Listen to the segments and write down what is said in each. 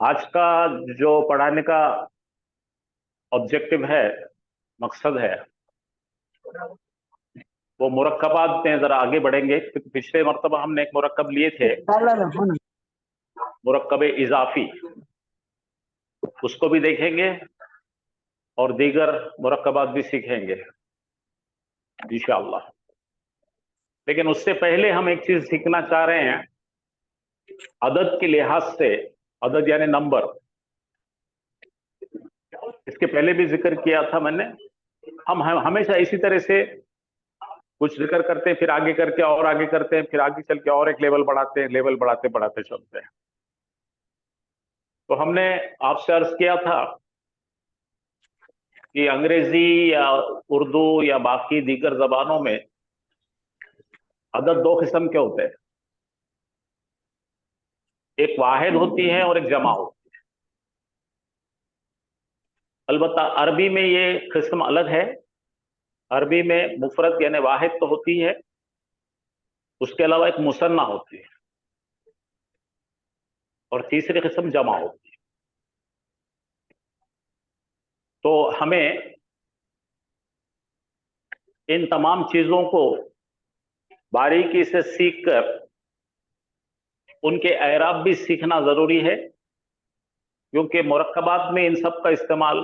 आज का जो पढ़ाने का ऑब्जेक्टिव है, मकसद है, वो मुरक्कबात में जरा आगे बढ़ेंगे। पिछले मर्तबा हमने एक मुरक्कब लिए थे, मुरक्कब इजाफी, उसको भी देखेंगे और दीगर मुरक्कबात भी सीखेंगे इंशाअल्लाह। लेकिन उससे पहले हम एक चीज सीखना चाह रहे हैं। अदद के लिहाज से, अदद यानी नंबर, इसके पहले भी जिक्र किया था मैंने। हम हमेशा इसी तरह से कुछ जिक्र करते हैं, फिर आगे करके और आगे करते हैं, फिर आगे चल के और एक लेवल बढ़ाते हैं, लेवल बढ़ाते बढ़ाते चलते हैं। तो हमने आपसे अर्ज किया था कि अंग्रेजी या उर्दू या बाकी दीगर जबानों में अदद दो किस्म के होते हैं, एक वाहिद होती है और एक जमा होती है। अलबत्ता अरबी में ये किस्म अलग है। अरबी में मुफरद यानी वाहिद तो होती है, उसके अलावा एक मुसन्ना होती है और तीसरी किस्म जमा होती है। तो हमें इन तमाम चीजों को बारीकी से सीख कर उनके एराब भी सीखना जरूरी है, क्योंकि मुरक्कबात में इन सब का इस्तेमाल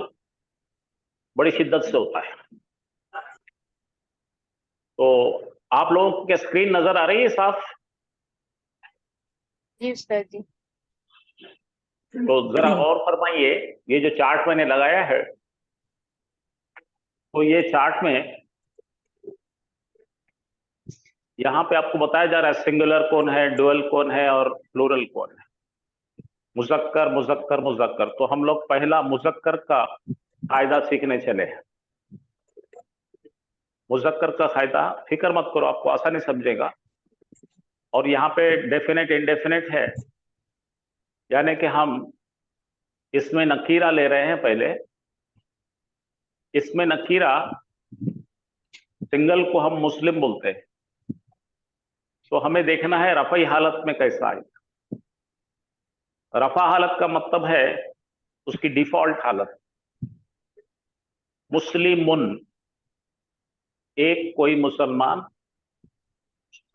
बड़ी शिद्दत से होता है। तो आप लोगों की स्क्रीन नजर आ रही है साफ? जी उस्ताद जी। तो जरा और फरमाइए, ये जो चार्ट मैंने लगाया है, तो ये चार्ट में यहां पे आपको बताया जा रहा है सिंगुलर कौन है, डुअल कौन है और प्लूरल कौन है। मुजक्कर मुजक्कर मुजक्कर। तो हम लोग पहला मुजक्कर का कायदा सीखने चले हैं। मुजक्कर का कायदा, फिक्र मत करो, आपको आसानी समझेगा। और यहाँ पे डेफिनेट इंडेफिनेट है, यानी कि हम इसमें नकीरा ले रहे हैं पहले। इसमें नकीरा, सिंगल को हम मुस्लिम बोलते हैं, तो हमें देखना है रफ़ई हालत में कैसा है। रफा हालत का मतलब है उसकी डिफॉल्ट हालत। मुस्लिमुन, एक कोई मुसलमान,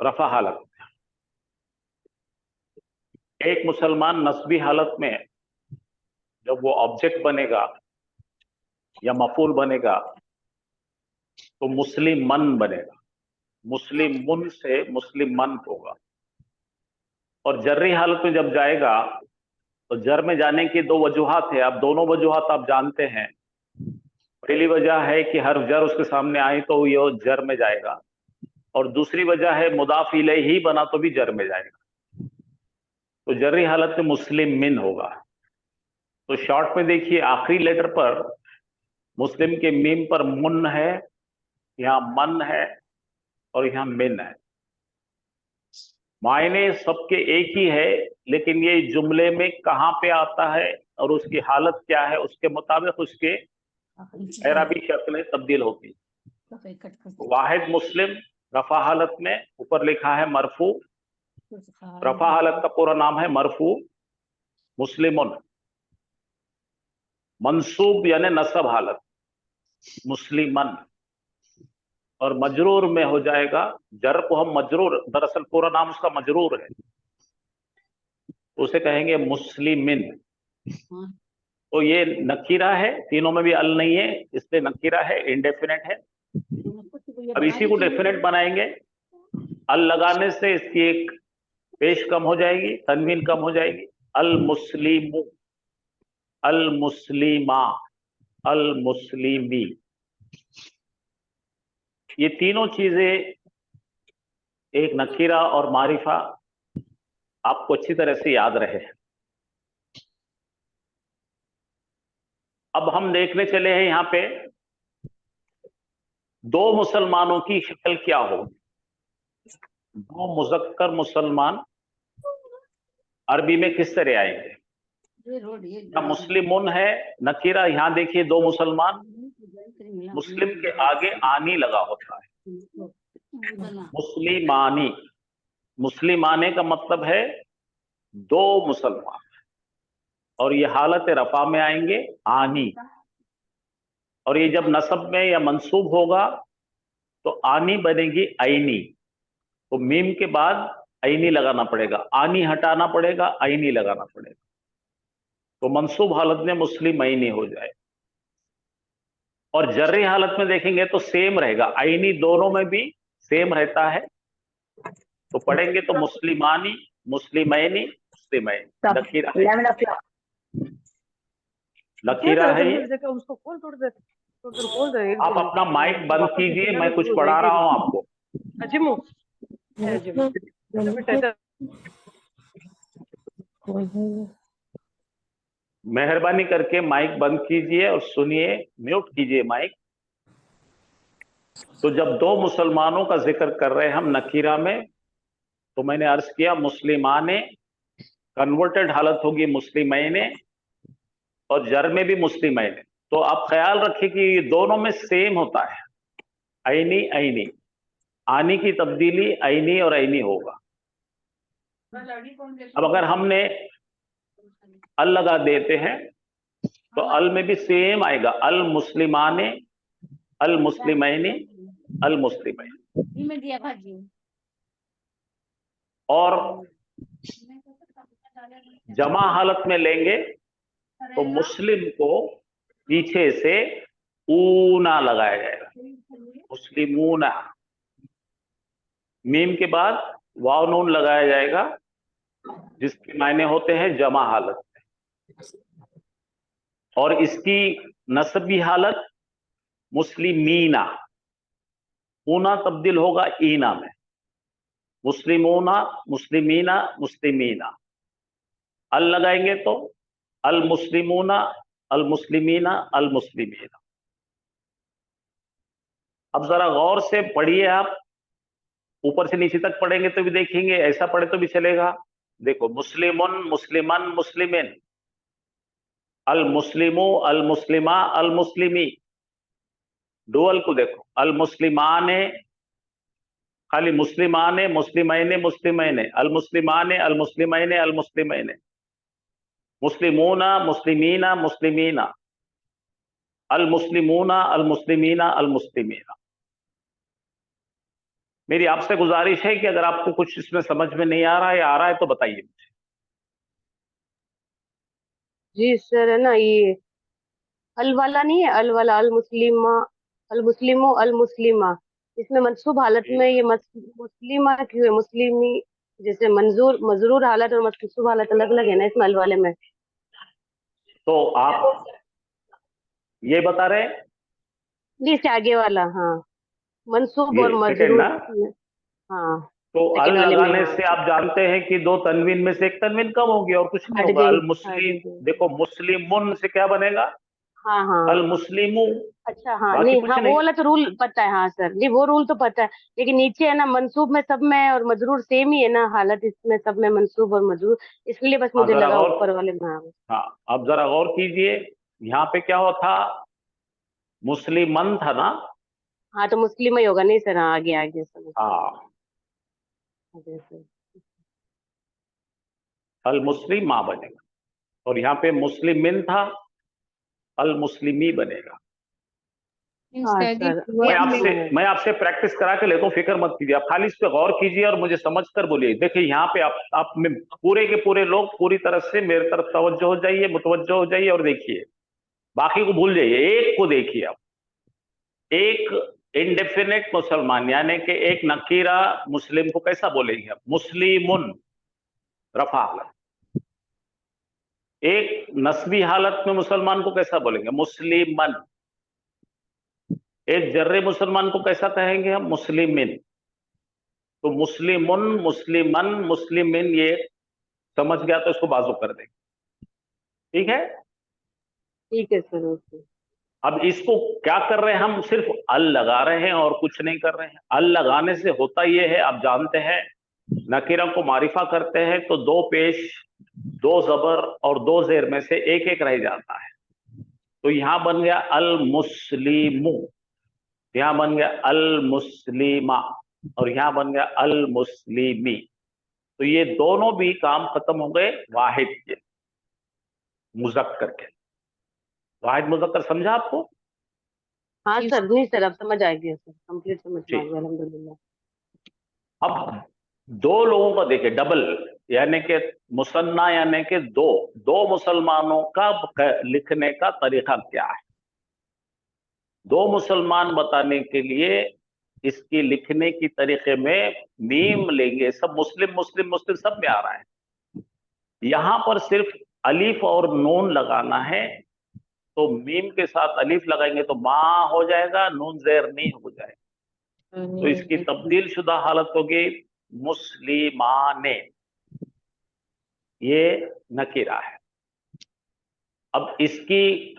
रफा हालत। एक मुसलमान नस्बी हालत में जब वो ऑब्जेक्ट बनेगा या मफूल बनेगा तो मुस्लिम मन बनेगा। मुस्लिम मुन से मुस्लिम मन होगा। और जर्री हालत में जब जाएगा तो जर में जाने की दो वजूहात है। आप दोनों वजूहात आप जानते हैं। पहली वजह है कि हर जर उसके सामने आए तो ये जर में जाएगा, और दूसरी वजह है मुदाफ इलैही बना तो भी जर में जाएगा। तो जर्री हालत में मुस्लिम मिन होगा। तो शॉर्ट में देखिए, आखिरी लेटर पर मुस्लिम के मीम पर मुन है, यहाँ मन है और यहाँ मिन है। मायने सबके एक ही है, लेकिन ये जुमले में कहाँ पे आता है और उसकी हालत क्या है, उसके मुताबिक उसके एराबी शक्लें तब्दील होती है। वाहिद मुस्लिम रफा हालत में ऊपर लिखा है मरफू। रफा हालत का पूरा नाम है मरफू मुस्लिमुन। मंसूब यानी नसब हालत मुस्लिमन। और मजरूर में हो जाएगा, जर को हम मजरूर, दरअसल पूरा नाम उसका मजरूर है, उसे कहेंगे मुस्लिमिन। तो ये नकीरा है, तीनों में भी अल नहीं है, इसलिए नकीरा है, इंडेफिनेट है। अब इसी को डेफिनेट बनाएंगे। अल लगाने से इसकी एक पेश कम हो जाएगी, तनवीन कम हो जाएगी। अल मुस्लिमु, अल मुस्लिमा, अल मुस्लिमी। ये तीनों चीजें, एक नकीरा और मारिफा, आपको अच्छी तरह से याद रहे। अब हम देखने चले हैं यहां पे दो मुसलमानों की शक्ल क्या होगी। दो मुजक्कर मुसलमान अरबी में किस तरह आएंगे। मुस्लिमुन है नकीरा, यहां देखिए दो मुसलमान, मुस्लिम के आगे आनी लगा होता है। मुस्लिमानी, मुस्लिमाने का मतलब है दो मुसलमान, और ये हालत रफा में आएंगे आनी, और ये जब नसब में या मंसूब होगा तो आनी बनेगी आईनी, तो मीम के बाद आईनी लगाना पड़ेगा, आनी हटाना पड़ेगा, आईनी लगाना पड़ेगा, तो मंसूब हालत में मुस्लिम आईनी हो जाए। और जर्री हालत में देखेंगे तो सेम रहेगा, आईनी दोनों में भी सेम रहता है, तो पढ़ेंगे तो मुस्लिमानी, मुस्लिमैनी, मुस्लिमैन। लकीरा है, लकीरा है ये। उसको खोल थोड़ी देर, थोड़ी देर खोल दे। आप अपना माइक बंद कीजिए, मैं कुछ पढ़ा रहा हूं आपको। अजिमो बेटा मेहरबानी करके माइक बंद कीजिए और सुनिए, म्यूट कीजिए माइक। तो जब दो मुसलमानों का जिक्र कर रहे हैं हम नकीरा में, तो मैंने अर्ज किया मुस्लिमाने, कन्वर्टेड हालत होगी मुस्लिमैने, और जर में भी मुस्लिमैने। तो आप ख्याल रखिए कि ये दोनों में सेम होता है, आईनी आईनी, आनी की तब्दीली आईनी और आईनी होगा। अब अगर हमने अल लगा देते हैं तो अल में भी सेम आएगा, अल मुस्लिमाने, अल मुस्लिमैनी, अल मुस्लिमैन। और जमा हालत में लेंगे तो मुस्लिम को पीछे से ऊना लगाया जाएगा, मुस्लिमूना, मीम के बाद वाव नून लगाया जाएगा, जिसके मायने होते हैं जमा हालत में। और इसकी नस्बी हालत मुस्लिमीना, ऊना तब्दील होगा ईना में, मुस्लिमूना, मुस्लिमीना, मुस्लिमीना। अल लगाएंगे तो अल मुस्लिमूना, अल मुस्लिमीना, अल मुस्लिमीना। अब जरा गौर से पढ़िए आप, ऊपर से नीचे तक पढ़ेंगे तो भी देखेंगे, ऐसा पढ़े तो भी चलेगा। देखो, मुस्लिमुन, मुस्लिमन, मुस्लिमिन, अल मुस्लिमु, अल मुस्लिमा, अल मुस्लिमी। डुअल को देखो, अल मुस्लिमाने, खाली मुस्लिमाने, मुस्लिमैने, मुस्लिमैने, अल मुस्लिमाने, अल मुस्लिमैने, अल मुस्लिमैने, मुस्लिमूना, मुस्लिमीना, मुस्लिमीना, अल मुस्लिमूना, अल मुस्लिमीना, अल मुस्लिमीना। मेरी आपसे गुजारिश है कि अगर आपको कुछ इसमें समझ में नहीं आ रहा है या आ रहा है तो बताइए मुझे। जी सर, है ना ये अल वाला नहीं है, अल वाला, अल मुस्लिमा, अल मुस्लिमो, अल मुस्लिमा, इसमें मंसूब हालत में ये मुस्लिमा क्यों है, मुस्लिमी, जैसे मंजूर मजरूर हालत और मंसूब हालत अलग अलग है ना इसमें अल वाले में। तो आप ये बता रहे हैं, जी इससे आगे वाला, हाँ, मंसूब ये और सेकंड मजरूर। ना, हाँ, तो अल सेकंड वाले में, लगाने हाँ। से आप जानते हैं कि दो तनवीन में से एक तनवीन कम होगी और कुछ नहीं हट होगा। गई, अल हट मुस्लिम, गई। देखो मुस्लिमुन से क्या बनेगा, हाँ हाँ। अल मुस्लिमू, अच्छा, हाँ, बाकी नहीं, कुछ हाँ, वो नहीं। वाला तो रूल पता है, हाँ सर जी, वो रूल तो पता है। लेकिन नीचे है ना मंसूब में सब में और मजरूर सेम ही है ना हालत, इसमें सब में मंसूब और मजरूर, इसलिए बस हाँ मुझे जरा लगा गौर, ऊपर वाले में। हाँ। हाँ अब जरा गौर कीजिए, यहाँ पे क्या हुआ था, मुस्लिमन था ना। हाँ, तो मुस्लिम ही होगा, नहीं सर, हाँ, आगे आगे समझ हाँ, आगे सर। अल मुस्लिम माँ बनेगा, और यहाँ पे मुस्लिमिन था, अल मुस्लिमी बनेगा। हाँ सर, मैं आपसे प्रैक्टिस करा के लेता हूँ, फिक्र मत कीजिए, आप खाली इस पे गौर कीजिए और मुझे समझ कर बोलिए। देखिए यहाँ पे आप में पूरे के पूरे लोग पूरी तरह से मेरे तरफ तवज्जो हो जाइए, मुतवज्जो हो जाइए और देखिए, बाकी को भूल जाइए, एक को देखिए आप। एक इंडेफिनेट मुसलमान, यानी कि एक नकीरा मुस्लिम को कैसा बोलेंगे आप, मुस्लिमुन, रफा हालत। एक नस्बी हालत में मुसलमान को कैसा बोलेंगे, मुस्लिमन। एक जर्रे मुसलमान को कैसा कहेंगे हम, मुस्लिमिन। तो मुस्लिमुन, मुस्लिमन, मुस्लिमिन, ये समझ गया तो इसको बाजू कर देंगे, ठीक है। ठीक है सर, ओके। अब इसको क्या कर रहे हैं हम, सिर्फ अल लगा रहे हैं और कुछ नहीं कर रहे हैं। अल लगाने से होता यह है, आप जानते हैं, नकीरा को मारिफा करते हैं तो दो पेश, दो जबर और दो जेर में से एक एक रह जाता है। तो यहां बन गया अल मुस्लिमु, यहां बन गया अल मुस्लिमा, और यहां बन गया अल मुस्लिमी। तो ये दोनों भी काम खत्म हो गए वाहिद के, मुजक्कर के। वाहिद मुजक्कर समझा आपको? हाँ सर, नहीं सर, अब समझ आ गया सर, कंप्लीट समझ में आ ठीक। गया, अल्हम्दुलिल्लाह। अब दो लोगों का देखिए, डबल, यानी कि मुसन्ना, यानी कि दो दो मुसलमानों का लिखने का तरीका क्या है। दो मुसलमान बताने के लिए इसकी लिखने की तरीके में मीम लेंगे, सब मुस्लिम मुस्लिम मुस्लिम सब में आ रहा है, यहां पर सिर्फ अलीफ और नून लगाना है। तो मीम के साथ अलीफ लगाएंगे तो मां हो जाएगा, नून जेर नहीं हो जाएगा, तो इसकी तब्दील शुदा हालत होगी मुस्लिमाने, ये नकीरा है। अब इसकी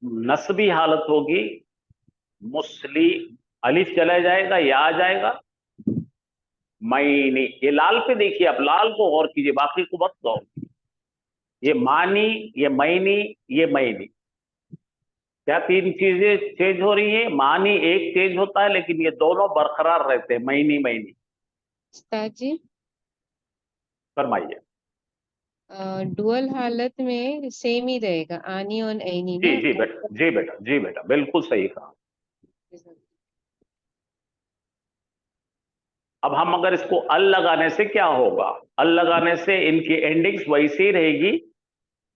नस्बी हालत होगी मुस्लिम, अलिफ चला जाएगा या आ जाएगा मैनी। ये लाल पे देखिए, आप लाल को गौर कीजिए, बाकी को मत गौर। ये मानी, ये मैनी, ये मैनी, क्या तीन चीजें चेंज हो रही है? मानी एक चेंज होता है, लेकिन ये दोनों बरकरार रहते हैं, मैनी मैनी। उस्ताद जी, फरमाइए। डुअल हालत में सेम ही रहेगा, आनी और ऐनी जी ना। जी बेटा, जी बेटा, जी बेटा, बिल्कुल सही कहा। अब हम अगर इसको अल लगाने से क्या होगा? अल लगाने से इनकी एंडिंग्स वैसी ही रहेगी,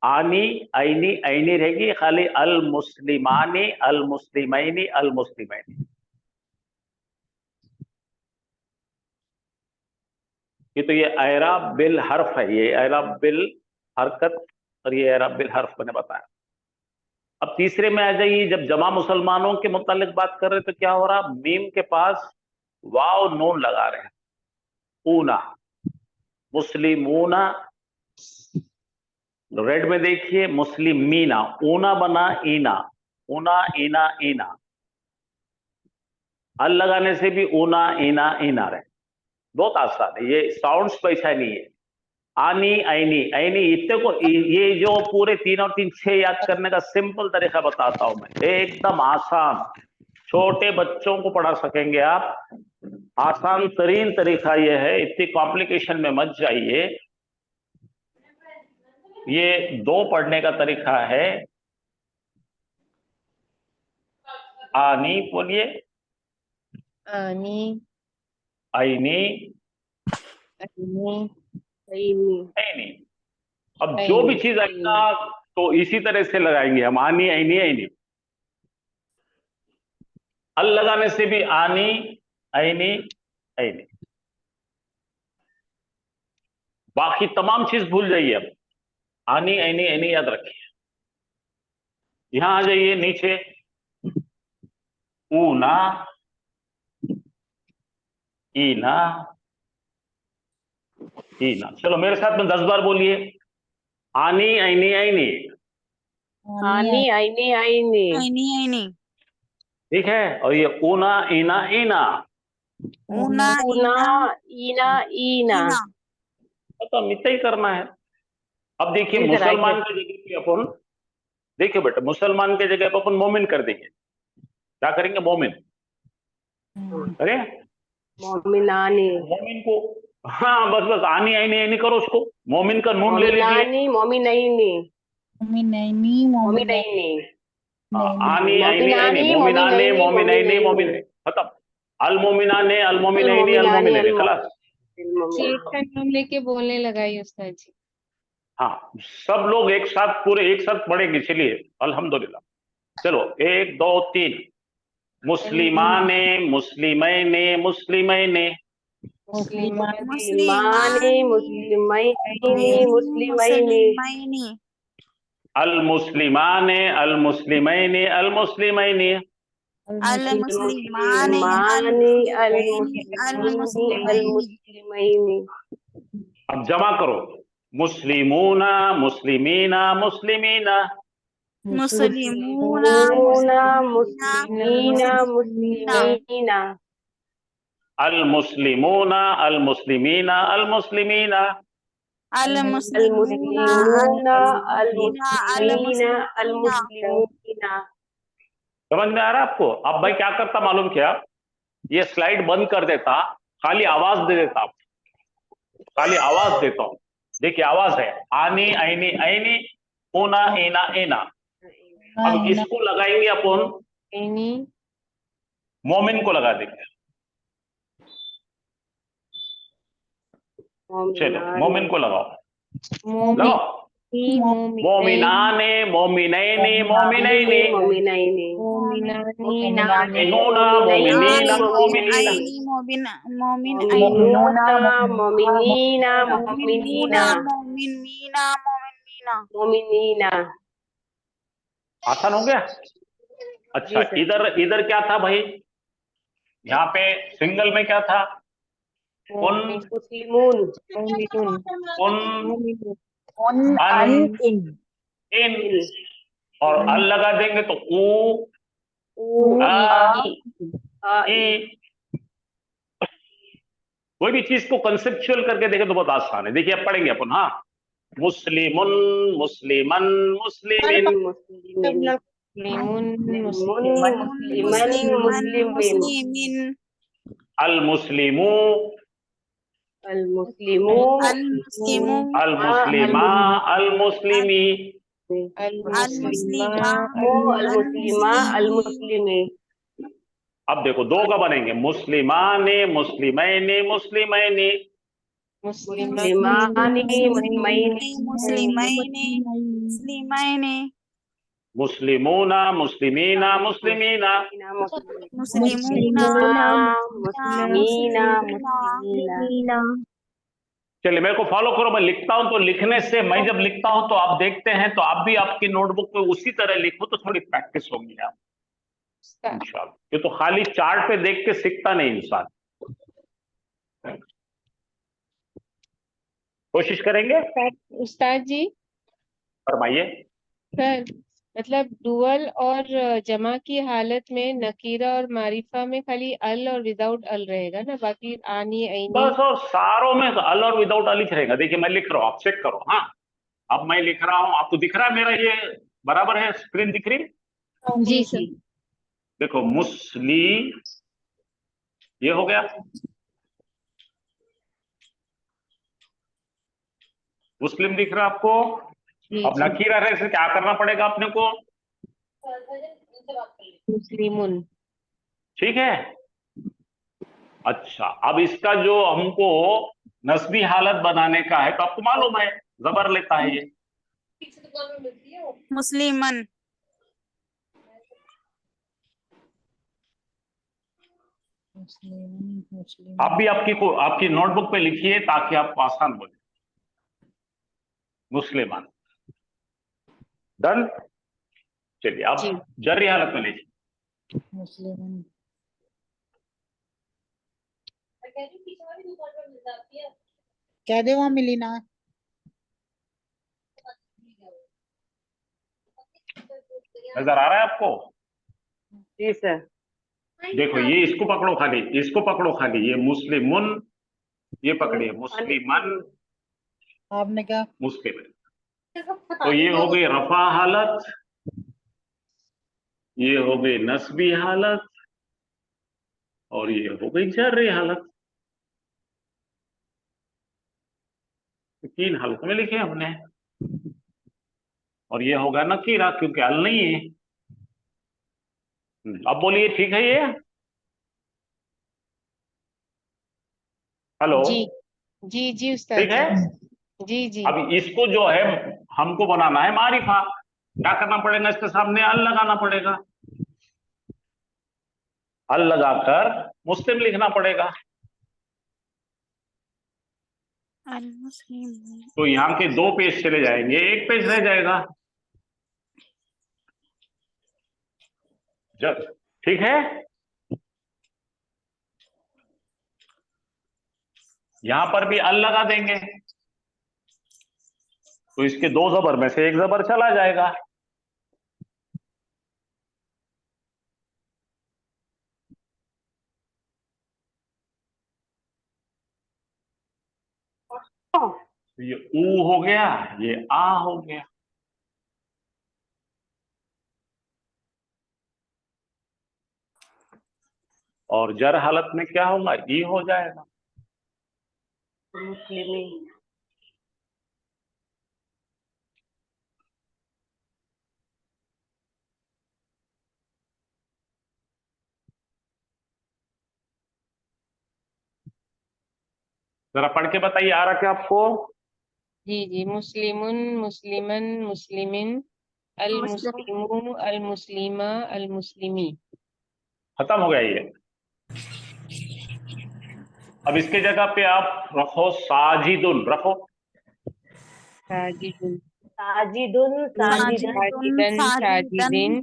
आनी ऐनी ऐनी रहेगी, खाली अल मुस्लिमानी अल मुस्लिमैनी अल मुस्लिमैनी। ये तो ये ऐराब बिल हर्फ है, ये ऐराब बिल हरकत और ये ऐराब बिल हर्फ मैंने बताया। अब तीसरे में आ जाइए, जब जमा मुसलमानों के मुतालिक बात कर रहे तो क्या हो रहा? मीम के पास वाव नून लगा रहे हैं, ऊना, मुस्लिमूना, रेड में देखिए मुस्लिमीना, ऊना बना ईना, ऊना ईना ईना, अल लगाने से भी ऊना ईना ईना रहे। बहुत आसान है, ये साउंड्स पे ऐसा नहीं है। आनी ऐनी ऐनी, इतने को ये जो पूरे तीन और तीन छह याद करने का सिंपल तरीका बताता हूं मैं, एकदम आसान, छोटे बच्चों को पढ़ा सकेंगे आप। आसान तरीन तरीका ये है, इतनी कॉम्प्लिकेशन में मत जाइए। ये दो पढ़ने का तरीका है। आनी बोलिए, आनी, ऐनी, ऐनी, ऐनी, ऐनी। अब जो भी चीज आएगा तो इसी तरह से लगाएंगे हम, आनी ऐनी ऐनी। अल लगाने से भी आनी ऐनी ऐनी। बाकी तमाम चीज भूल जाइए अब, आनी ऐनी ऐनी याद रखिए। यहां आ जाइए नीचे, ऊना, ईना, ईना। चलो मेरे साथ में 10 बार बोलिए, आनी ऐनी ऐनी। आनी ऐनी ऐनी, ऐनी ऐनी, ठीक है, और ये ऊना ईना ईना। ऊना ऊना ईना ईना ईना। ईना। तो इतना ही करना है। अब देखिए जी सर, मुसलमान आगे। की जगह पे अपन, देखिए बेटा, मुसलमान की जगह पे अपन मोमिन कर देंगे। क्या करेंगे? मोमिन। अरे मोमिनानी, मोमिन को, हाँ बस बस, आनी आनी आनी करो उसको, मोमिन का नून ले लीजिए। मोमिनानी, मोमिनैनी, मोमिनैनी मोमिनैनी, आनी आनी आनी, मोमिनानी, मोमिनाने मोमिनैनी, मोमिनैनी मोमिनैनी, मोमिन, खत्म। अल मोमिनाने अल मोमिनैनी अल मोमिनानी, मोमिनैनी, खलास। एक का नाम लेके बोलने लगाई उस्ताद जी। हाँ, सब लोग एक साथ, पूरे एक साथ पढ़ेंगे, चलिए अल्हम्दुलिल्लाह। चलो 1 2 3, मुस्लिमाने मुस्लिमैने मुस्लिमैने, मुस्लिमान, मुस्लिमानी, मुस्लिमैनी, मुस्लिमैनी, मुस्लिमैनी, अल मुस्लिमाने अल मुस्लिमैने अल मुस्लिमैने। अल मुस्लिमाने मुस्लिमानी, अल अल मुस्लिमीनी, अल मुस्लिमैनी, मुस्लिमैनी। अब जमा करो, मुस्लिमूना मुस्लिमीना मुस्लिमीना। मुस्लिमूना मुस्लिमूना, मुस्लिमीना मुस्लिमीना, मुस्लिमीना, मुस्लिमीना। अल मुस्लिमूना अल मुस्लिमीना अल मुस्लिमीना। अल अल मुस्लिमूना मुस्लिमूना, अल अल मुस्लिमीना, अल मुस्लिमीना। मुस्लिमूना। समझ में आ रहा है आपको? अब भाई क्या करता मालूम क्या, ये स्लाइड बंद कर देता, खाली आवाज दे देता, खाली आवाज देता हूं। देखिए आवाज है आनी ऐनी ऐनी ऊना एना एना। अब इसको लगाएंगे अपन, ऐनी मोमिन को लगा देंगे। चलो मोमिन को लगाओ, मोमी लगाओ। मोमिनैनी मोमिनाने मोमिनैनी मोमिनैनी मोमिनैनी मोमिनानी मोमिनूना मोमिनैनी मोमिनीना मोमिनीना आईनी मोबिन मोमिन मोमिनूना मोमिनीना मोमिनीना मोमिन मीना मोमिनीना। आसान हो गया। अच्छा जी सर। इधर इधर क्या था भाई, यहाँ पे सिंगल में क्या था, उन मुस्लिमून मोमिनुन उन मोमिनुन अन इन, और अल लगा देंगे तो ऊ आ ई। कोई भी चीज को कंसेप्चुअल करके देखें तो बहुत आसान है। देखिए अब पढ़ेंगे अपन। हाँ, मुस्लिमुन मुस्लिमन मुस्लिमिन मुस्लिमिन मुस्लिमुन मुस्लिमन मुस्लिमिन अल मुस्लिमू अल मुस्लिमू अल मुस्लिमा अल मुस्लिमी। अल मुस्लिमा अल मुस्लिमा अल मुस्लिमी। अब देखो दो का बनेंगे, मुस्लिमाने मुस्लिमैने मुस्लिमैनी मुस्लिमानी मुस्लिमैनी मुस्लिमैने मुस्लिमूना मुस्लिमीना मुस्लिमीना। मुस्लिमूना मुस्लिमीना मुस्लिमीना। चलिए मेरे को फॉलो करो, मैं लिखता हूं तो लिखने से, मैं जब लिखता हूं तो आप देखते हैं, तो आप भी आपकी नोटबुक पे उसी तरह लिखो तो थोड़ी प्रैक्टिस होगी आप इंशाल्लाह। ये तो खाली चार्ट पे देख के सीखता नहीं इंसान। कोशिश करेंगे। उस्ताद जी फरमाइए। सर, मतलब डुअल और जमा की हालत में नकीरा और मारिफा में खाली अल और विदाउट अल रहेगा ना, बाकी आनी ऐनी। बस, और सारों में अल और विदाउट अल ही रहेगा। देखिए मैं लिख रहा हूं, आप चेक करो। हाँ, अब मैं लिख रहा हूं, आपको दिख रहा है मेरा ये बराबर है, स्क्रीन दिख रही है? जी सर। देखो मुस्ली, ये हो गया मुस्लिम, दिख रहा है आपको? जी अब जी। नकीरा रहे से क्या करना पड़ेगा अपने को? मुस्लिमुन। ठीक है। अच्छा अब इसका जो हमको नस्बी हालत बनाने का है, तो आपको मालूम है जबर लेता है ये। मुस्लिमन आप भी आपकी नोटबुक पे लिखिए ताकि आपको आसान हो जाए। मुस्लिमान, डन। चलिए अब जी। जर्री हालत में लिखिए। मुस्लिमुन। कह दे वहां मिली ना। नजर आ रहा है आपको? जी सर। देखो ये इसको पकड़ो खाली, इसको पकड़ो खाली, ये मुस्लिमुन, ये पकड़िए मुस्लिमन आपने क्या मुस्लिम। तो ये हो गई रफा हालत, ये हो गई नस्बी हालत, और ये हो गई जर्री हालत। तीन हालत में लिखे हमने। और ये होगा नकीरा क्योंकि अल नहीं है। अब बोलिए ठीक है ये? हेलो, जी जी जी उस्ताद ठीक है। जी। जी जी। अब इसको जो है हमको बनाना है मारिफा, क्या करना पड़ेगा? इसके सामने अल लगाना पड़ेगा, अल लगाकर मुस्लिम लिखना पड़ेगा। तो यहाँ के दो पेज चले जाएंगे, एक पेज रह जाएगा। जब ठीक है, यहां पर भी अल लगा देंगे तो इसके दो जबर में से एक जबर चला जाएगा। तो ये ऊ हो गया, ये आ हो गया। और जर हालत में क्या होगा? ई हो जाएगा। मुस्लिमी। जरा पढ़ के बताइए, आ रहा क्या आपको? जी जी, मुस्लिमुन, मुस्लिमन, मुस्लिमिन, अल मुस्लिमू, अल मुस्लिमा, अल मुस्लिमी। खत्म हो गया ये। अब इसके जगह पे आप रखो साजिदुन, रखो। साजिदुन, साजिदुन, साजिदन, साजिदन,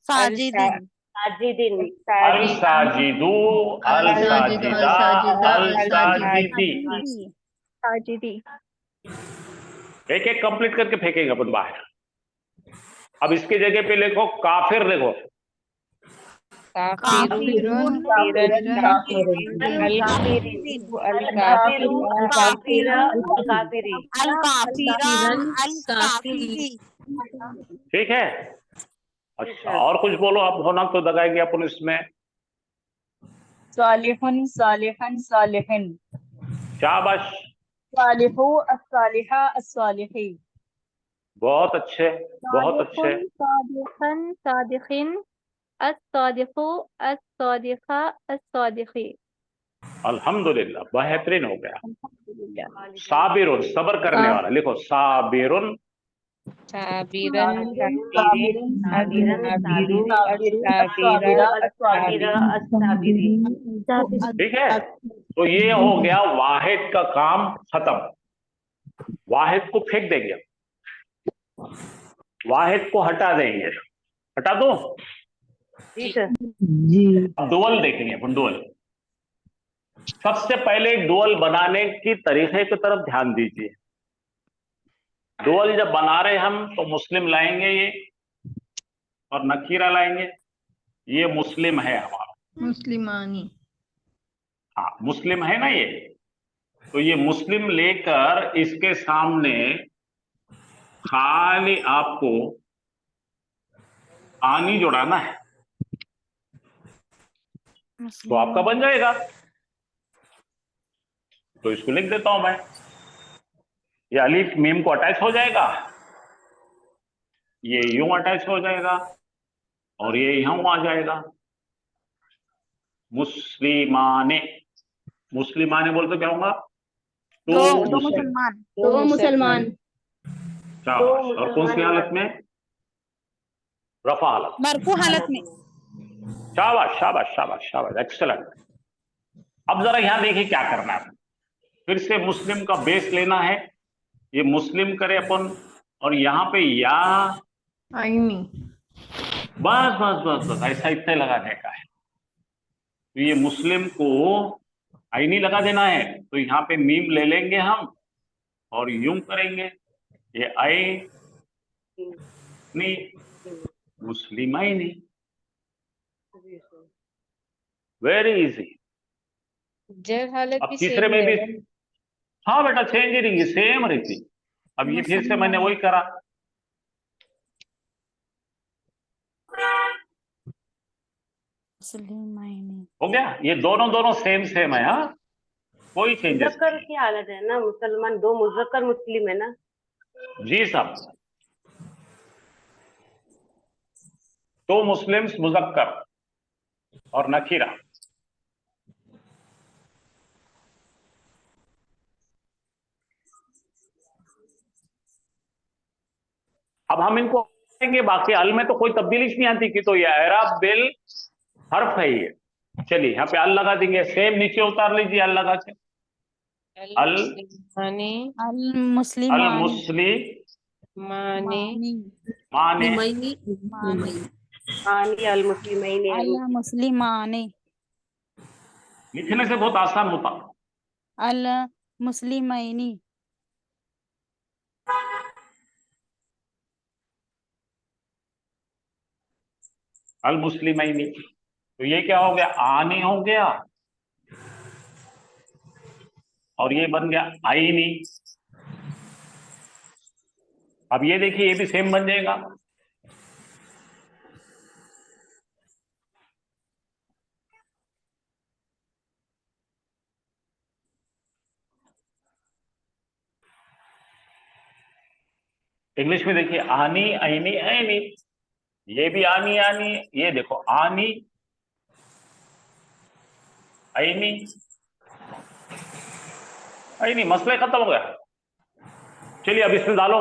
साजिदिन, अल साजिदिन साजिदिन, अल साजिदू, अल साजिदा, अल साजिदी। साजिदी एक एक कंप्लीट करके फेंकेंगे अपन बाहर। अब इसके जगह पे लिखो काफिर, लिखो। काफिरुन, काफिरन, अल काफिरिन, अल अल काफिर, काफिरू, अल काफिरा, काफिर। काफिरी। अल काफिरा अल काफिरी। ठीक है। अच्छा, और कुछ बोलो आप, होना तो दगाएंगे अपन इसमें। सालिहुन सालिहन सालिहिन, शाबाश, सालिहू अस्सालिहा अस्सालिही। बहुत अच्छे, बहुत अच्छे। सादिखन सादिखिन अस्सादिखु अस्सादिखा अस्सादिखी। अल्हम्दुलिल्लाह, बेहतरीन हो गया। अल्हम्दुलिल्लाह। साबिरुन, सबर करने वाला, लिखो साबिरुन। साबिरन, साबिरन, साबिरीन, साबिरन, अस्साबिरू, साबिरी, अस्साबिरा, अस्साबिरा, अस्साबिरी। ठीक है, तो ये हो गया वाहिद का काम खत्म। वाहिद को फेंक देंगे, वाहिद को हटा देंगे। हटा दो। जी सर। अब डुअल देखेंगे अपन, डुअल। सबसे पहले डुअल बनाने की तरीके की तरफ ध्यान दीजिए। डुअल जब बना रहे हम तो मुस्लिम लाएंगे ये, और नकीरा लाएंगे। ये मुस्लिम है हमारा, मुस्लिमानी। हाँ मुस्लिम है ना ये। तो ये मुस्लिम लेकर इसके सामने खाली आपको आनी जोड़ाना है, तो आपका बन जाएगा। तो इसको लिख देता हूं मैं। ये अलीफ मीम को अटैच हो जाएगा, ये यूं अटैच हो जाएगा, और ये यूं आ जाएगा। मुस्लिमाने, मुस्लिमाने बोलते क्या होगा? दो मुस्लिम। मुसलमान। दो मुसलमान। शाबाश। और कौन सी हालत में? रफा हालत। मरफू हालत में। शाबाश शाबाश शाबाश शाबाश, एक्सेलेंट। अब जरा यहां देखिए क्या करना है। फिर से मुस्लिम का बेस लेना है, ये मुस्लिम करे अपन, और यहां पे या, आईनी। बस बस बस बस, ऐसा इतना लगाने का है। तो ये मुस्लिम को आईनी लगा देना है, तो यहाँ पे मीम ले लेंगे हम और यूं करेंगे। ये आई नहीं, मुस्लिम आई नहीं। Very easy. जर हालत अब भी तीसरे सेम में भी, रहेगा। हाँ बेटा चेंज ही रहेंगी, सेम रहती। अब ये फिर से मैंने वही करा। हो गया, ये दोनों दोनों सेम सेम है, हाँ कोई चेंजेस मुजक्कर नहीं। की हालत है ना, मुसलमान दो मुजक्कर मुस्लिम है ना। जी साहब, दो मुस्लिम्स मुजक्कर और नकीरा। अब हम इनको करेंगे, बाकी अल में तो कोई तब्दीली नहीं आती कि, तो ये एराब बिल हर्फ है ये। चलिए यहाँ पे अल लगा देंगे, सेम नीचे उतार लीजिए अल लगा के। अल मुस्लिमाने, अल अल मुस्लिमानी मुस्लिम माने, माने, आनी अल मुस्लिमैन, अल मुस्लिमानी लिखने से बहुत आसान होता। अल मुस्लिमैनी अल मुस्लिमैनी, तो ये क्या हो गया? आने हो गया, और ये बन गया आईनी। अब ये देखिए, ये भी सेम बन जाएगा। इंग्लिश में देखिए आनी ऐनी ऐनी, ये भी आनी आनी, ये देखो आनी ऐनी ऐनी, मसले खत्म हो गया। चलिए अब इसमें डालो,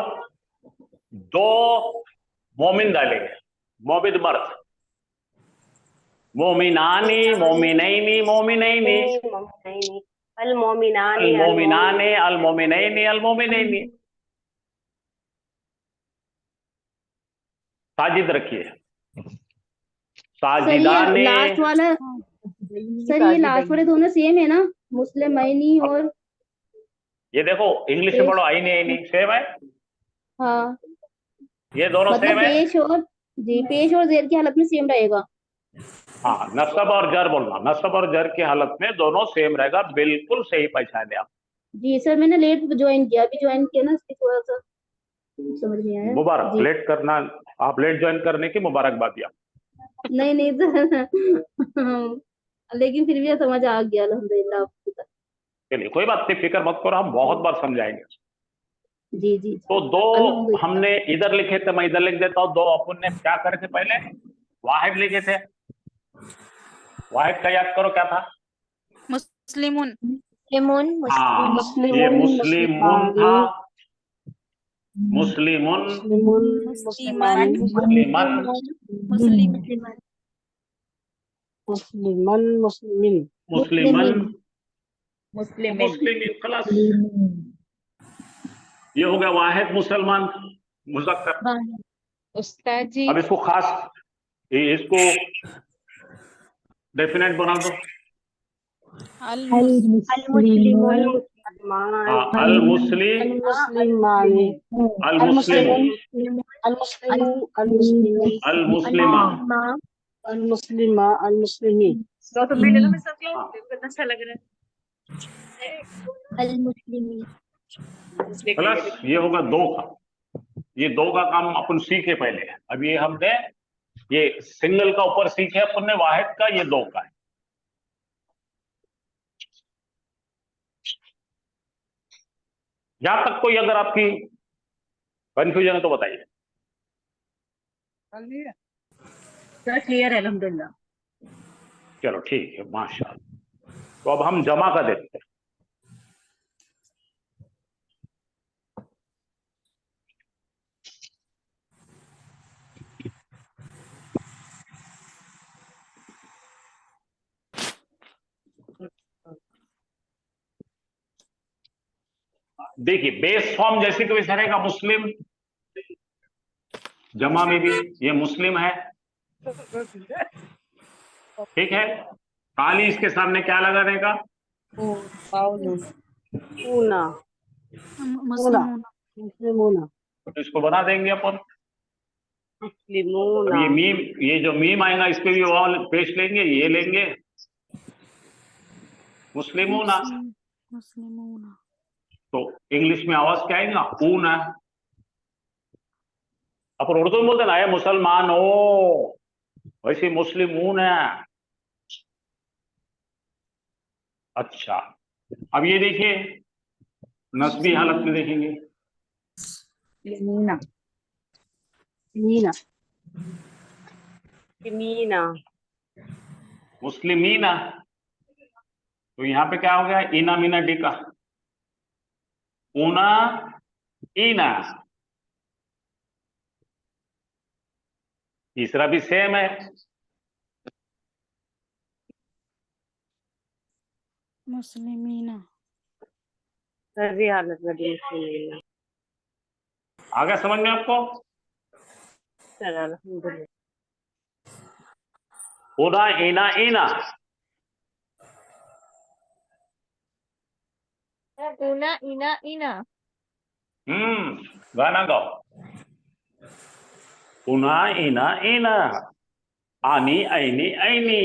दो मोमिन डालेंगे, मोमिन मर्द, मोमिनानी मोमिनैनी मोमिनैनी, अल मोमिनानी अल मोमिनाने अल मोमिनैनी अल मोमिनैनी। साजिद रखिए, साजिदाने। लास्ट वाला सर, ये लास्ट वाले दोनों सेम है ना, मुस्लिमैनी और ये देखो इंग्लिश में पढ़ो, आईनी आईनी सेम है, हाँ, ये दोनों मतलब सेम है। पेश और जी, पेश और जेर की हालत में सेम रहेगा। हाँ, नस्ब और जर बोलना, नस्ब और जर की हालत में दोनों सेम रहेगा, बिल्कुल सही पहचाने आप। जी सर, मैंने लेट ज्वाइन किया, अभी ज्वाइन किया ना, इसलिए थोड़ा सा समझ नहीं आया मुबारक, जी। लेट करना, आप लेट ज्वाइन करने की मुबारकबाद दिया। नहीं नहीं सर लेकिन फिर भी समझ आ गया अल्हम्दुलिल्लाह आपकी तरफ। चलिए कोई बात नहीं, फिक्र मत करो, हम बहुत बार समझाएंगे। जी जी तो दो अल्हम्दुलिल्लाह। हमने इधर लिखे थे, मैं इधर लिख देता हूँ। दो अपन ने क्या करे थे, पहले वाहिद लिखे थे। वाहिद का याद करो क्या था? मुस्लिमुन। हाँ, ये मुस्लिमुन था, मुस्लिमुन, मुस्लिमन। मुस्लिमन, मुस्लिम। मुस्लिमन मुस्लिमिन मुस्लिमन, मुस्लिमिन मुस्लिमीन, खलास। ये हो गया वाहिद मुसलमान मुज़क्कर। उस्ताद जी, अब इसको खास, इसको डेफिनेट बना दो। अल अल मुस्लिम, मुस्लिमानी अल मुस्लिम, अल मुस्लिमा। अल मुस्लिमा अल मुस्लिमी। अच्छा लग रहा प्लस ये होगा दो का, ये दो का काम अपन सीखे पहले। अब ये हमने ये सिंगल का ऊपर सीखे अपन ने, वाहिद का, ये दो का है। यहां तक कोई अगर आपकी कंफ्यूजन है तो बताइए। सर क्लियर है अल्हम्दुलिल्लाह। चलो ठीक है, माशाअल्लाह। तो अब हम जमा का देखते हैं। देखिए बेस फॉर्म जैसे कि वैसे रहेगा, मुस्लिम, जमा में भी ये मुस्लिम है, ठीक है। खाली इसके सामने क्या लगा रहेगा? ऊना मुस्लिमुन। मुस्लिमूना तो इसको बना देंगे अपन। अब मुस्लिमूना ये मीम, ये जो मीम आएगा इस पे भी वाल पेश लेंगे, ये लेंगे, मुस्लिमूना। मुस्लिमुन। तो इंग्लिश में आवाज क्या आएगा? ऊना। अपन उर्दू में बोलते ना, ये मुसलमान हो, वैसे मुस्लिमून है। अच्छा, अब ये देखिए नस्बी हालत में देखेंगे, मीना मीना मीना मुस्लिमीना। तो यहां पे क्या हो गया? इना मीना डिका, ऊना ईना। तीसरा भी सेम है, मुस्लिमीना। सर्दी हालत में भी मुस्लिमीना। आ गया समझ में आपको? सर अल्हम्दुलिल्लाह। ऊना ईना ईना। ऊना इना इना। गाना गाओ। ऊना ईना ईना, आनी ऐनी ऐनी।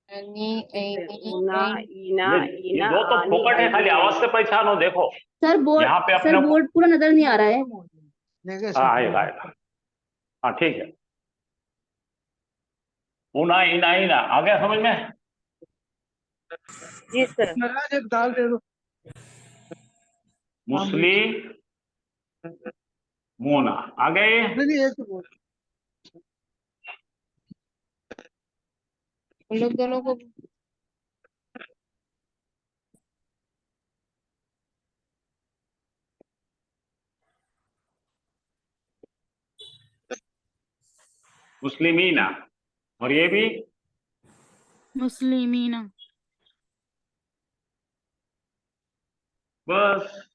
अनी ऐनी ऊना ऐनी। ईना ये ईना दो तो आनी फोकट है, खाली ऐनी आवाज से पहचानो। देखो सर बोर्ड, यहाँ पे अपने सर बोर्ड पूरा नजर नहीं आ रहा है। हाँ आएगा आएगा, हाँ ठीक है। ऊना ईना ईना आ गया समझ में? जी सर। मुस्लिम मूना। आगे उन लोग दोनों को मुस्लिमीना, और ये भी मुस्लिमीना। बस।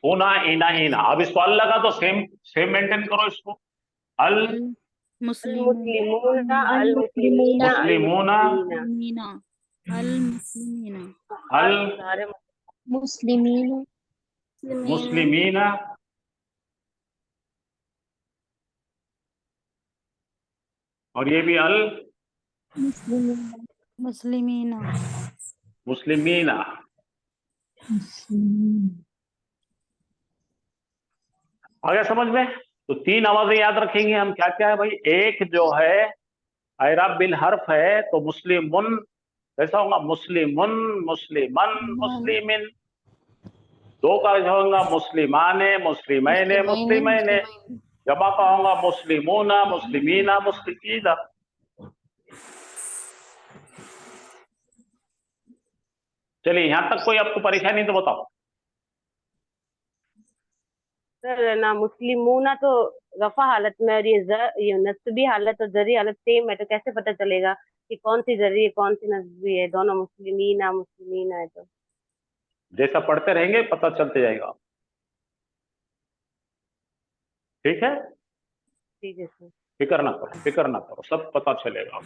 ऊना इना इना। अब इसको अल लगा तो सेम सेम मेंटेन करो इसको। अल अल मुस्लिम मुस्लिमूना अल मुस्लिमीना अल मुस्लिमूना, मुस्लिमीना। अल मुस्लिमीना। अल सारे मुस्लिमीन मुस्लिमीना, और ये भी अल मुस्लिमीना। मुस्लिमीना। आ गया समझ में? तो 3 आवाजें याद रखेंगे हम। क्या क्या है भाई? एक जो है ऐराब बिल हर्फ है, तो मुस्लिमुन कैसा होगा? मुस्लिमुन, मुस्लिमन, मुस्लिमिन। 2 का जो होगा मुस्लिमाने, मुस्लिमैने, मुस्लिमैने। जमा का होगा मुस्लिमूना, मुस्लिमीना, मुस्लिमीना। चलिए, यहां तक कोई आपको परेशानी तो बताओ। सर ना मुस्लिमूना तो रफा हालत में, और ये नस्बी हालत और जरी हालत सेम है, तो कैसे पता चलेगा कि कौन सी जरी है कौन सी नस्बी है? दोनों मुस्लिमीना मुस्लिमीना है तो। जैसा पढ़ते रहेंगे पता चलते जाएगा। ठीक है, ठीक है सर। फिक्र ना करो, फिक्र ना करो, सब पता चलेगा।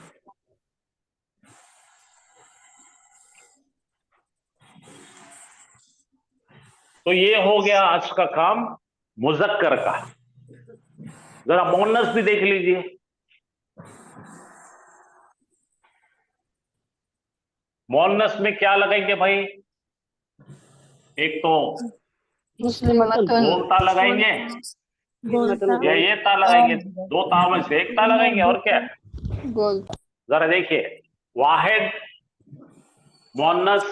तो ये हो गया आज का काम मुजक्कर का। जरा मोनस भी देख लीजिए। मोनस में क्या लगाएंगे भाई? एक तो मुस्लिमतुन गोल ता लगाएंगे, गोलता। ये ता लगाएंगे। 2 ता में से 1 ता लगाएंगे, और क्या? गोल जरा देखिए, वाहिद मोनस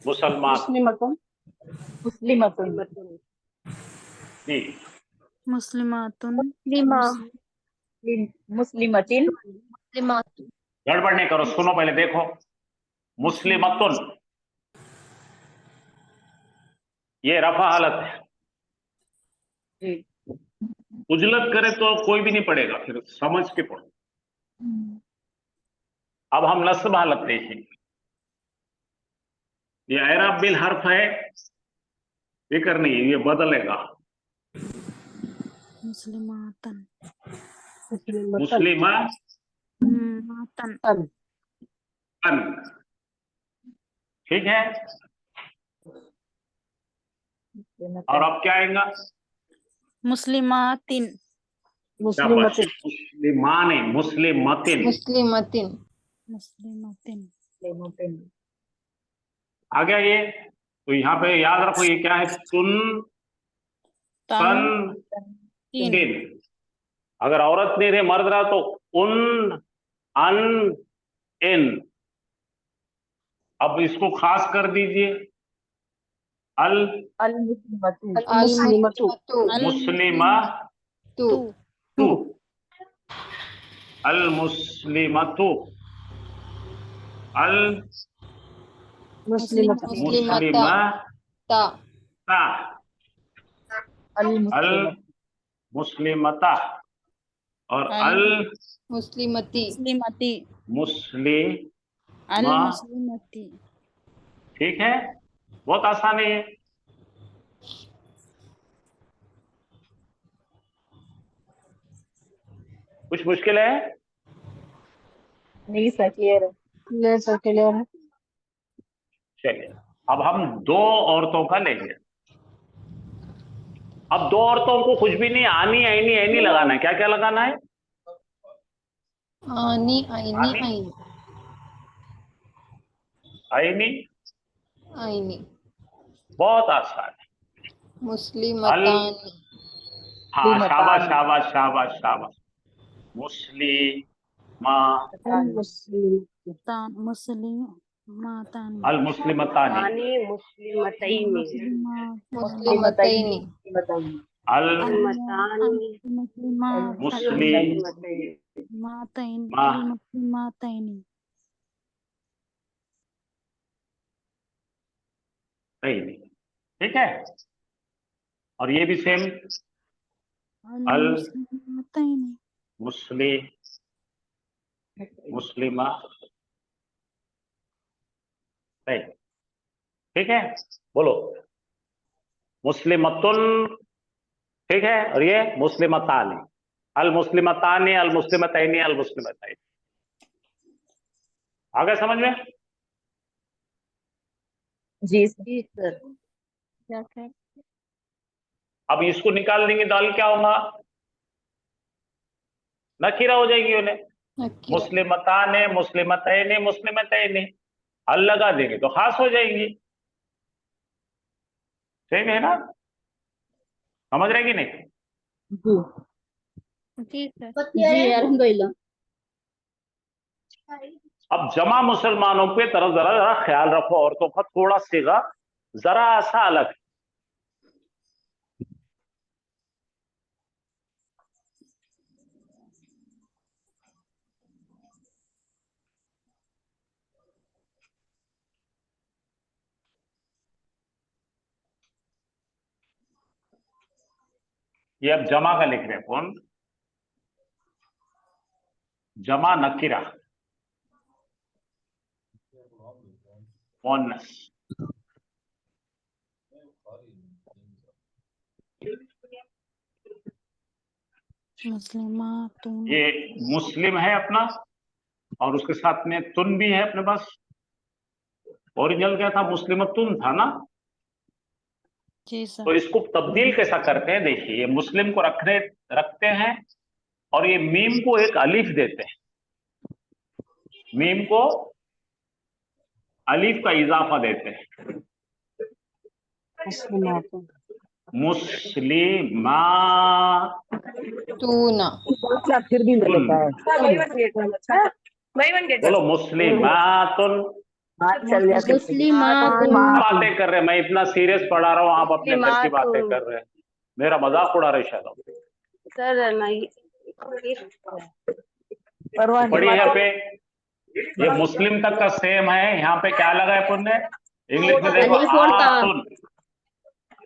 मुसलमान। मुस्लिमतुन मुस्लिमतुन जी, मुस्लिमातुन। मुस्लिमा मुस्लिमतिन मुस्लिमात गड़बड़ नहीं करो, सुनो पहले, देखो। मुस्लिमतुन, ये रफा हालत है। जी। उजलत करे तो कोई भी नहीं पड़ेगा, फिर समझ के पढ़ो। अब हम नस्ब हालत देखेंगे। ये ऐराब बिल हर्फ है, फिक्र नहीं, ये बदलेगा। मुस्लिमातन। मुस्लिमा मातन। अन, ठीक है। और अब क्या आएगा? मुस्लिमातिन। शाबाश। मुस्लिमतिन मुस्लिमाने, मुस्लिमतिन। मुस्लिमतिन मुस्लिमतिन। आ गया ये। तो यहाँ पे याद रखो, ये क्या है? तुन, तन तन, तीन। तिन। अगर औरत नहीं रहे, मर्द रहा, तो उन, अन, इन। अब इसको खास कर दीजिए। अल अल मुस्लिमतुन अल मुस्लिमतु मुस्लिमा तू तू, अल मुस्लिमतु, अल मुस्लिमतन मुस्लिमता ता मुस्लिमता, अल अल मुस्लिमत मुस्लिमता, और अल मुस्लिमती मुस्लिमती। मुस्लिमा। अल मुस्लिमती। ठीक है, बहुत आसान है ये। कुछ मुश्किल है? नहीं सर, क्लियर है। ले सर क्लियर है। चलिए, अब हम 2 औरतों का लेंगे। अब 2 औरतों को कुछ भी नहीं, आनी ऐनी ऐनी लगाना है। क्या क्या लगाना है? आनी आईनी आनी, आईनी ऐनी। आईनी बहुत आसान है। अल, मुस्लिमतानी हाँ, शाबाश मुस्लिमतानी शाबाश शाबाश शाबाश। मुस्लिमा, मुस्लिम तान मुस्लिम। मातानी अल मुस्लिमतानी, तानी मुस्लिमतैनी, मुस्लिमतैनी, बताइए। अल मुस्लिमतानी, मुस्लिम मुस्लिमतैनी। मातैन मा अल मुस्लिमातैनी तैनी, ठीक है। और ये भी सेम, अल अल मुस्लिमातैनी मुस्लिम मुस्लिमा तैन, ठीक है। बोलो मुस्लिमतुन, ठीक है। और ये मुस्लिमतानी, अल मुस्लिमतानी, अल मुस्लिमतैनी, अल मुस्लिमतैनी। आ गए समझ में? जी जी सर। क्या क्या अब इसको निकाल देंगे तो अल क्या होगा? नकीरा हो जाएगी उन्हें। नकीरा, मुस्लिमताने, मुस्लिमतैने, मुस्लिमतैने, अल लगा देंगे तो खास हो जाएंगी। सही है ना? समझ रहे कि नहीं? जी सर। जी अल्हम्दुलिल्लाह। अब जमा मुसलमानों पे तरफ जरा जरा ख्याल रखो, औरतों का थोड़ा सीगा जरा सा अलग है। ये अब जमा का लिख रहे हैं। कौन? जमा नकीरा, मोनस। मुस्लिमातुन ये मुस्लिम है अपना, और उसके साथ में तुन भी है अपने पास। ओरिजिनल क्या था? मुस्लिमतुन था ना। जी तो सर। इसको तब्दील कैसा करते हैं? देखिए, ये मुस्लिम को रखते हैं और ये मीम को एक अलिफ देते हैं। मीम को अलिफ का इजाफा देते हैं। मुस्लिमातुन, मुस्लिमा तूना, फिर भी नहीं लेता है। बोलो मुस्लिमातुन। हाँ चल जाते। मुस्लिमातुन आप बातें कर रहे हैं, मैं इतना सीरियस पढ़ा रहा हूँ, आप अपने घर की बातें मुस्लिमातुन। कर रहे हैं। मेरा मजाक उड़ा रहे शायद आप। सर नहीं, परवाह पढ़िए नहीं। यहाँ पे, ये मुस्लिम तक का सेम है। यहाँ पे क्या लगा है पुण्य? इंग्लिश में देखो, अलीफ और ता। आतुन,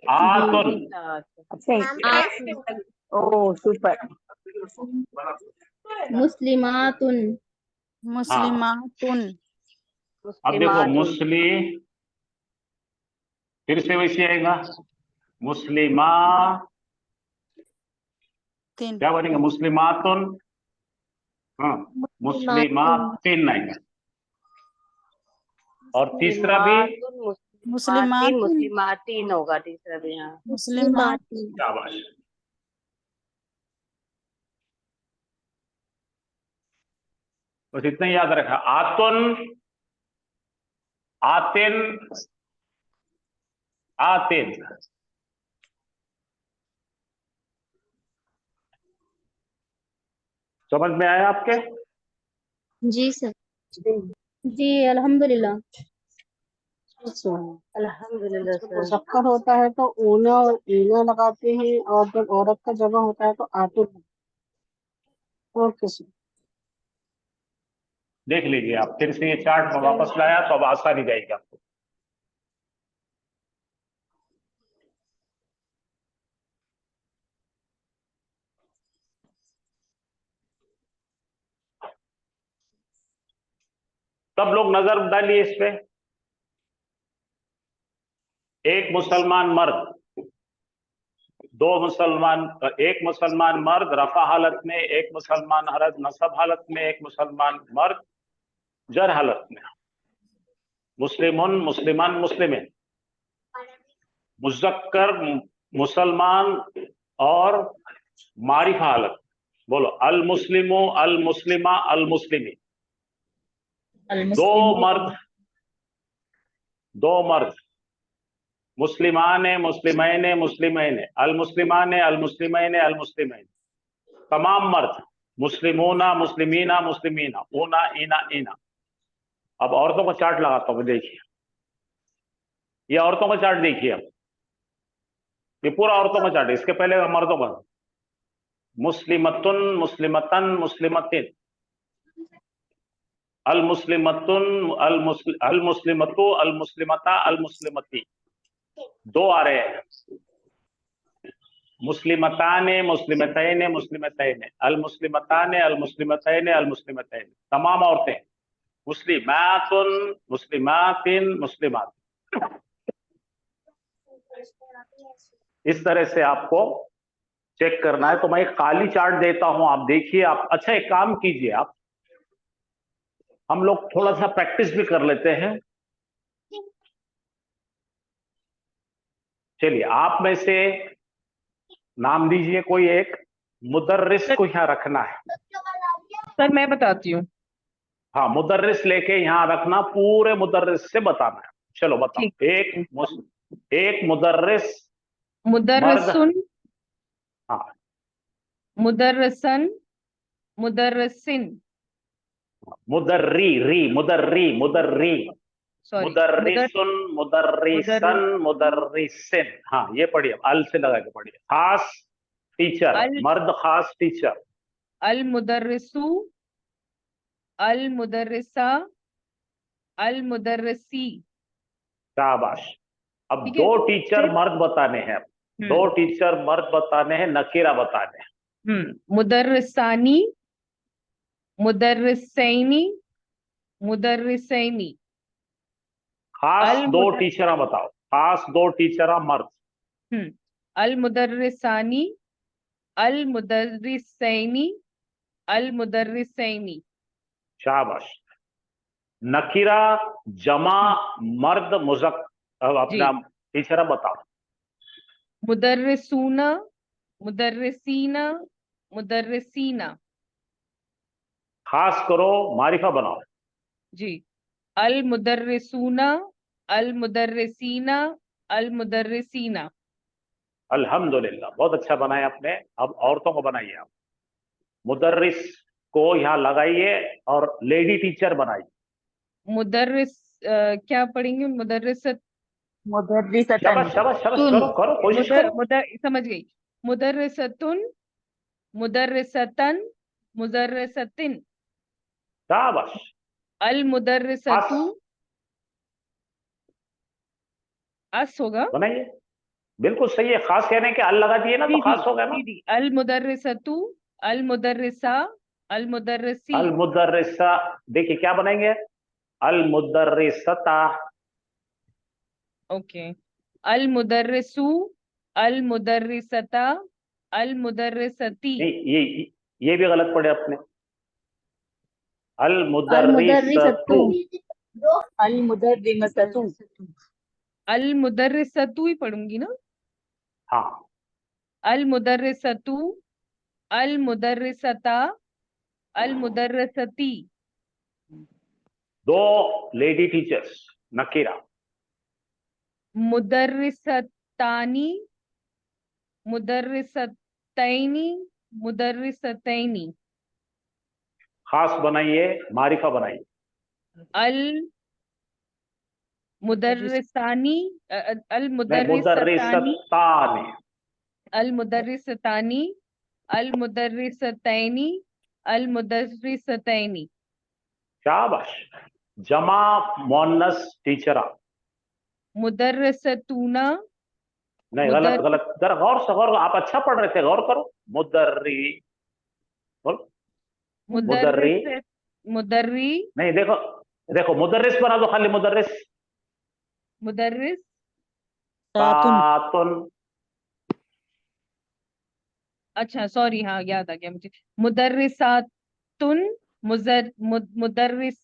आतुन। अच्छा। ओ सुपर। मुस्लिमातुन मुस्लिमातुन अब देखो मुस्लिमातुन, मुस्लिम, फिर से वैसे आएगा मुस्लिमा, तिन क्या बनेगा? मुस्लिमातुन, हाँ मुस्लिमातिन आएगा। और तीसरा भी मुस्लिमातुन, मुस्लिमातुन मुस्लिमातीन होगा तीसरा भी। हाँ मुस्लिमातुन शाबाश। बस इतना ही याद रखा। आतुन, आतिन, आतिन। समझ में आया आपके? जी सर। जी अल्हम्दुलिल्लाह। अल्हम्दुलिल्लाह जब सर। मुज़क्कर होता है तो ऊना और ईना लगाते हैं, और जब औरत का जमा होता है तो आतुन। और किसी देख लीजिए आप, फिर से ये चार्ट में वापस लाया तो अब आसानी जाएगी आपको। सब लोग नजर डालिए इस पे। एक मुसलमान मर्द, एक मुसलमान मर्द रफा हालत में, एक मुसलमान मर्द नसब हालत में, एक मुसलमान मर्द जर हालत में। मुस्लिमुन, मुस्लिमान, मुस्लिमिन। मुज़क्कर मुसलमान और मारिफा हालत। बोलो अल मुस्लिमो, अल मुस्लिमा, अल मुस्लिमी। दो मर्द मुस्लिमाने, मुस्लिमैने, मुस्लिमैने, अल मुस्लिमाने, अल मुस्लिमैने, अल मुस्लिमैन। तमाम मर्द मुस्लिमूना, मुस्लिमीना, मुस्लिमीना, ऊना, ईना, ईना। अब औरतों का चार्ट लगाता हूं, देखिए ये औरतों का चार्ट देखिए, अब ये पूरा औरतों का चार्ट है, इसके पहले मर्दों का। मुस्लिमतुन, मुस्लिमतन, मुस्लिमतिन, अल मुस्लिमतुन, अल मुस्लिमतु, अल मुस्लिमता, अल मुस्लिमती, दो आ रहे हैं। मुस्लिमताने, मुस्लिमतैने, मुस्लिमतैने, अल मुस्लिमताने, अल मुस्लिमतैने, अल मुस्लिमतैने, तमाम औरतें। मुस्लिमातुन, मुस्लिमातिन, मुस्लिमात। इस तरह से आपको चेक करना है। तो मैं एक काली चार्ट देता हूं, आप देखिए। आप अच्छा एक काम कीजिए, आप हम लोग थोड़ा सा प्रैक्टिस भी कर लेते हैं। चलिए, आप में से नाम दीजिए कोई एक। मुदर्रिस को यहाँ रखना है। सर मैं बताती हूँ। हाँ, मुदर्रिस लेके यहाँ रखना, पूरे मुदर्रिस से बताना है। चलो बताओ। ठीक। एक मुदर्रिस, मुदर्रिसुन, हाँ, मुदर्रिसन, मुदर्रिसिन, मुदर्री, सॉरी मुदर्रिसुन, मुदर्रिसन, मुदर्रिसिन। हाँ, ये पढ़िए, अल से लगा के पढ़िए। खास टीचर, अल मर्द खास टीचर। अल मुदर्रिसु, अल मुदर्रिसा, अल मुदर्रिसी। शाबाश। अब ठीक है। दो टीचर फिर मर्द बताने हैं, दो टीचर मर्द बताने हैं, नकीरा बताने हैं। मुदर्रिसानी, मुदर्रिसैनी, मुदर्रिसैनी। खास अल दो मुदर टीचर बताओ, खास दो टीचर मर्द। अल मुदर्रिसानी, अल मुदर्रिसैनी, अल मुदर्रिसैनी। शाबाश। नकीरा जमा मर्द मुजक, अब जी। अपना टीचर बताओ। मुदर्रिसूना, मुदर्रिसीना, मुदर्रिसीना। खास करो, मारिफा बनाओ। जी। अल मुदर्रिसूना, अल मुदर्रिसीना, अल मुदर्रिसीना। अल्हम्दुलिल्लाह, बहुत अच्छा बनाया आपने। अब औरतों को बनाइए आप। मुदर्रिस को यहाँ लगाइए और लेडी टीचर बनाइए। मुदर्रिस क्या पढ़ेंगे? मुदर्रिसत, शाबाश शाबाश शाबाश, करो करो, कोशिश मुदर करो। मुदर समझ गई। मुदर्रिसतुन, मुदर्रिसतन, मुदर्रिसतिन। शाबाश। अल खास मुदर्रिसतु, अस होगा। बनाइए, बिल्कुल सही है। खास कहने के अल लगा दिए ना, तो जी जी खास हो गया ना। जी जी। अल मुदर्रिसतु, अल मुदर्रिसा, अल मुदर्रिसी। अल मुदर्रिसा, देखिए क्या बनाएंगे, अल मुदर्रिसता। ओके। अल मुदर्रिसु, अल मुदर्रिसता, अल मुदर्रिसती। नहीं, ये भी गलत पढ़े अपने। अल अल मुदर्रिसतु, मुदर्रिसतु, अल मुदर्रिसतु। अल मुदर्रिसतु ही पढ़ूंगी ना। हाँ, अल मुदर्रिसतु, अल मुदर्रिसता, अल मुदर्रिसती। दो लेडी टीचर्स नकीरा। मुदर्रिसतानी, मुदर्रिसतैनी, मुदर्रिसतैनी। खास बनाइए, मारिफा बनाइए। अल मुदर्रिसानी, अल नहीं, मुदर्रिसतानी, मुदर्रिसताने। अल मुदर्रिसतानी, अल मुदर्रिसतैनी, अल मुदर्रिसतैनी। शाबाश। जमा मोन्नस टीचरा। मुदर्रिसतूना, नहीं, गलत मुदर गलत, जरा गौर से, गौर, आप अच्छा पढ़ रहे थे, गौर करो। मुदर्री, बोल। मुदर्री, मुदर्रिस, मुदर्री, नहीं, देखो देखो, मुदर्रिस बना दो, खाली मुदर्रिस। मुदर्रिस। तातुन। तातुन। अच्छा सॉरी, हाँ याद आ गया मुझे। मुदर्रिसातुन, मुदर्रिस,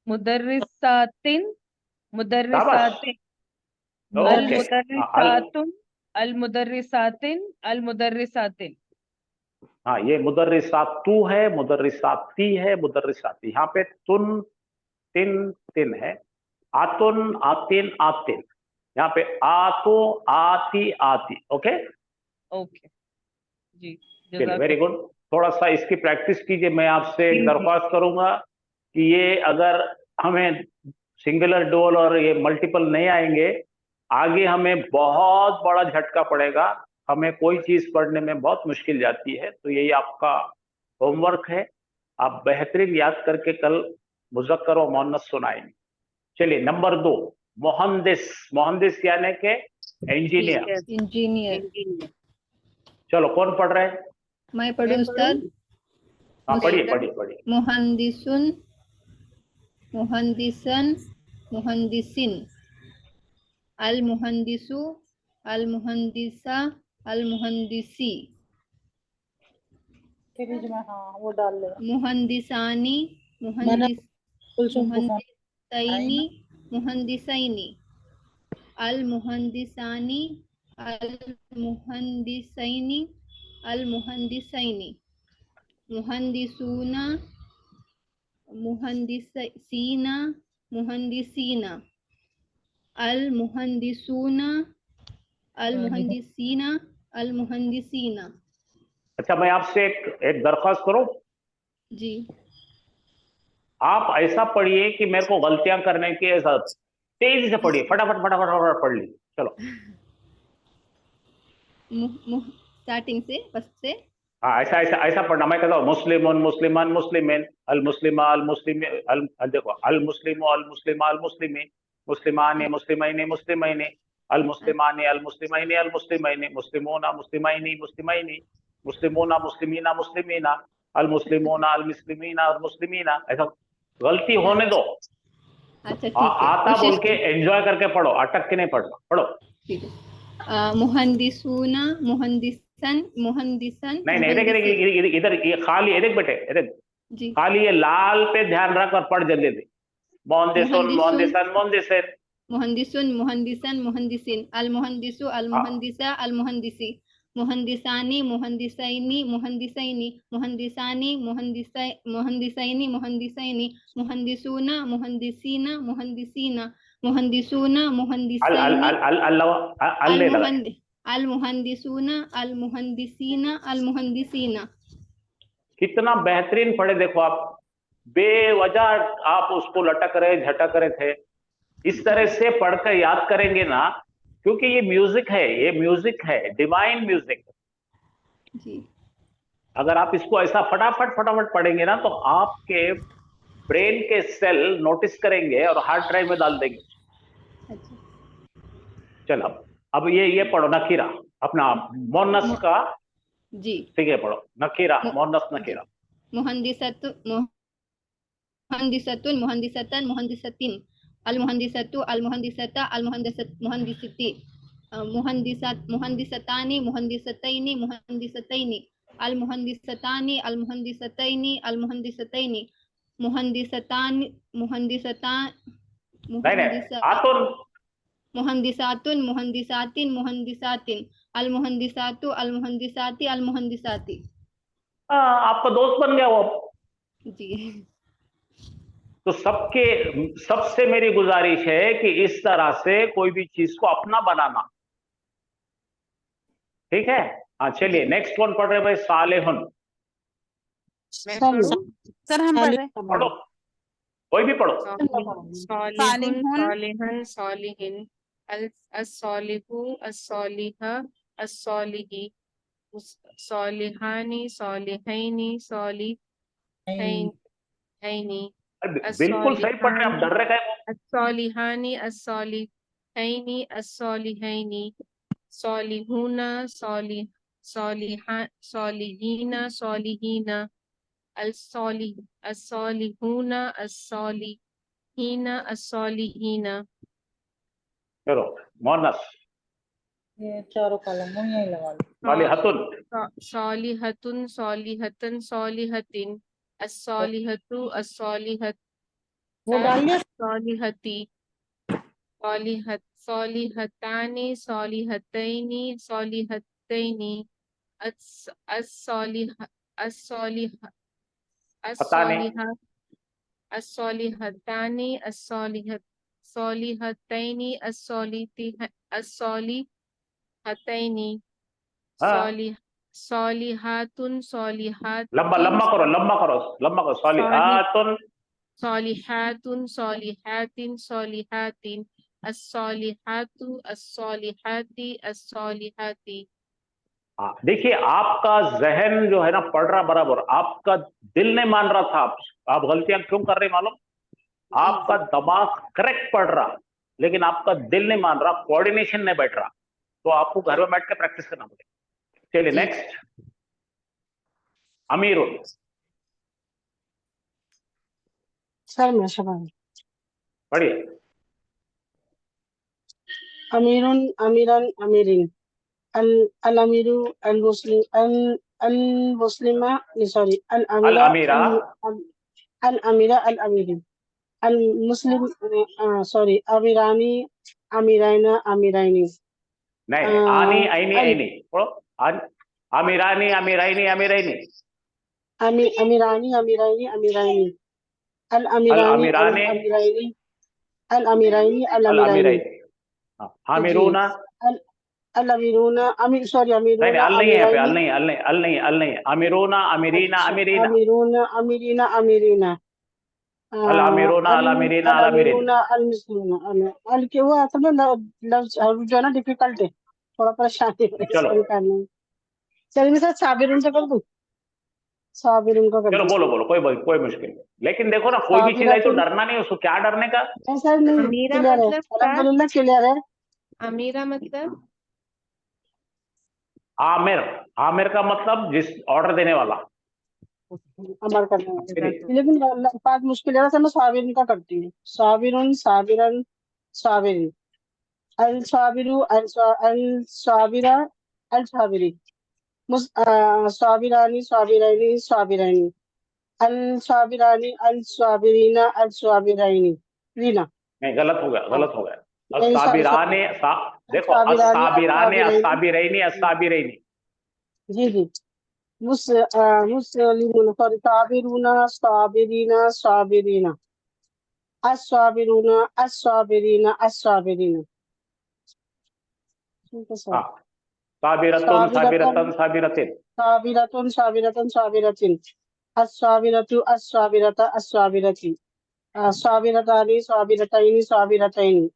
मुदर्रिसातिन, शाबाश। मुदर्रिसातिन। अल ओके। अल, मुदर्रिसातुन, अल मुदर्रिसातिन, अल मुदर्रिसातिन। हाँ, ये मुदर्रिसातु है, मुदर्रिसाती है, मुदर्रिसाती। यहाँ पे तुन, तिन, तिन है। आतुन, आतिन, आतिन। यहाँ पे आतो, आती, आती। ओके, ओके जी। चलिए, वेरी जज़ाकल्लाह। गुड। थोड़ा सा इसकी प्रैक्टिस कीजिए। मैं आपसे एक जी जी। दरख्वास्त करूंगा कि ये अगर हमें सिंगुलर डुअल और ये मल्टीपल नहीं आएंगे, आगे हमें बहुत बड़ा झटका पड़ेगा, हमें कोई चीज पढ़ने में बहुत मुश्किल जाती है। तो यही आपका होमवर्क है, आप बेहतरीन याद करके कल मुज़क्कर और मुअन्नस सुनाएंगे। चलिए नंबर 2, मोहंदिस। मोहंदिस यानी के इंजीनियर। इंजीनियर। चलो कौन पढ़ रहे हैं? मैं पढ़ूं उस्ताद? हाँ पढ़िए। मुहंदिसुन, मुहंदिसन, मुहंदिसिन। अल मुहंदिसु, अल मुहंदिसा, अल मुहंदिसी। हाँ वो डाल ले। मुहंदिसानी, मुहंदिसैनी, मुहंदिसैनी। अल मुहंदिसानी, अल मुहंदिसैनी, अल मुहंदिसैनी। मुहंदिसूना, मुहंदिसीना, मुहंदिसीना। अल मुहंदिसूना, अल मुहंदिसीना, अल मुहंदिसीना। अच्छा मैं आपसे एक दरख्वास्त करूं, जी। आप ऐसा पढ़िए कि मेरे को गलतियां करने की, ऐसा तेजी से पढ़िए, फटाफट पढ़ लीजिए। चलो स्टार्टिंग से, फर्स्ट से। हाँ ऐसा पढ़ना। मैं कहता हूँ मुस्लिमुन, मुस्लिमान, मुस्लिमीन, अल मुस्लिमा, अल मुस्लिम, देखो अल मुस्लिमो, अल मुस्लिमा, अल मुस्लिमी, मुस्लिमाने, मुस्लिमैने, मुस्लिमैने, अल मुस्लिमाने, अल मुस्लिमैने, अल मुस्लिमैने, मुस्लिमोना, मुस्लिमैनी, मुस्लिमैनी, मुस्लिमोना, मुस्लिमीना, मुस्लिमीना, अल मुस्लिमोना, अल मुस्लिमीना, अल मुस्लिमीना। ऐसा गलती होने दो, अच्छा ठीक है, आता बोल कोशिश के एंजॉय करके पढ़ो, अटक के नहीं पढ़ना, पढ़ो। ठीक है। मुहंदिसूना, मुहंदिसन, मुहंदिसन, नहीं इधर ये खाली है, देख बेटे, देख जी। खाली ये लाल पे ध्यान रख और पढ़ जल्दी। मोहंदिसुन, मोहंदिसन, मोहंदिसिन। मुहंदिसुन, मुहंदिसन, मुहंदिसिन। अल मुहंदिसु, अल मुहंदिसा, अल मुहंदिसी। मुहंदिसानी, मुहंदिसैनी, मुहंदिसैनी। मुहंदिसानी, मुहंदिसैनी, मुहंदिसैनी। मुहंदिसूना, मुहंदिसीना, मुहंदिसीना। मुहंदिसूना, मुहंदिसैनी। अल मुहंदिसूना, अल मुहंदिसीना, अल मुहंदिसीना। कितना बेहतरीन पढ़े देखो आप, बेवजह आप उसको लटक रहे, झटक रहे थे। इस तरह से पढ़कर याद करेंगे ना, क्योंकि ये म्यूजिक है, ये म्यूजिक है, डिवाइन म्यूजिक। जी। अगर आप इसको ऐसा फटाफट पढ़ेंगे ना, तो आपके ब्रेन के सेल नोटिस करेंगे और हार्ड ड्राइव में डाल देंगे। अच्छा। चल अब ये पढ़ो नकीरा, अपना मोनस का। जी ठीक है, पढ़ो नकीरा, मोनस नकीरा। मुहंदिसतु, मुहंदिसतुन, मुहंदिसतन, मुहंदिसतिन। अल मुहंदिसतु, अल मुहंदिसता, अल मुहंदिसती। मुहंदिसतानी, मुहंदिसतैनी, मुहंदिसतैनी। अल मुहंदिसतानी, अल मुहंदिसतैनी, अल मुहंदिसतैनी। मुहंदिसतानी, आतुन, मुहंदिसातुन, मुहंदिसातिन, मुहंदिसातिन। अल मुहंदिसातु, अल मुहंदिसाती, अल मुहंदिसाती। आपका दोस्त बन गया वो। जी। तो सबसे मेरी गुजारिश है कि इस तरह से कोई भी चीज को अपना बनाना, ठीक है। हाँ चलिए नेक्स्ट वन पढ़ रहे भाई, सालेहुन। सर हम पढ़ रहे हैं। पढ़ो, कोई भी पढ़ो। सालिहुन, सालिहन, सालिहिन। अस्सालिहु, अस्सालिहा, अस्सालिही। सालिहानी, सालिहैनी, सालिहैनी। बिल्कुल सही पढ़ रहे, आप डर रहे हैं। अस्सालिहानी, अस्सालिहैनी, अस्सालिहैनी। सालिहुना, सालिहीना, सालिहीना। अस्सालिहुना, अस्सालिहीना, अस्सालिहीना। चलो मोनस। ये चारों कॉलम यही लगा लो। सालिहतुन, सालिहतुन, सालिहतन, सालिहतिन। अस्सालिहतु, वो डाल लिया। अस्सालिहती। सालिहतानी, सालिहतैनी, सालिहतैनी। अस्सालिहतानी, सालिहतैनी, अस्सालिहतैनी। सालिहातुन, सालिहात। लंबा करो, सालिहातुन, सॉलिहातुन सॉलिहातिन सॉलिहातिन, अस्सॉलिहातु अस्सॉलिहाती अस्सॉलिहाती। हाँ, देखिए आपका जहन जो है ना पढ़ रहा बराबर, आपका दिल नहीं मान रहा था। आप गलतियां क्यों कर रहे मालूम? आपका दिमाग करेक्ट पढ़ रहा, लेकिन आपका दिल नहीं मान रहा, कोऑर्डिनेशन नहीं बैठ रहा। तो आपको घर में बैठ के प्रैक्टिस करना पड़ेगा। चलिए नेक्स्ट, अमीरुल। सर मैं शबान। पढ़िए। अमीरुन अमीरन अमीरिन, अल अमीरु अल मुस्लिम अल मुस्लिमा, सॉरी अल अल अमीरा अमीरा, अल अमीरा अल अमीरी, अल मुस्लिम, सॉरी अमीरानी अमीराइना अमीराइनी, नहीं आनी आईनी अल आईनी पढ़ो। अमीरानी अमीराइनी अमीराइनी, अमीरानी अमीराइनी अमीराइनी, अल अल अमीरानी अल अमीरानी अमीराइनी अल अमीराइनी अल अल अमीराइनी। अमीराइनी। हामिरूना, अल अल अमीरूना अमीर, सॉरी नहीं अमीरूना अल नहीं है यहाँ पे, अल अमीराइनी। नहीं, अल नहीं, अल नहीं, अल नहीं। अमीरूना अमीरीना अच्छा, अमीरीना, अमीरूना अमीरीना अमीरीना, अल अमीरूना अल अल अमीरीना अल अल अमीरीन। अमीरूना अल मुस्लिमूना, अल के वो असल में लफ्ज जो है ना डिफिकल्ट है, थोड़ा परेशानी है चलो इसको निकालने में। चलिए मैं सर साबिरुन से कर दूं, साबिरुन का कर चलो, बोलो दीजिए। बोलो, कोई मुश्किल नहीं। लेकिन देखो ना, कोई भी चीज आई तो साबिरातुन, डरना नहीं, उसको क्या डरने का। नहीं सर नहीं, अमीरा क्लियर है, मतलब क्या? अल्हम्दुलिल्लाह क्लियर है। अमीरा मतलब आमिर, आमिर का मतलब जिस ऑर्डर देने वाला। अमल करने वाला। चलिए, लेकिन बात मुश्किल है, सर मैं साबिरुन का करती हूँ। साबिरुन साबिरन साबिरी, अल साबिरु अल साबिरा अल साबिरी, साबिरानी साबिरानी साबिरानी, अल साबिरानी अल साबिरीना अल साबिरानी, रीना। नहीं गलत हो गया, गलत हो गया। नहीं सॉरी असाबिराने सॉरी, देखो, साबिरानी अल असाबिराने साबिरानी। असाबिरैनी असाबिरैनी। जी जी, मुस्लिमून, सॉरी साबिरूना साबिरीना साबिरीना, अस्साबिरूना अस्साबिरीना अस्साबिरीना। ठीक है सर। हाँ, साबिरतुन साबिरतन साबिरतन साबिरतिन। साबिरतुन साबिरतन साबिरतिन, अस्साबिरतु अस्साबिरता अस्साबिरती, साबिरतानी साबिरतैनी साबिरतैनी,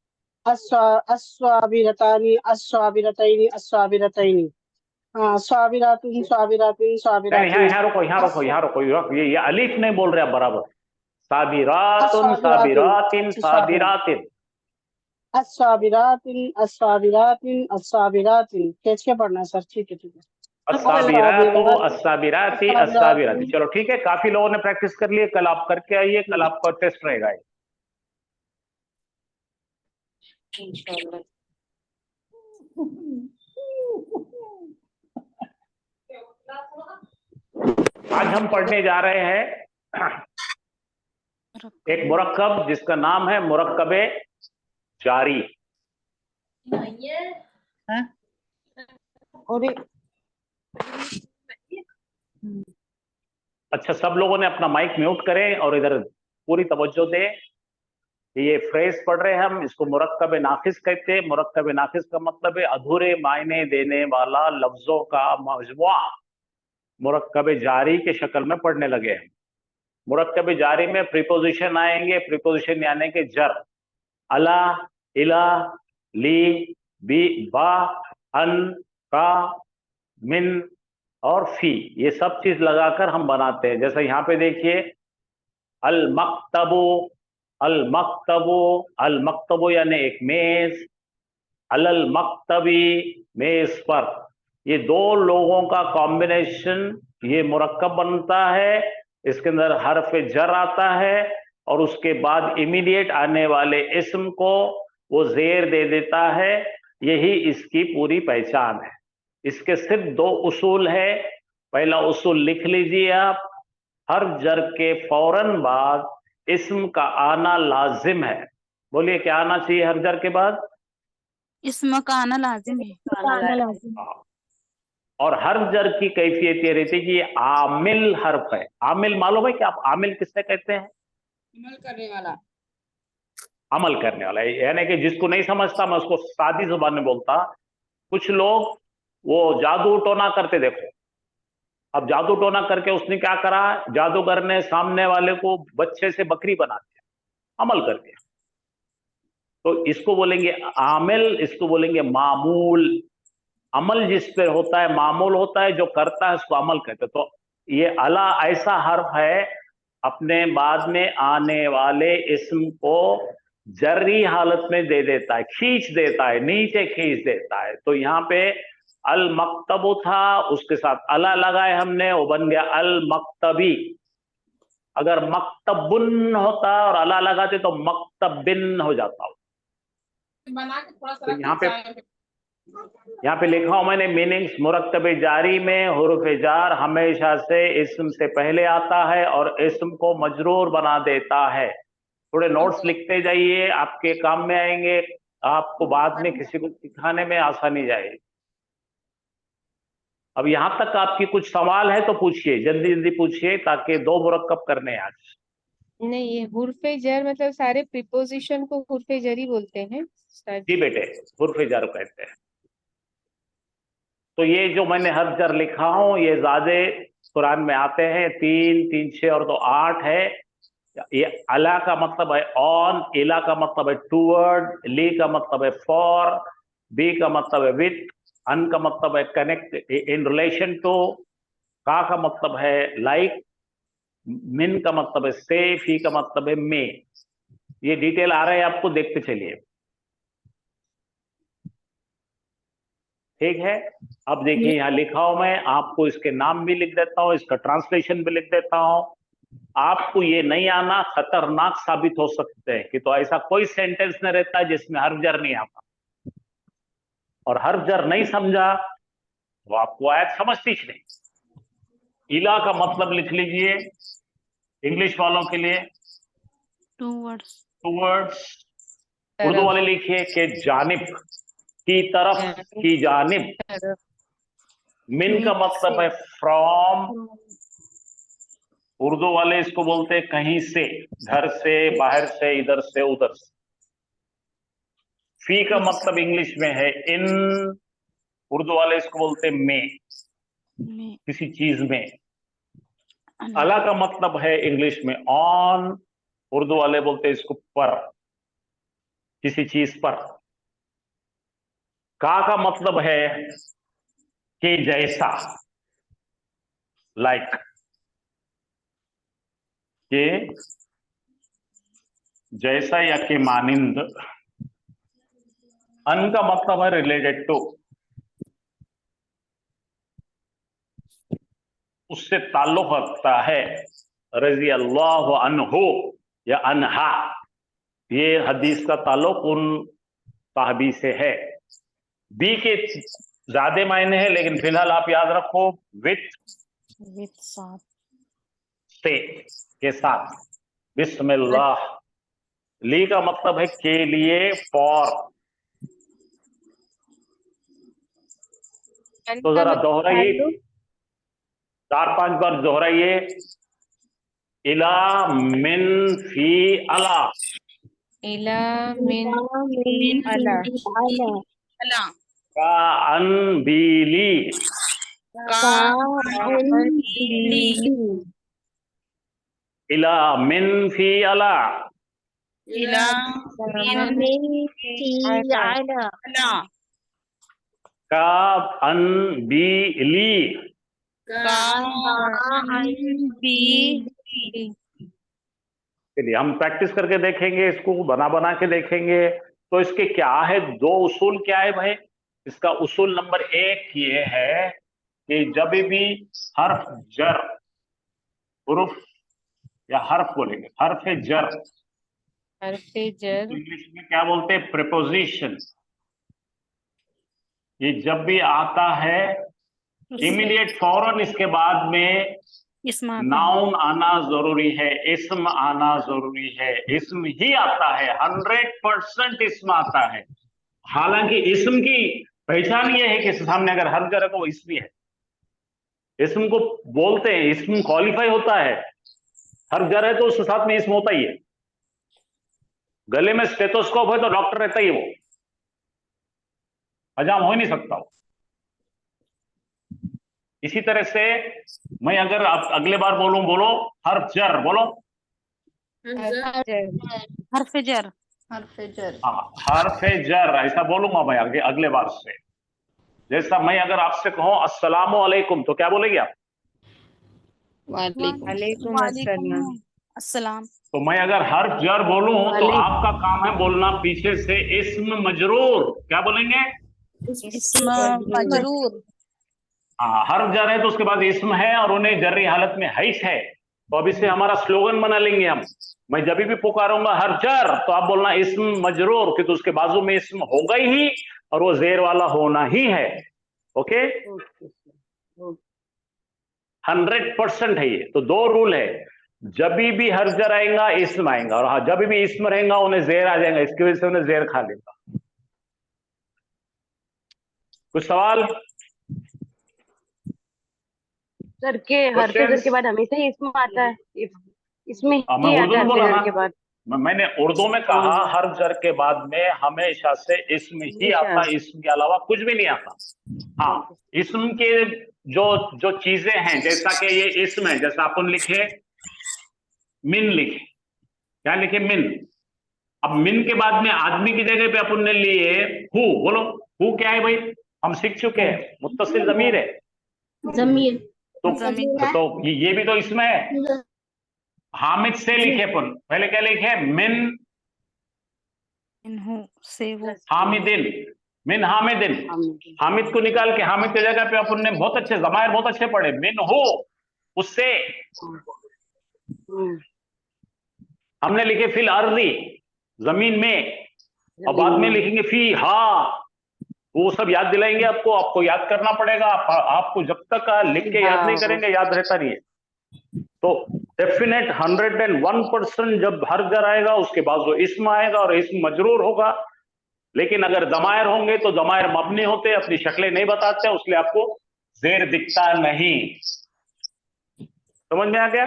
अस्साबिरतानी अस्साबिरतैनी अस्साबिरतैनी, साबिरातुन साबिरातिन नहीं साबिरातिन, यहाँ रुको, यहाँ रुको, यहाँ रुको, ये अलीफ नहीं बोल रहे आप बराबर। साबिरातुन अस्साबिरातिन, साबिरातिन साबिरा, साबिरातिन। अस्साबिरातिन अस्साबिरातिन अस्साबिरातिन, खींच के पढ़ना सर। ठीक है ठीक है। अस्साबिरातो अस्साबिरातिन अस्साबिराती अस्साबिराती। अस्साबिरातिन। चलो ठीक है, काफी लोगों ने प्रैक्टिस कर लिए। कल आप करके आइए, कल आपका टेस्ट रहेगा। इंशाल्लाह। आज हम पढ़ने जा रहे हैं एक मुरक्कब जिसका नाम है मुरक्कबे जारी। और अच्छा, सब लोगों ने अपना माइक म्यूट करें और इधर पूरी तवज्जो दें। ये फ्रेज पढ़ रहे हैं हम, इसको मुरक्कब नाफिस कहते हैं। मुरक्कब नाफिस का मतलब है अधूरे मायने देने वाला लफ्जों का मजमुआ। मुरक्कब जारी के शक्ल में पढ़ने लगे हैं। मुरक्कब जारी में प्रीपोजिशन आएंगे। प्रीपोजिशन यानी कि जर, अला, इला, ली, बी, बा, अन, का, मिन और फी, ये सब चीज लगाकर हम बनाते हैं। जैसे यहाँ पे देखिए, अल मक्तबो, अल मक्तबो, अल मक्तबो यानी एक मेज, अलल मक्तबी, मेज पर। ये दो लोगों का कॉम्बिनेशन ये मुरक्कब बनता है। इसके अंदर हर्फ जर आता है और उसके बाद इमीडिएट आने वाले इस्म को वो जेर दे देता है। यही इसकी पूरी पहचान है। इसके सिर्फ दो उसूल है। पहला उसूल लिख लीजिए आप, हर जर के फौरन बाद इस्म का आना लाजिम है। बोलिए क्या आना चाहिए हर जर के बाद? इसम का आना लाजिम है। और हर जर की कैफियत ये रहती है कि ये आमिल हर्फ है। आमिल मालूम है कि आप आमिल किससे कहते हैं? अमल करने वाला। अमल करने वाला, यानी कि जिसको नहीं समझता मैं उसको सादी जुबान में बोलता। कुछ लोग वो जादू टोना करते देखो, अब जादू टोना करके उसने क्या करा, जादूगर ने सामने वाले को बच्चे से बकरी बना दिया अमल करके। तो इसको बोलेंगे आमिल, इसको बोलेंगे मामूल। अमल जिस पे होता है, मामूल होता है, जो करता है उसको अमल कहते हैं। तो ये अला ऐसा हर्फ है अपने बाद में आने वाले इस्म को जर्री हालत में दे देता है, खींच देता है, नीचे खींच देता है। तो यहाँ पे अल मक्तबु था, उसके साथ अला लगाए हमने, वो बन गया अल मक्तबी। अगर मक्तबुन होता और अला लगाते तो मक्तबिन हो जाता। तो यहाँ पे लिखा हूं मैंने मीनिंग्स, मुरक्तब जारी में हुरूफ जार हमेशा से इस्म से पहले आता है और इस्म को मजरूर बना देता है। थोड़े नोट्स लिखते जाइए, आपके काम में आएंगे, आपको बाद में किसी को सिखाने में आसानी जाएगी। अब यहां तक आपकी कुछ सवाल है तो पूछिए, जल्दी जल्दी पूछिए, ताकि 2 मुरक्कब करने हैं आज। नहीं, ये हुर्फे जर मतलब सारे प्रीपोजिशन को हुर्फे जर ही बोलते हैं जी बेटे, हुर्फे जर कहते हैं। तो ये जो मैंने हर जर लिखा हूं, ये ज्यादा कुरान में आते हैं, 3, 3, 6 और 2, 8 है। ये अला का मतलब है ऑन, इला का मतलब है टूवर्ड, ली का मतलब है फॉर, बी का मतलब है विथ, अन का मतलब है कनेक्ट, इन रिलेशन टू, का मतलब है लाइक, मिन का मतलब है से, फी का मतलब है मे। ये डिटेल आ रहा है आपको, देखते चलिए। ठीक है, अब देखिए यहाँ लिखा हूं मैं, आपको इसके नाम भी लिख देता हूं, इसका ट्रांसलेशन भी लिख देता हूं। आपको ये नहीं आना खतरनाक साबित हो सकते हैं कि तो ऐसा कोई सेंटेंस नहीं रहता जिसमें हर्फ जर नहीं आता, और हर्फ जर नहीं समझा तो आपको आयत समझती ही नहीं। इला का मतलब लिख लीजिए इंग्लिश वालों के लिए, टूवर्ड्स। उर्दू वाले लिखिए कि जानिब, की तरफ, की जानिब। मिन का मतलब है फ्रॉम, उर्दू वाले इसको बोलते हैं कहीं से, घर से, बाहर से, इधर से, उधर से। फी का मतलब इंग्लिश में है इन, उर्दू वाले इसको बोलते हैं में, किसी चीज में। अला का मतलब है इंग्लिश में ऑन, उर्दू वाले बोलते हैं इसको पर, किसी चीज पर। का मतलब है कि जैसा, लाइक, के जैसा या के मानिंद। अन का मतलब है रिलेटेड टू, उससे ताल्लुक रखता है। रजी अल्लाह अन्हु या अनहा, ये हदीस का ताल्लुक उन साहबी से है। बी के ज्यादा मायने हैं, लेकिन फिलहाल आप याद रखो विथ साथ, से, के साथ। बिस्मिल्लाह। ली का मतलब है के लिए, फॉर। तो जरा दोहराइए, 4-5 बार दोहराइए। इला मिन फी अला, इला मिन फी अला, का अन बीली, इला मिन फी अला, का अन बीली। चलिए हम प्रैक्टिस करके देखेंगे, इसको बना बना के देखेंगे। तो इसके क्या है, 2 उसूल क्या है भाई। इसका उसूल नंबर 1 ये है कि जब भी हर्फ जर, हुर्फ या हर्फ बोलेंगे, हर्फ जर, इंग्लिश में क्या बोलते हैं, प्रीपोजिशन। ये जब भी आता है इमीडिएट फौरन इसके बाद में नाउन आना जरूरी है, इस्म आना जरूरी है। इस्म ही आता है, 100% इस्म आता है। हालांकि इस्म की पहचान ये है कि सामने अगर हर जगह को इस्म है, इस्म को बोलते हैं, इस्म क्वालिफाई होता है। हर जगह तो उसके साथ में इस्म होता ही है। गले में स्टेथोस्कोप है तो डॉक्टर रहता ही है, वो हजाम हो ही नहीं सकता। इसी तरह से मैं अगर आप अगले बार बोलूं, बोलो हर्फ जर, बोलो हर्फ जर। हर्फ जर, ऐसा बोलूंगा मैं अगले बार से। जैसा मैं अगर आपसे कहूं अस्सलामु अलैकुम तो क्या बोलेगी आप? वालेकुम अस्सलाम। अस्सलाम। तो मैं अगर हर्फ जर बोलूं तो आपका काम है बोलना पीछे से इस्म मजरूर। क्या बोलेंगे? इस्म मजरूर। हाँ, हर्फ जर है तो उसके बाद इस्म है और उन्हें जर्री हालत में हैस है। तो अब इसे हमारा स्लोगन बना लेंगे हम। मैं जब भी पुकारूंगा हर्फ जर तो आप बोलना इस्म मजरूर, क्योंकि उसके बाजू में इस्म होगा ही और वो जेर वाला होना ही है। ओके, 100% है ये। तो दो रूल है, जब भी हर्फ जर आएगा इस्म आएगा, और हाँ जब भी इस्म रहेगा उन्हें जेर आ जाएगा, इसकी वजह से उन्हें जेर खा लेगा। कुछ सवाल? सर के हर्फ जर के बाद हमेशा ही इसमें आता है, इसमें मैं ही उर्दू आता है में बोला हर्फ जर ना, के बाद। मैंने उर्दू में कहा हर्फ जर के बाद में हमेशा से इस्म ही आता, इस्म के अलावा कुछ भी नहीं आता। हाँ, इस्म के जो जो चीजें हैं, जैसा कि ये इस्म है, जैसा अपन लिखे मिन, लिखे क्या लिखे? मिन। अब मिन के बाद में आदमी की जगह पे अपन ने लिए हु। बोलो हु क्या है भाई? हम सीख चुके हैं, मुत्तसिल जमीर है। जमीर। तो ये भी तो इसमें है। हामिद से लिखे अपन, पहले क्या लिखे? मिन इन्हू से वो। हामिदिन, मिन हामिदिन। हामिद को निकाल के हामिद की जगह पे अपन ने बहुत अच्छे जमायर बहुत अच्छे पढ़े, मिन हो, उससे। हमने लिखे फिल अर्दी, जमीन में, और बाद में लिखेंगे फी हा। वो सब याद दिलाएंगे आपको, आपको याद करना पड़ेगा। आपको जब तक लिख के याद नहीं करेंगे याद रहता नहीं है। तो डेफिनेट 101% जब हर जर आएगा उसके बाद जो इस्म आएगा और इस्म मजरूर होगा। लेकिन अगर जमायर होंगे तो जमायर मबनी होते, अपनी शक्लें नहीं बताते, इसलिए आपको जेर दिखता नहीं। समझ में आ गया?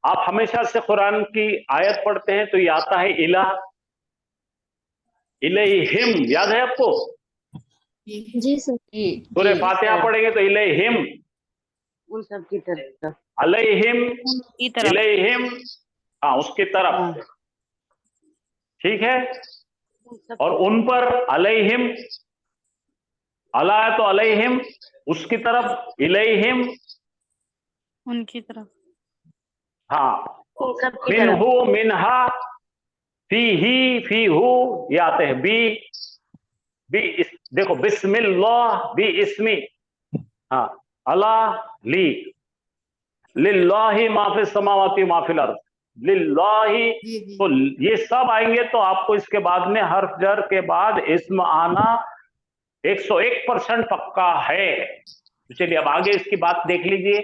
आप हमेशा से कुरान की आयत पढ़ते हैं तो ये आता है इला, इलैहिम, याद है आपको? जी सर। सूरह फातिहा पढ़ेंगे तो इलैहिम, उन सब की तरफ, अलैहिम, की तरफ। इलैहिम, हाँ उसकी तरफ, ठीक है। और उन पर अलैहिम, अला है तो अलैहिम, उसकी तरफ इलैहिम, उनकी तरफ। हाँ। उन सब की तरफ। मिनहु, मिनहा, फीही, फीहु, ये आते हैं बी देखो बिस्मिल्लाह, बी इस्मी, हाँ, अला ली, लिल्लाहि माफिल समावाति माफिल अर्द, लिल्लाहि। तो ये सब आएंगे तो आपको इसके बाद में हर्फ जर के बाद इस्म आना 101% पक्का है। तो चलिए अब आगे इसकी बात देख लीजिए।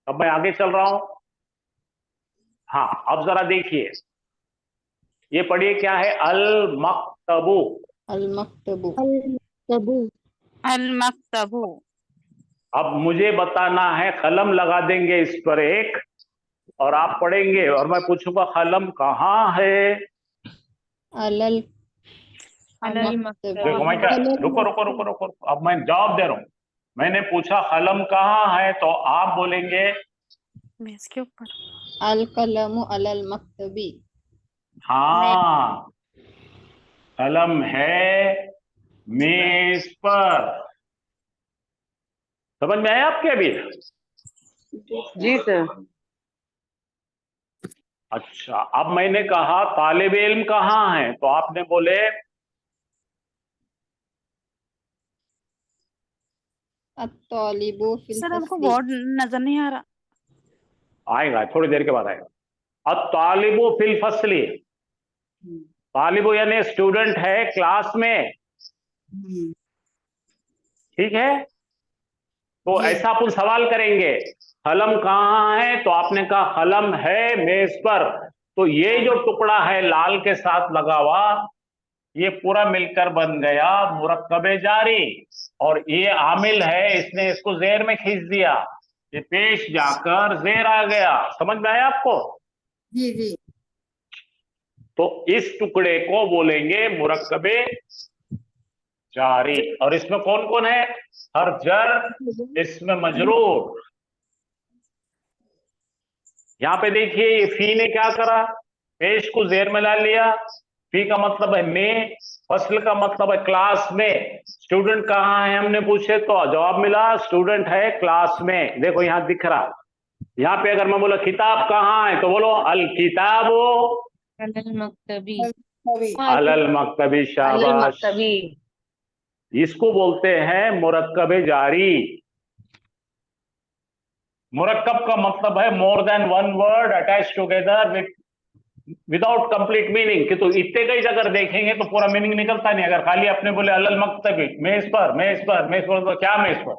अब मैं आगे चल रहा हूं। हाँ, अब जरा देखिए, ये पढ़िए क्या है? अल मक्तबू। अल मक्तबू। अल मक्तबू। अब मुझे बताना है, कलम लगा देंगे इस पर एक, और आप पढ़ेंगे और मैं पूछूंगा कलम कहाँ है? अलल देखो मैं क्या, रुको रुको रुको रुको, अब मैं जवाब दे रहा हूं। मैंने पूछा कलम कहाँ है तो आप बोलेंगे मेज के ऊपर। अल कलमु अलल मक्तबी। हाँ, कलम है मेज पर। समझ में आया आपके अभी? जी सर। अच्छा, अब मैंने कहा तालिब इल्म कहाँ है तो आपने बोले अत्तालिबु फिल सर हमको फस्ली। बोर्ड नजर नहीं आ रहा। आएगा, थोड़ी देर के बाद आएगा। अत्तालिबु फिल फस्ली, तालिबु यानी स्टूडेंट है क्लास में, ठीक है। तो ऐसा अपन सवाल करेंगे, कलम कहाँ है तो आपने कहा कलम है मेज पर। तो ये जो टुकड़ा है लाल के साथ लगा हुआ, ये पूरा मिलकर बन गया मुरक्कबे जारी, और ये आमिल है, इसने इसको जेर में खींच दिया, ये पेश जाकर जेर आ गया। समझ में आया आपको? जी जी। तो इस टुकड़े को बोलेंगे मुरक्कबे जारी। और इसमें कौन कौन है? हर जर, इसमें मजरूर। यहाँ पे देखिए ये फी ने क्या करा, पेश को जेर में ला लिया। फी का मतलब है में, फसल का मतलब है क्लास में। स्टूडेंट कहाँ है हमने पूछे तो जवाब मिला स्टूडेंट है क्लास में। देखो यहाँ दिख रहा। यहाँ पे अगर मैं बोला किताब कहाँ है तो बोलो अल किताबो अलल मक्तबी। अलल मक्तबी। शाबाश। इसको बोलते हैं मुरक्कबे जारी। मुरक्कब का मतलब है more than one word attach together without complete meaning. कि तो इतने कई अगर देखेंगे तो पूरा मीनिंग निकलता नहीं। अगर खाली अपने बोले अलल मक्तबी, मेज पर मेज पर मेज पर, तो क्या मेज पर?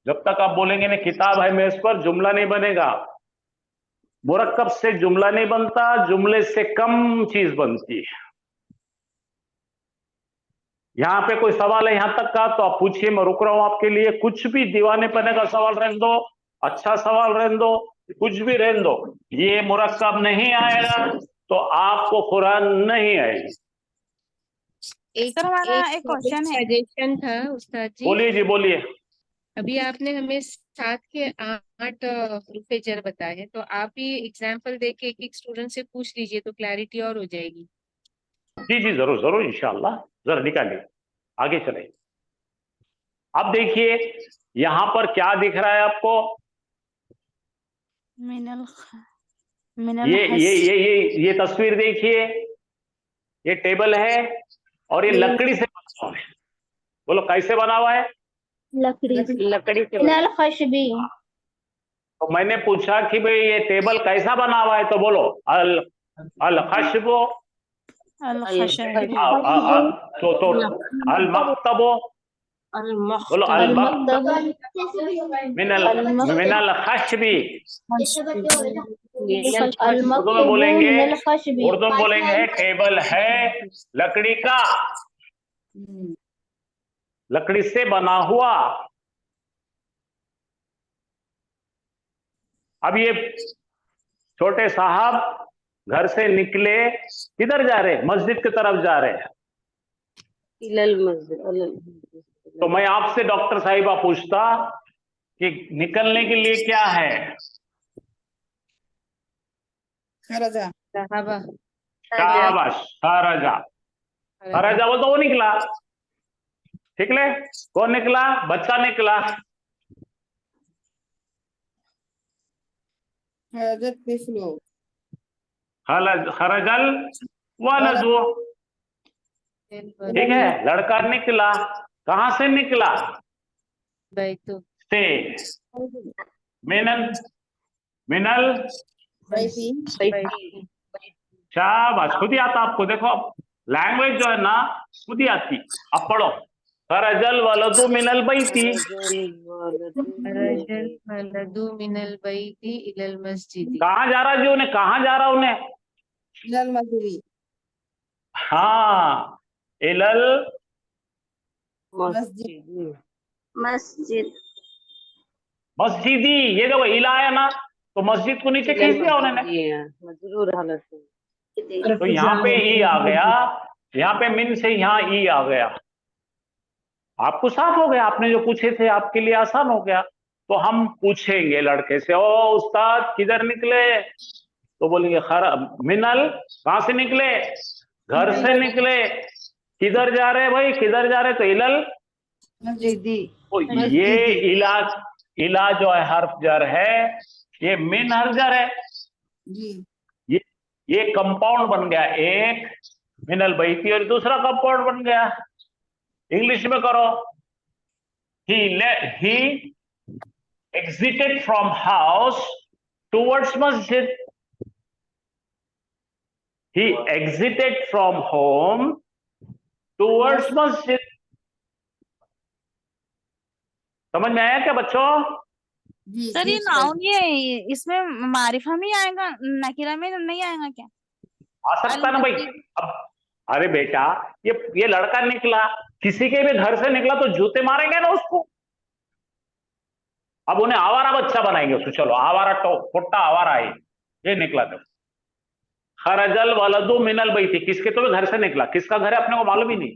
जब तक आप बोलेंगे ना किताब है मेज पर, जुमला नहीं बनेगा। मुरक्कब से जुमला नहीं बनता, जुमले से कम चीज बनती है। यहां पे कोई सवाल है यहां तक का तो आप पूछिए, मैं रुक रहा हूं आपके लिए। कुछ भी दीवाने पने का सवाल रहने दो, अच्छा सवाल रहने दो, कुछ भी रहने दो। ये मुरक्कब नहीं आएगा तो आपको कुरान नहीं आएगी। एक हमारा एक क्वेश्चन है। सजेशन था उस्ताद जी। बोलिए जी, बोलिए। अभी आपने हमें 7 के 8 रूपे जर बताए हैं, तो आप ही एग्जाम्पल देके एक एक स्टूडेंट से पूछ लीजिए तो क्लैरिटी और हो जाएगी। जी जी, जरूर जरूर, इंशाल्लाह। जरा निकालिए, आगे चले। अब देखिए यहां पर क्या दिख रहा है आपको? मिनल मिनल ये तस्वीर देखिए, ये टेबल है और ये लकड़ी से बना हुआ है। बोलो कैसे बना हुआ है? लकड़ी से मिनल खशबी। तो मैंने पूछा कि भाई ये टेबल कैसा बना हुआ है तो बोलो अल अल खशबो। अल खशबी। तो अल मक्तबो बोलो अल मक्तब मिनल मिनल खशबी। उर्दू में बोलेंगे टेबल है लकड़ी का, लकड़ी से बना हुआ। अब ये छोटे साहब घर से निकले, किधर जा रहे? मस्जिद की तरफ जा रहे हैं। तो मैं आपसे डॉक्टर साहिबा पूछता कि निकलने के लिए क्या है? शाबाश, खरजा। खरजा बोल तो वो निकला। ठीक है, कौन निकला? बच्चा निकला। खरजल वलदु। ठीक है, लड़का निकला। कहां से निकला? से। मिनल मिनल शाबाश, खुद ही आता आपको। देखो लैंग्वेज जो है ना खुद ही आती। अब पढ़ो खरजल वलदु मिनल बैती। मिनल बैती इलल मस्जिद। कहाँ जा रहा जी उन्हें? कहाँ जा रहा उन्हें? हाँ, इलल मस्जिद। मस्जिदी। ये देखो इला आया ना तो मस्जिद को नीचे खींच दिया उन्होंने। मजरूर हालत में। तो यहाँ पे ई आ गया, यहाँ पे मिन से यहाँ ई आ गया। आपको साफ हो गया, आपने जो पूछे थे आपके लिए आसान हो गया। तो हम पूछेंगे लड़के से, ओ उस्ताद किधर निकले? तो बोलेंगे मिनल। कहां से निकले? घर से निकले। किधर जा रहे भाई? किधर जा रहे? तो इलल मस्जिदी। तो ये इला जो है हर्फ जर है, ये मिन हर्फ जर है जी। ये कंपाउंड बन गया एक मिनल बैती और दूसरा कंपाउंड बन गया। इंग्लिश में करो। he exited from house towards masjid. He exited from home towards masjid. समझ में आया क्या बच्चों? सर ये नाउन ये इसमें मारिफा में आएगा, नकीरा में नहीं आएगा क्या? आ सकता ना भाई। अब अरे बेटा ये लड़का निकला, किसी के भी घर से निकला तो जूते मारेंगे ना उसको। अब उन्हें आवारा बच्चा बनाएंगे उसको। चलो आवारा फोटा आवारा है ये निकला। तो खरजल वलदु मिनल बैती, किसके तो घर से निकला, किसका घर है अपने को मालूम ही नहीं।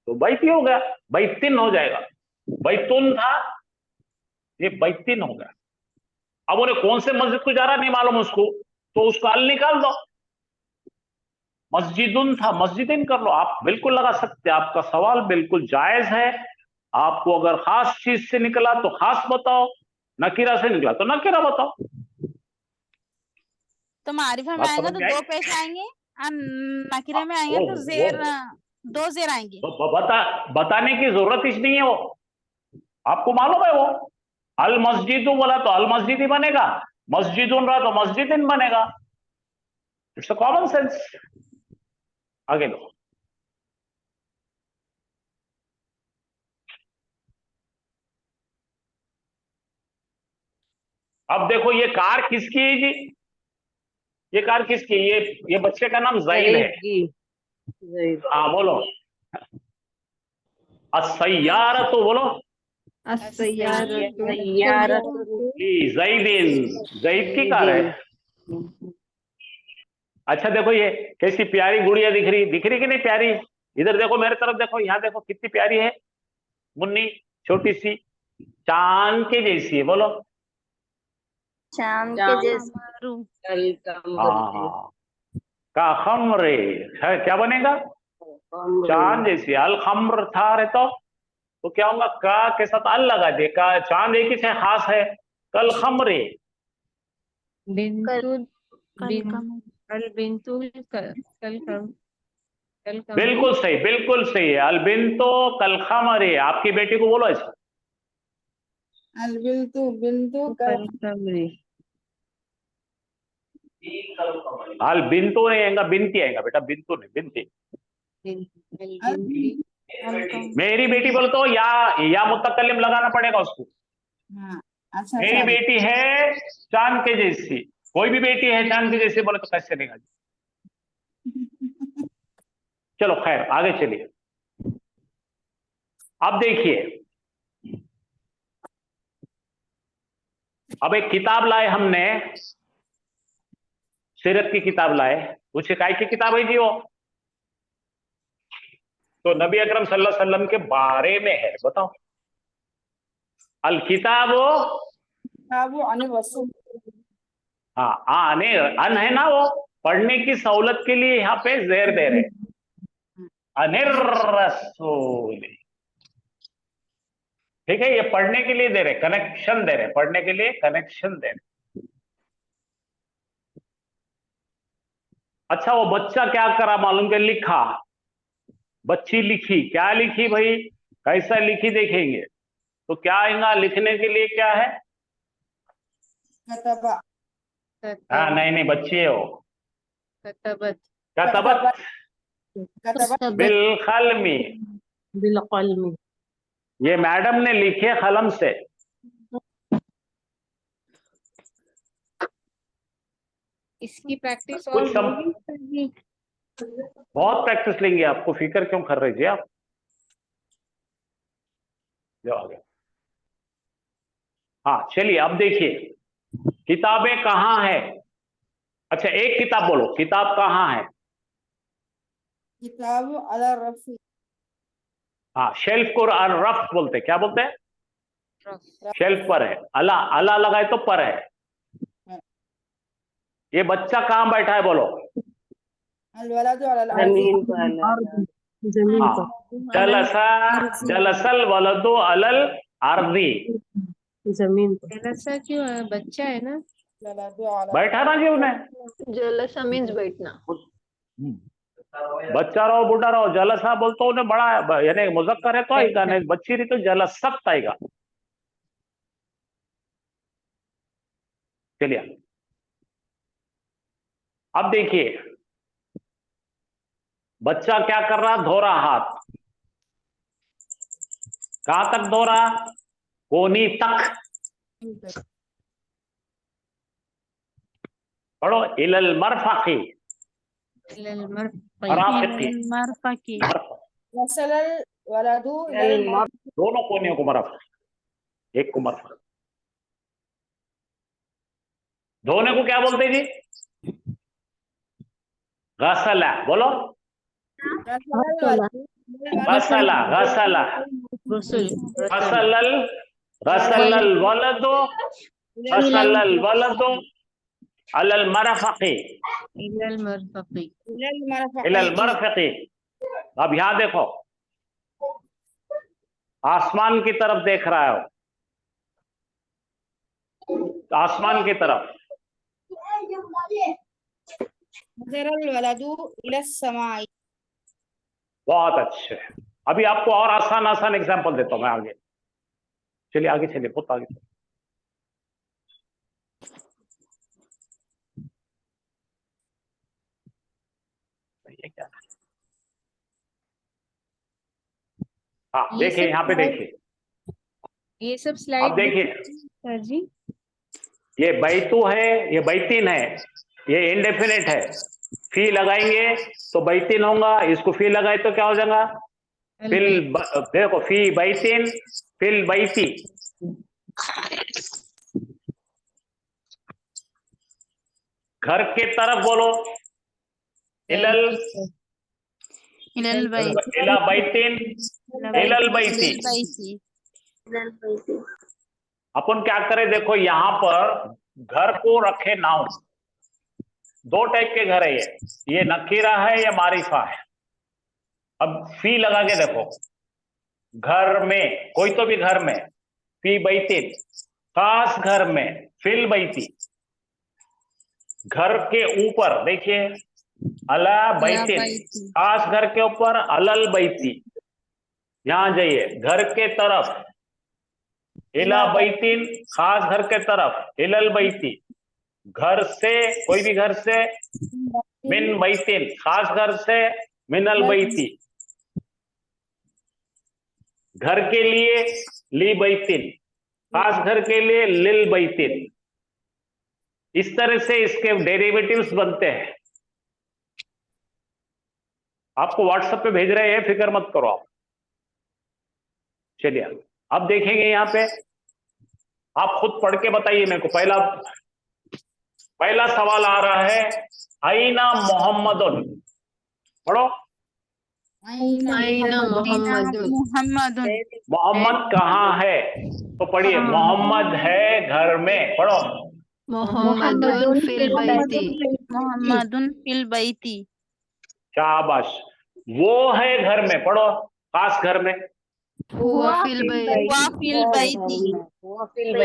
तो बैती हो गया, बैतिन हो जाएगा। बैतुन था, ये बैतिन हो गया। अब उन्हें कौन से मस्जिद को जा रहा नहीं मालूम उसको, तो उसको अल निकाल दो। मस्जिदुन था, मस्जिदिन कर लो। आप बिल्कुल लगा सकते हैं, आपका सवाल बिल्कुल जायज है। आपको अगर खास चीज से निकला तो खास बताओ, नकीरा से निकला तो नकीरा बताओ। तो मारिफा में बात आएगा समझ तो में आई? 2 पेश आएंगे और नकीरे में आएंगे तो जेर 2 जेर आएंगे। बताने की जरूरत ही नहीं है, वो आपको मालूम है। वो अल मस्जिद बोला तो अल मस्जिद ही बनेगा, मस्जिदुन रहा तो मस्जिदिन बनेगा। It's a common sense. आगे लो। अब देखो ये कार किसकी है जी? ये कार किसकी? ये बच्चे का नाम ज़ैद है। हाँ बोलो। अस्सय्यारत तो बोलो। ज़ैदिन, ज़ैद की कार है। अच्छा देखो ये कैसी प्यारी गुड़िया दिख रही कि नहीं प्यारी? इधर देखो, मेरे तरफ देखो, यहाँ देखो कितनी प्यारी है मुन्नी, छोटी सी, चांद के जैसी है। बोलो चांद के जैसे। हाँ, का खम्रे है, क्या बनेगा? चांद जैसी। अल खम्र था रे तो क्या होगा? का के साथ अल लगा दे, का चांद एक ही है, खास है। कल खम्रे, बिल्कुल सही, बिल्कुल सही है। अल बिंतो कल खमरे। आपकी बेटी को बोलो ऐसा। अल बिंतु बिंतु कल अल बिंतो नहीं आएगा, बिनती आएगा बेटा, बिंतु नहीं, बिनती। मेरी बेटी बोलो तो या मुतकल्लिम लगाना पड़ेगा उसको। हाँ, अच्छा मेरी बेटी है चांद के जैसी। कोई भी बेटी है चांद के जैसी बोले तो कैसे चलेगा? चलो खैर, आगे चलिए। अब देखिए, अब एक किताब लाए हमने, सीरत की किताब लाए। पूछे काय की किताब है जी वो? तो नबी अकरम सल्लल्लाहु अलैहि वसल्लम के बारे में है। बताओ। अल किताब हाँ, आने अन है ना, वो पढ़ने की सहूलत के लिए यहाँ पे जेर दे रहे, अनिर रसूल। ठीक है, ये पढ़ने के लिए दे रहे, कनेक्शन दे रहे, पढ़ने के लिए कनेक्शन दे रहे। अच्छा, वो बच्चा क्या करा मालूम? के लिखा, बच्ची लिखी। क्या लिखी भाई? कैसा लिखी देखेंगे तो क्या आएगा लिखने के लिए? क्या है? कतबा हाँ नहीं, बच्ची है वो। कतबत बिलकलमी। ये मैडम ने लिखे कलम से। इसकी प्रैक्टिस और कुछ होगी। बहुत प्रैक्टिस लेंगे, आपको फिक्र क्यों कर रहे जी आप? जो आ गया। हाँ चलिए, अब देखिए किताबें कहाँ है। अच्छा एक किताब बोलो, किताब कहाँ है? किताब अला रफी। हाँ, शेल्फ को रफ बोलते हैं। क्या बोलते हैं? शेल्फ पर है। अला अला लगाए तो पर है। ये बच्चा कहाँ बैठा है बोलो? जमीन हाँ, जलसल वलदो अलल अर्दी। जमीन पर। जलसा क्यों है? बच्चा है ना। बैठा ना जी उन्हें। जलसा मीन्स बैठना। बच्चा रहो बूढ़ा रहो, जलसा बोलते उन्हें बड़ा, यानी मुजक्कर है तो आएगा, नहीं बच्ची रही तो जलसत आएगा। चलिए अब देखिए, बच्चा क्या कर रहा? धो रहा हाथ। कहां तक धो रहा? कोनी तक। पढ़ो, इलल मरफकी। मरफकी। दोनों कोनियों को मरफ, एक को मरफ। धोने को क्या बोलते जी? गसला। बोलो गसला गसला गसलल गसलल वलदो गसलल वलदो अलल मरफकी इलल मरफकी इलल मरफकी। अब यहाँ देखो, आसमान की तरफ देख रहा हो, आसमान की तरफ। बहुत अच्छे। अभी आपको और आसान आसान एग्जांपल देता हूं मैं आगे। चलिए आगे चलिए, बहुत आगे चलिए। ये क्या? हाँ देखिए, यहाँ पे देखिए, ये सब आप स्लाइड देखिए, सर जी। ये बैतू है, ये बैतीन है, ये इंडेफिनिट है। फी लगाएंगे तो बैतीन होगा, इसको फी लगाए तो क्या हो जाएगा? फिल। देखो, फी बैतीन फिल बैती। घर के तरफ बोलो, इलल इलल बैती इला बैतीन इलल बैती। बैती। अपन क्या करें, देखो यहाँ पर घर को रखे नाउन। दो टाइप के घर है, ये नकीरा है या मारिफा है। अब फी लगा के देखो, घर में, कोई तो भी घर में, फी बैतीन, खास घर में फिल बैती। घर के ऊपर देखिए, अला बैतीन, खास घर के ऊपर अलल बैती। यहां जाइए, घर के तरफ इला बैतीन, खास घर के तरफ इलल बैती। घर से, कोई भी घर से, मिन बैतीन, खास घर से मिनल बैती। घर के लिए ली बैतीन, खास घर के लिए लिल बैतीन। इस तरह से इसके डेरिवेटिव्स बनते हैं। आपको व्हाट्सएप पे भेज रहे हैं, फिक्र मत करो आप। चलिए अब देखेंगे, यहाँ पे आप खुद पढ़ के बताइए मेरे को। पहला सवाल आ रहा है, आईना मोहम्मदुन। पढ़ो। मोहम्मद कहाँ है? तो पढ़िए, मोहम्मद है घर में। पढ़ो। मोहम्मदुन फिल बैती। शाबाश। वो है घर में। पढ़ो, खास घर में।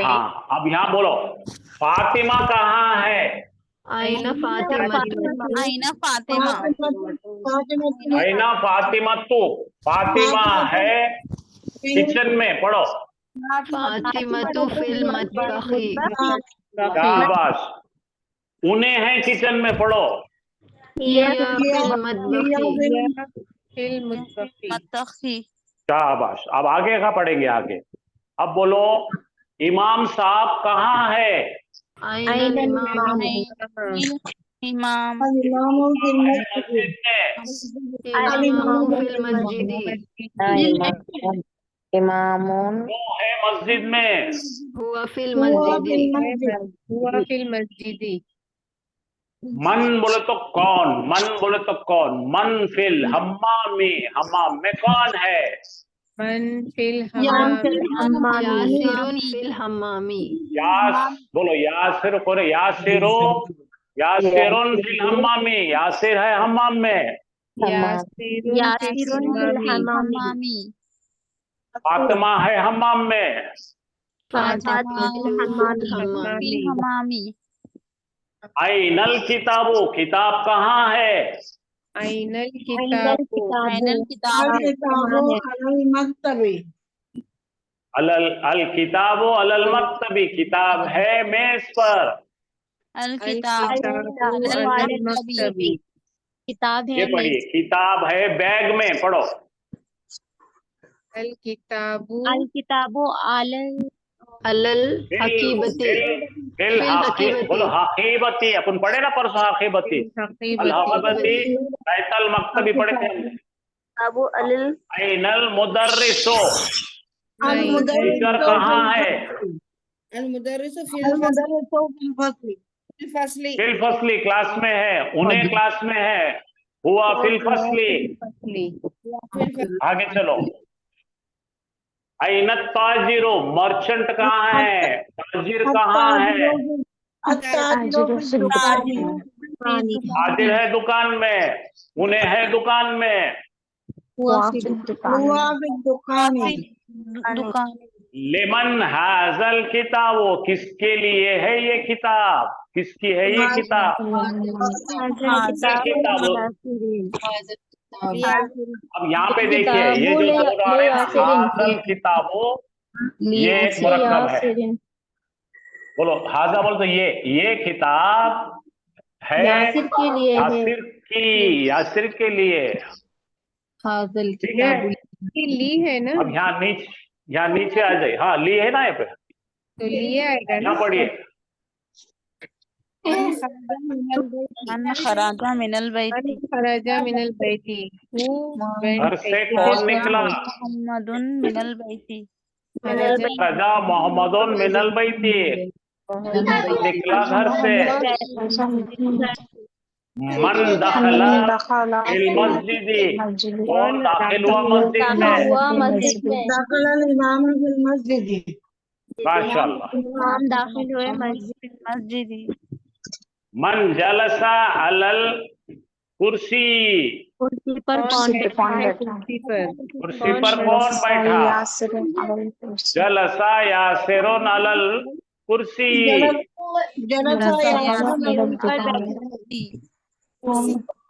हाँ, अब यहाँ बोलो, फातिमा कहाँ है? आईना फातिमा। आईना फातिमा। तो फातिमा है किचन में। पढ़ो। फातिमा तो फिल मत्बखी। शाबाश। उन्हें है किचन में। पढ़ो। शाबाश। अब आगे का पढ़ेंगे आगे। अब बोलो, इमाम साहब कहाँ है? इमाम इमामुन वो है मस्जिद में। हुआ फिल मस्जिदी। मन बोले तो कौन? मन बोले तो कौन? मन फिल हम्मामी, हम्माम में कौन है? मन फिल यासिरुन फिल हम्मामी। बोलो, यासिर कौन है? यासिरुन फिल हम्मामी। यासिर है हम्माम में। फातिमा है हम्माम में। आइनल किताबो, किताब कहाँ है? आइनल किताबो अल किताबो अलल मक्तबी, किताब है मेज पर। किताब ये पढ़िए, किताब है बैग में। पढ़ो। अल किताबो अलल हकीबती। बोलो हकीबती। अपन पढ़े ना परसों, हकीबती। अल हकीबती बैतल मक्तबी पढ़े थे हमने। आइनल मुदर्रिसो, टीचर कहाँ है? फिल फसली, क्लास में है। उन्हें क्लास में है। हुआ फिल फसली। फसली। आगे चलो। अइन ताजिरो, मर्चेंट कहाँ है, ताजिर कहाँ है? हाजिर है दुकान में, उन्हें है दुकान में। दुकान। लेमन हाजल किताबो, किसके लिए है ये किताब, किसकी है ये किताब? किताब। अब यहाँ पे देखिए, ये जो बोल रहा है ना, हाजल किताबो, ये एक मुरक्कब है। बोलो हाजा, बोलो तो ये किताब है यासिर के लिए है। यासिर की, यासिर के लिए। हाजल ठीक है। ये ली है ना, अब यहाँ नीचे आ जाए। हाँ, ली है ना यहाँ पे, तो लिए आएगा ना। यहाँ पढ़िए। मन खराजा मिनल बैती। खराजा मिनल बैती। घर से कौन निकला? मोहम्मदुन मिनल बैती। खरजा मोहम्मदुन मिनल बैती, कौन निकला घर से? मन दखला इल मस्जिदी, कौन दाखिल हुआ मस्जिद में? माशाल्लाह। इमाम दाखिल हुए मस्जिदी। मन जलसा अलल कुर्सी, कुर्सी पर कौन कुर्सी पर कौन बैठा? जलसा यासिरुन अलल कुर्सी।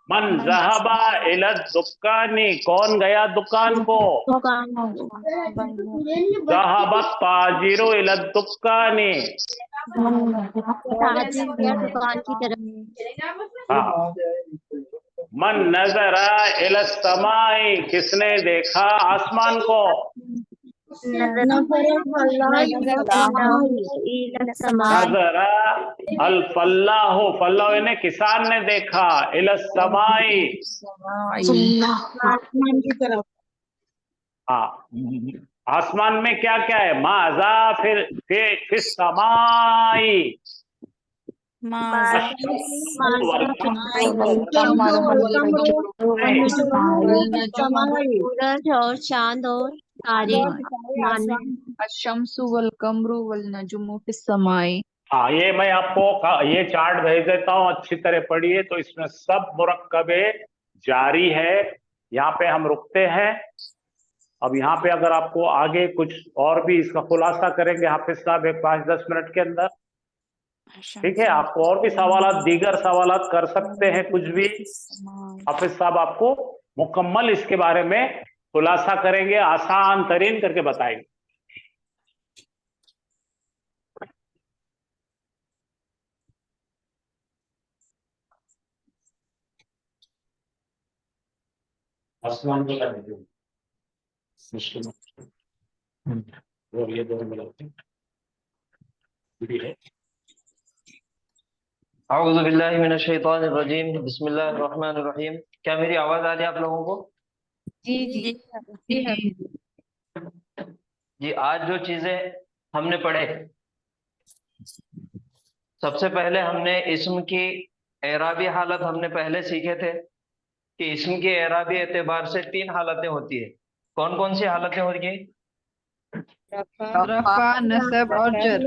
मन ज़हबा इला दुकानी, कौन गया दुकान को? ज़हबत ताजिरु इला दुकानी, दुकान की तरफ। हाँ। मन नजरा इला समाई, किसने देखा आसमान को? नजरा अल फल्लाहु, फल्लाह यानी किसान ने देखा, इला समाई, आसमान की तरफ। हाँ। आसमान में क्या क्या है? माजा फिर समाई, सूरज और चांद और तारे अशम्सु वल कमरु वल नजुमु फिस समाई। हाँ, ये मैं आपको ये चार्ट भेज देता हूँ, अच्छी तरह पढ़िए। तो इसमें सब मुरक्कबे जारी है। यहाँ पे हम रुकते हैं। अब यहाँ पे अगर आपको आगे कुछ और भी इसका खुलासा करेंगे हाफिज साहब, एक 5-10 मिनट के अंदर। ठीक है, आपको और भी सवालात, दीगर सवालात कर सकते हैं, कुछ भी हाफिज साहब आपको मुकम्मल इसके बारे में खुलासा करेंगे, आसान तरीन करके बताएंगे। आसमान को कर दीजिए मुश्किल और ये दोनों मिलाते हैं। औज़ु बिल्लाहि मिनश शैतानिर रजीम, बिस्मिल्लाहिर रहमानिर रहीम। क्या मेरी आवाज आ रही है आप लोगों को? जी जी जी। जी, आज जो चीजें हमने पढ़े, सबसे पहले हमने इस्म की एराबी हालत हमने पहले सीखे थे कि इस्म के एराबी एतबार से 3 हालतें होती है। कौन कौन सी हालतें होती है? रफा, नसब और जर।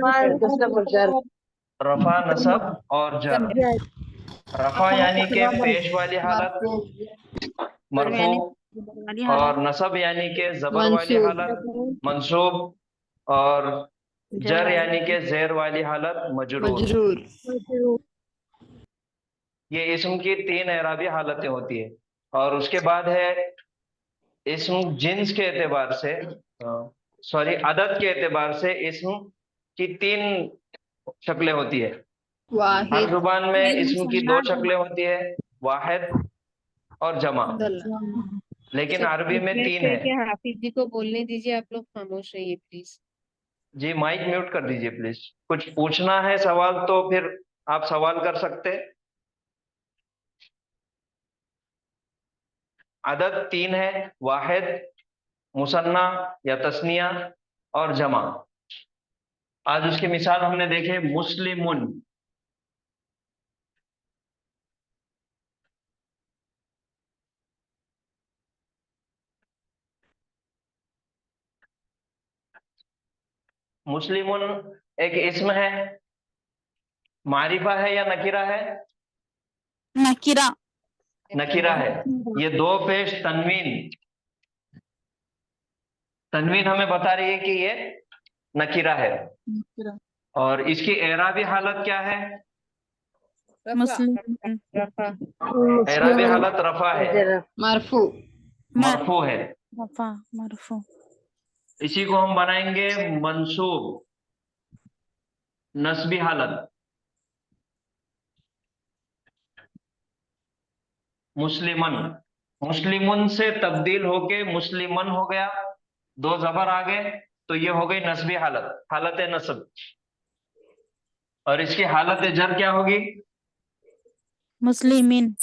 रफा, नसब और जर। रफा यानी के पेश वाली हालत, मरफू, और नसब यानी के जबर वाली हालत, मंसूब, और जर यानी के जेर वाली हालत, मजरूर। ये इस्म की 3 एराबी हालतें होती है। और उसके बाद है इस्म जिन्स के एतबार से, सॉरी अदद के एतबार से इस्म की 3 शक्लें होती है। हर जुबान में इस्म की 2 शक्लें होती है, वाहिद और जमा, लेकिन अरबी में 3 है। हाफिज जी को बोलने दीजिए, आप लोग खामोश रहिए प्लीज। जी, माइक म्यूट कर दीजिए प्लीज। कुछ पूछना है सवाल तो फिर आप सवाल कर सकते हैं। अदद 3 है, वाहिद, मुसन्ना या तस्निया और जमा। आज उसकी मिसाल हमने देखे, मुस्लिमुन। मुस्लिमुन एक इस्म है, मारिफा है या नकीरा है? नकीरा। नकीरा है। ये दो पेश तनवीन, तनवीन हमें बता रही है कि ये नकीरा है। और इसकी एराबी हालत क्या है? मुस्लिम। एराबी हालत रफा है, मरफू। मरफू है। रफा मरफू। इसी को हम बनाएंगे मंसूब, नस्बी हालत। मुस्लिमन, मुस्लिमुन से तब्दील होके मुस्लिमन हो गया, दो जबर आ गए, तो ये हो गई नस्बी हालत, हालत नस्ब। और इसकी हालत जर क्या होगी? मुस्लिमीन।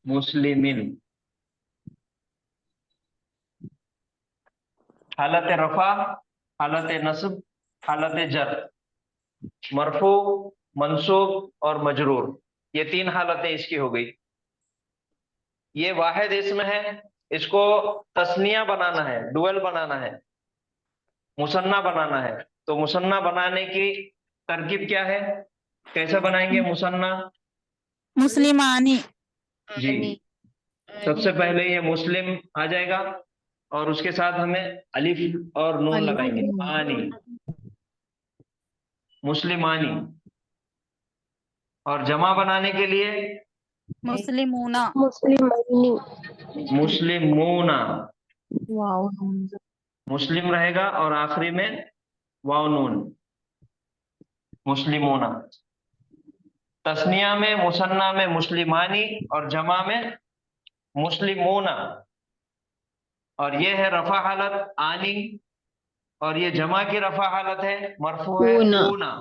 मुस्लिमिन। हालत रफा, हालत नस्ब, हालत जर, मरफू, मंसूब और मजरूर, ये तीन हालतें इसकी हो गई। ये वाहिद इसम है, इसको तस्निया बनाना है, डुअल बनाना है, मुसन्ना बनाना है। तो मुसन्ना बनाने की तरकीब क्या है, कैसे बनाएंगे मुसन्ना? मुस्लिमानी। जी, सबसे पहले ये मुस्लिम आ जाएगा और उसके साथ हमें अलिफ और नून लगाएंगे, आनी, मुस्लिमानी। और जमा बनाने के लिए मुस्लिमूना। मुस्लिमूना, वाओ मुस्लिम रहेगा और आखिरी में वाव नून, मुस्लिमूना। तस्निया में, मुसन्ना में मुस्लिमानी और जमा में मुस्लिमूना। और ये है रफा हालत आनी, और ये जमा की रफा हालत है, मरफू है ऊना।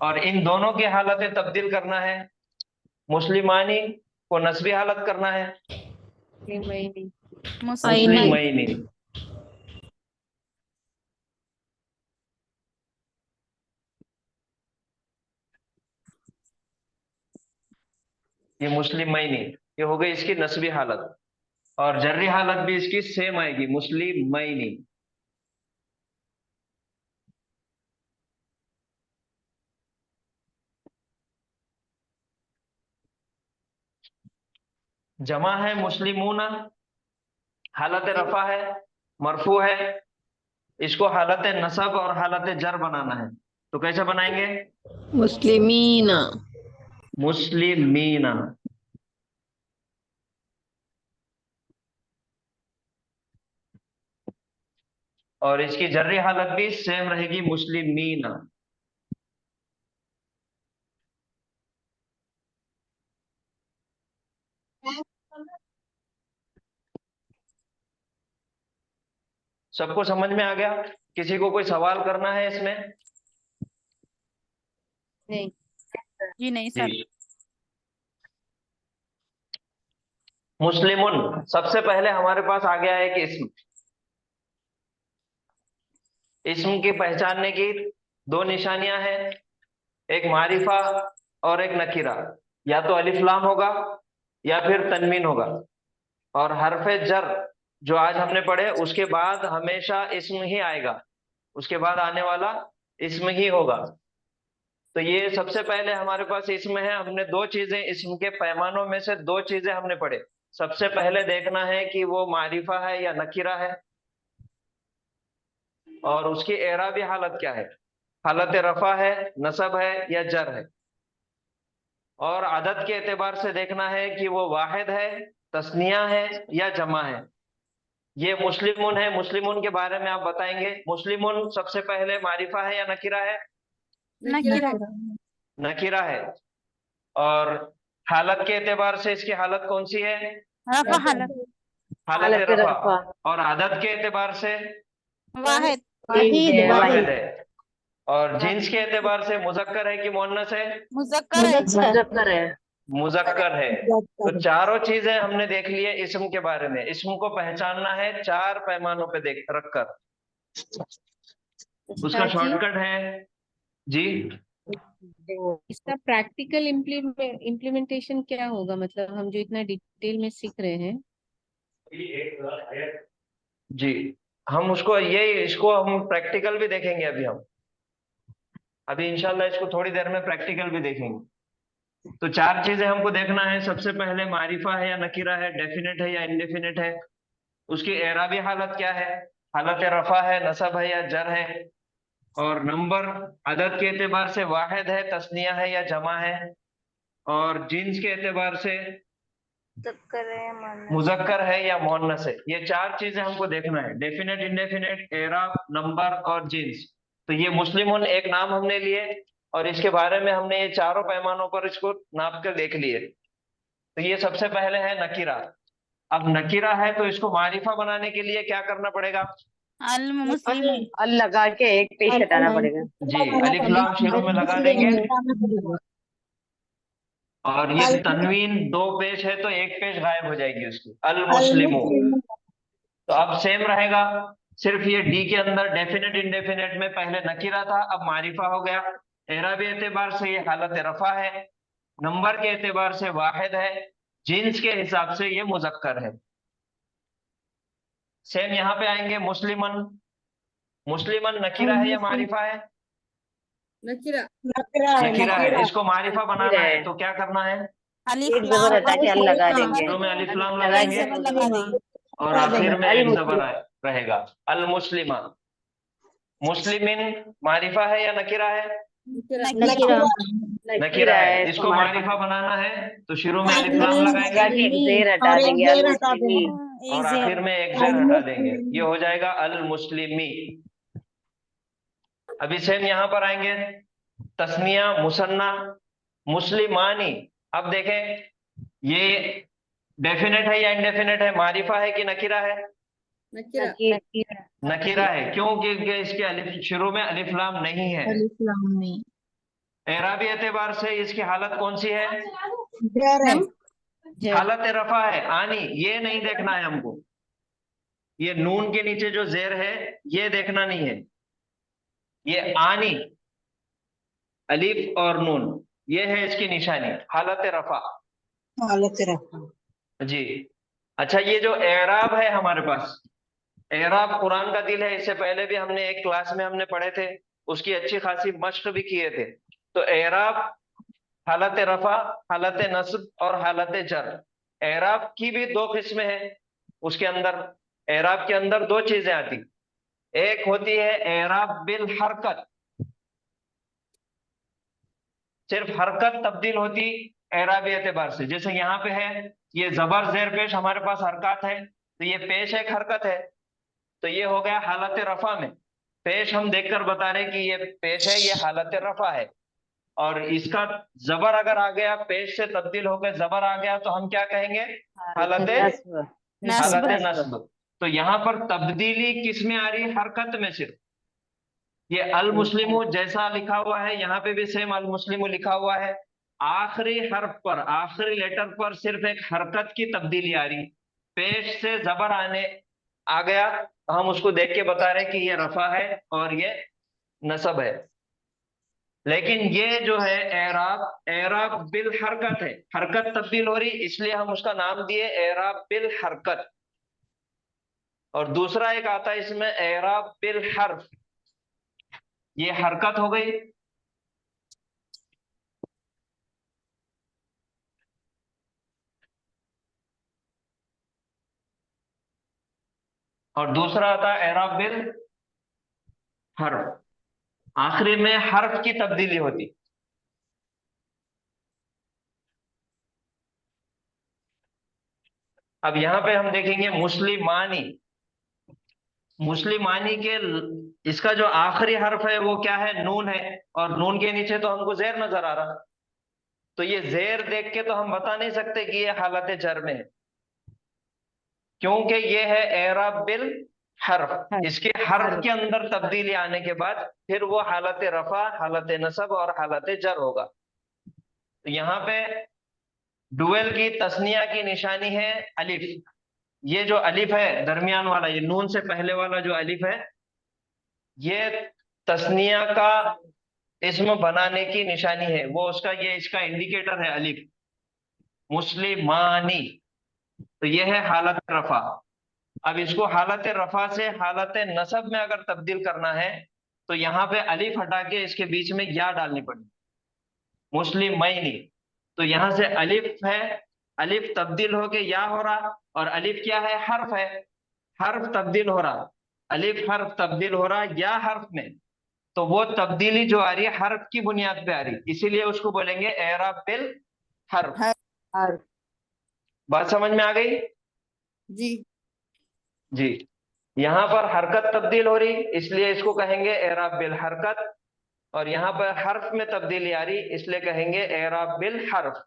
और इन दोनों की हालतें तब्दील करना है, मुस्लिमानी को नस्बी हालत करना है, मुस्लिमैनी। ये मुस्लिमैनी, ये हो गई इसकी नस्बी हालत। और जर्री हालत भी इसकी सेम आएगी, मुस्लिमैनी। जमा है मुस्लिमूना, हालत रफा है, मरफू है, इसको हालत नसब और हालत जर बनाना है। तो कैसे बनाएंगे? मुस्लिमीना। मुस्लिमीना। और इसकी जर्री हालत भी सेम रहेगी, मुस्लिमीना। सबको समझ में आ गया? किसी को कोई सवाल करना है इसमें? नहीं जी नहीं सर। जी, मुस्लिमुन, सबसे पहले हमारे पास आ गया एक इस्म। इस्म की पहचानने की दो निशानियां हैं, एक मारिफा और एक नकीरा। या तो अलिफ लाम होगा या फिर तनवीन होगा। और हरफे जर जो आज हमने पढ़े, उसके बाद हमेशा इस्म ही आएगा, उसके बाद आने वाला इस्म ही होगा। तो ये सबसे पहले हमारे पास इस्म है। हमने दो चीजें, इस्म के पैमानों में से दो चीजें हमने पढ़े। सबसे पहले देखना है कि वो मारिफा है या नकीरा है, और उसकी एराबी हालत क्या है, हालत रफा है, नसब है या जर है। और अदद के एतबार से देखना है कि वो वाहिद है, तस्निया है या जमा है। ये मुस्लिमुन है, मुस्लिमुन के बारे में आप बताएंगे। मुस्लिमुन सबसे पहले मारिफा है या नकीरा है? नकीरा। नकीरा है। और हालत के एतबार से इसकी हालत कौन सी है? रफा हालत। हालत रफा। और आदत के एतबार से वाहिद। वाहिद है। और जिन्स के एतबार से मुजक्कर है कि मुअन्नस है? मुजक्कर है। मुजक्कर है। तो चारों चीजें हमने देख ली है इस्म के बारे में। इस्म को पहचानना है चार पैमानों पे देख रखकर। उसका शॉर्टकट है जी, इसका प्रैक्टिकल इम्प्लीमेंटेशन क्या होगा, मतलब हम जो इतना डिटेल में सीख रहे हैं जी हम उसको, ये इसको हम प्रैक्टिकल भी देखेंगे अभी हम। अभी इंशाल्लाह इसको थोड़ी देर में प्रैक्टिकल भी देखेंगे। तो चार चीजें हमको देखना है। सबसे पहले मारिफा है या नकीरा है, डेफिनेट है या इनडेफिनेट है, उसकी एराबी हालत क्या है, हालत रफा है, नसब है या जर है, और नंबर अदद के एतबार से वाहिद है, तस्निया है या जमा है, और जिन्स के एतबार से मुजक्कर है या मुअन्नस है। ये चार चीजें हमको देखना है, डेफिनेट, इंडेफिनेट, एराब, नंबर और जिन्स। तो ये मुस्लिमुन एक नाम हमने लिए और इसके बारे में हमने ये चारों पैमानों पर इसको नाप कर देख लिए। तो ये सबसे पहले है नकीरा। अब नकीरा है तो इसको मारिफा बनाने के लिए क्या करना पड़ेगा? अल मुस्लिम अल लगा के एक पेश हटाना पड़ेगा। जी, अलिफ लाम शुरू में लगा देंगे और ये तनवीन दो पेश है तो एक पेश गायब हो जाएगी उसकी, अल मुस्लिमो। तो अब सेम रहेगा, सिर्फ ये डी के अंदर डेफिनेट इंडेफिनेट में पहले नकीरा था, अब मारिफा हो गया। एराबी एतबार से ये हालत रफा है, नंबर के एतबार से वाहिद है, जिन्स के हिसाब से ये मुजक्कर है। सेम यहाँ पे आएंगे मुस्लिमन। मुस्लिमन नकीरा है या मारिफा है? नकीरा नकीरा है। इसको मारिफा बनाना है तो क्या करना है? अलिफ एक जबर हटा के अल लगा देंगे। शुरू में अलिफ लाम लगा लगाएंगे के लगा देंगे। और आखिर में एक जबर रहेगा, अल मुस्लिमा। मुस्लिमिन मारिफा है या नकीरा है? नकीरा नकीरा है। इसको मारिफा बनाना है तो शुरू में अलिफ लाम लगाएंगे एक जेर हटा देंगे, अल मुस्लिमी। और आखिर में एक जेर हटा देंगे, ये हो जाएगा अल मुस्लिमी। अभी सेम यहाँ पर आएंगे, तस्निया मुसन्ना, मुस्लिमानी। अब देखें ये डेफिनेट है या इनडेफिनेट है, मारिफा है कि नकीरा है? नकीरा है। क्यों? क्योंकि इसके अलिफ शुरू में अलिफ लाम नहीं है। एराबी एतबार से इसकी हालत कौन सी है? हालत रफा है, आनी। ये नहीं देखना है हमको, ये नून के नीचे जो जेर है ये देखना नहीं है, ये आनी, अलिफ और नून, ये है इसकी निशानी, हालत रफा। जी। अच्छा, ये जो एराब है हमारे पास, एराब कुरान का दिल है, इससे पहले भी हमने एक क्लास में हमने पढ़े थे, उसकी अच्छी खासी मश्क भी किए थे। तो एराब हालत रफा, हालत नस्ब और हालत जर। एराब की भी दो किस्में हैं। उसके अंदर एराब के अंदर दो चीजें आती, एक होती है एराब बिल हरकत, सिर्फ हरकत तब्दील होती एराबी एतबार से। जैसे यहाँ पे है ये जबर जेर पेश, हमारे पास हरकत है तो ये पेश एक हरकत है, तो ये हो गया हालत रफा में। पेश हम देखकर बता रहे कि ये पेश है, ये हालत रफा है। और इसका जबर अगर आ गया, पेश से तब्दील होकर जबर आ गया तो हम क्या कहेंगे? हालत नस्ब। तो यहाँ पर तब्दीली किस में आ रही है? हरकत में। सिर्फ ये अल मुस्लिमु जैसा लिखा हुआ है यहाँ पे भी सेम अल मुस्लिमु लिखा हुआ है, आखिरी हर्फ पर, आखिरी लेटर पर सिर्फ एक हरकत की तब्दीली आ रही, पेश से जबर आ गया तो हम उसको देख के बता रहे कि ये रफा है और ये नसब है। लेकिन ये जो है एराब, एराब बिल हरकत है, हरकत तब्दील हो रही, इसलिए हम उसका नाम दिए एराब बिल हरकत। और दूसरा एक आता है इसमें एराब बिल हर्फ, ये हरकत हो गई, और दूसरा आता है एराब बिल हर्फ, आखिरी में हर्फ की तब्दीली होती। अब यहां पे हम देखेंगे मुस्लिमानी। मुस्लिमानी के इसका जो आखिरी हर्फ है वो क्या है? नून है, और नून के नीचे तो हमको जेर नजर आ रहा, तो ये जेर देख के तो हम बता नहीं सकते कि ये हालत जर में है, क्योंकि ये है एराब बिल हर्फ। इसके हर्फ के अंदर तब्दीली आने के बाद फिर वो हालत रफा, हालत नसब और हालत जर होगा। तो यहाँ पे डुएल की तस्निया की निशानी है अलिफ। ये जो अलिफ है दरमियान वाला, ये नून से पहले वाला जो अलिफ है, ये तस्निया का इस्म बनाने की निशानी है, वो उसका, ये इसका इंडिकेटर है अलिफ। मुस्लिमानी, तो ये है हालत रफा। अब इसको हालत रफा से हालत नसब में अगर तब्दील करना है तो यहाँ पे अलिफ हटा के इसके बीच में या डालनी पड़ेगी, मुस्लिमैनी। तो यहाँ से अलिफ है, अलिफ तब्दील होके या हो रहा, और अलिफ क्या है, हर्फ है, हर्फ तब्दील हो रहा, अलिफ हर्फ तब्दील हो रहा या हर्फ में। तो वो तब्दीली जो आ रही है हर्फ की बुनियाद पे आ रही, इसीलिए उसको बोलेंगे एराब बिल हर्फ। हर्फ। बात समझ में आ गई? जी जी। यहाँ पर हरकत तब्दील हो रही, इसलिए इसको कहेंगे एराब बिल हरकत, और यहाँ पर हर्फ में तब्दीली आ रही, इसलिए कहेंगे एराब बिल हर्फ।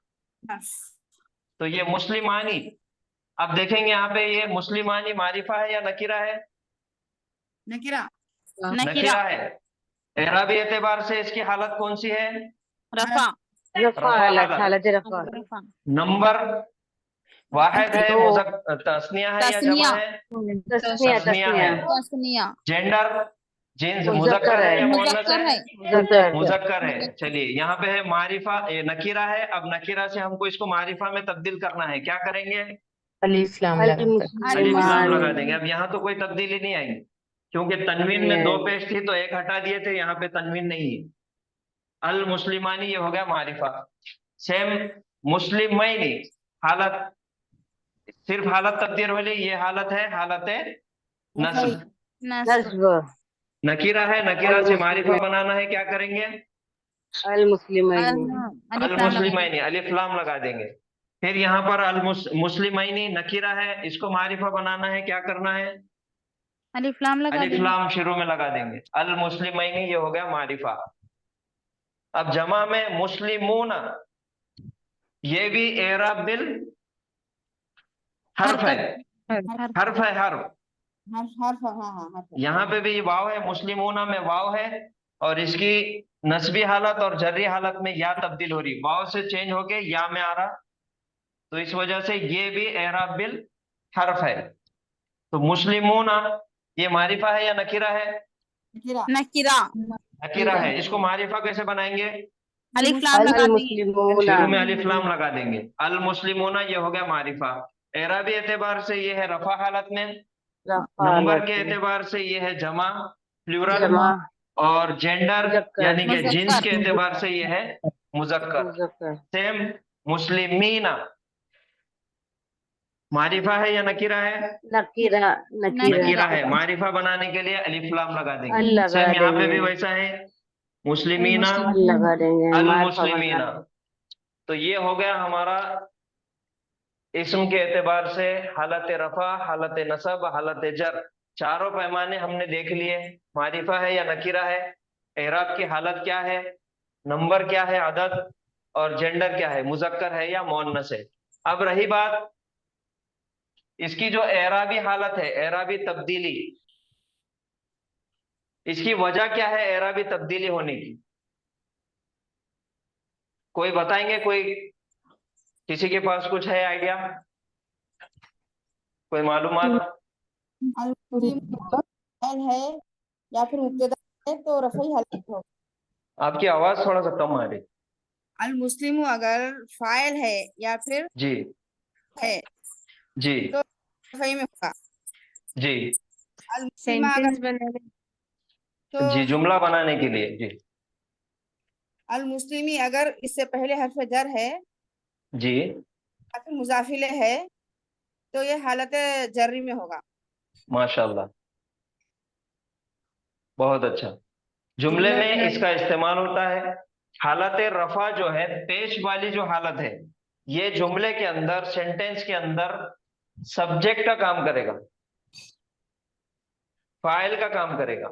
तो ये मुस्लिमानी, अब देखेंगे यहाँ पे ये मुस्लिमानी मारिफा है या नकीरा है? नकीरा। नकीरा है। एराबी एतबार से इसकी हालत कौन सी है? रफा। रफा हालत, हालत रफा। नंबर वाहिद है, तस्निया है या जमा है? तस्निया, तस्निया है। तस्निया। जेंडर जिन्स मुज़क्कर है या मुअन्नस है? मुज़क्कर है। चलिए यहाँ पे है मारिफा, ये नकीरा है। अब नकीरा से हमको इसको मारिफा में तब्दील करना है, क्या करेंगे? अलिफ लाम अलिफ लाम लगा देंगे। अब यहाँ तो कोई तब्दीली नहीं आएगी, क्योंकि तनवीन में दो पेश थी तो एक हटा दिए थे, यहाँ पे तनवीन नहीं है। अल मुस्लिमानी ये हो गया मारिफा। सेम मुस्लिमैनी हालत, सिर्फ हालत तब्दील वाली, ये हालत है हालत नस्ब। नस्ब। नकीरा है, नकीरा से मारिफा बनाना है, क्या करेंगे? अल मुस्लिमैनी, अल मुस्लिमैनी, अलिफ लाम लगा देंगे। फिर यहाँ पर अल मुस्लिमैनी नकीरा है, इसको मारिफा बनाना है, क्या करना है? अलिफ लाम लगा अलिफ लाम शुरू में लगा देंगे। अल मुस्लिमैनी ये हो गया मारिफा। अब जमा में मुस्लिमूना, ये भी एराब बिल हर्फ है, हर्फ है, हर्फ। यहाँ पे भी वाव है, मुस्लिमूना में वाव है, और इसकी नस्बी हालत और जर्री हालत में या तब्दील हो रही, वाव से चेंज होके या में आ रहा, तो इस वजह से ये भी एराब बिल हर्फ है। तो मुस्लिमूना ये मारिफा है या नकीरा है? नकीरा। नकीरा है। इसको मारिफा कैसे बनाएंगे? अलिफ लाम लगा देंगे, शुरू में अलिफ लाम लगा देंगे। अल मुस्लिमूना ये हो गया मारिफा। एराबी एतबार से ये है रफा हालत में, नंबर के एतबार से ये है जमा प्लूरल, और जेंडर यानी कि जिन्स के एतबार से ये है मुज़क्कर। सेम मुस्लिमीना मारिफा है या नकीरा है? नकीरा, नकीरा है। मारिफा बनाने के लिए अलिफ लाम लगा देंगे। सेम यहाँ पे भी वैसा है, मुस्लिमीना लगा देंगे, अल मुस्लिमीना। तो ये हो गया हमारा इस्म के एतबार से हालत रफा, हालत नसब, हालत जर, चारों पैमाने हमने देख लिए। मारिफा है या नकीरा है, एराब की हालत क्या है, नंबर क्या है अदद, और जेंडर क्या है, मुज़क्कर है या मुअन्नस है। अब रही बात इसकी जो एराबी हालत है, एराबी तब्दीली, इसकी वजह क्या है एराबी तब्दीली होने की? कोई बताएंगे? कोई किसी के पास कुछ है आइडिया, कोई मालूमात? है या फिर मुब्तदा है तो रफ़ई हालत हो। आपकी आवाज थोड़ा सा कम आ रही। अल मुस्लिम अगर फाइल है या फिर जी है जी तो रफ़ई में होगा। जी अल मुस्लिमा सेंटेंस अगर बनाने तो जी, जुमला बनाने के लिए जी। अल मुस्लिमी अगर इससे पहले हर्फ जर है जी या फिर मुजाफिले है तो ये हालत जर्री में होगा। माशाल्लाह, बहुत अच्छा। जुमले में इसका इस्तेमाल होता है। हालत रफा जो है, पेश वाली जो हालत है, ये जुमले के अंदर, सेंटेंस के अंदर सब्जेक्ट का काम करेगा, फाइल का काम करेगा।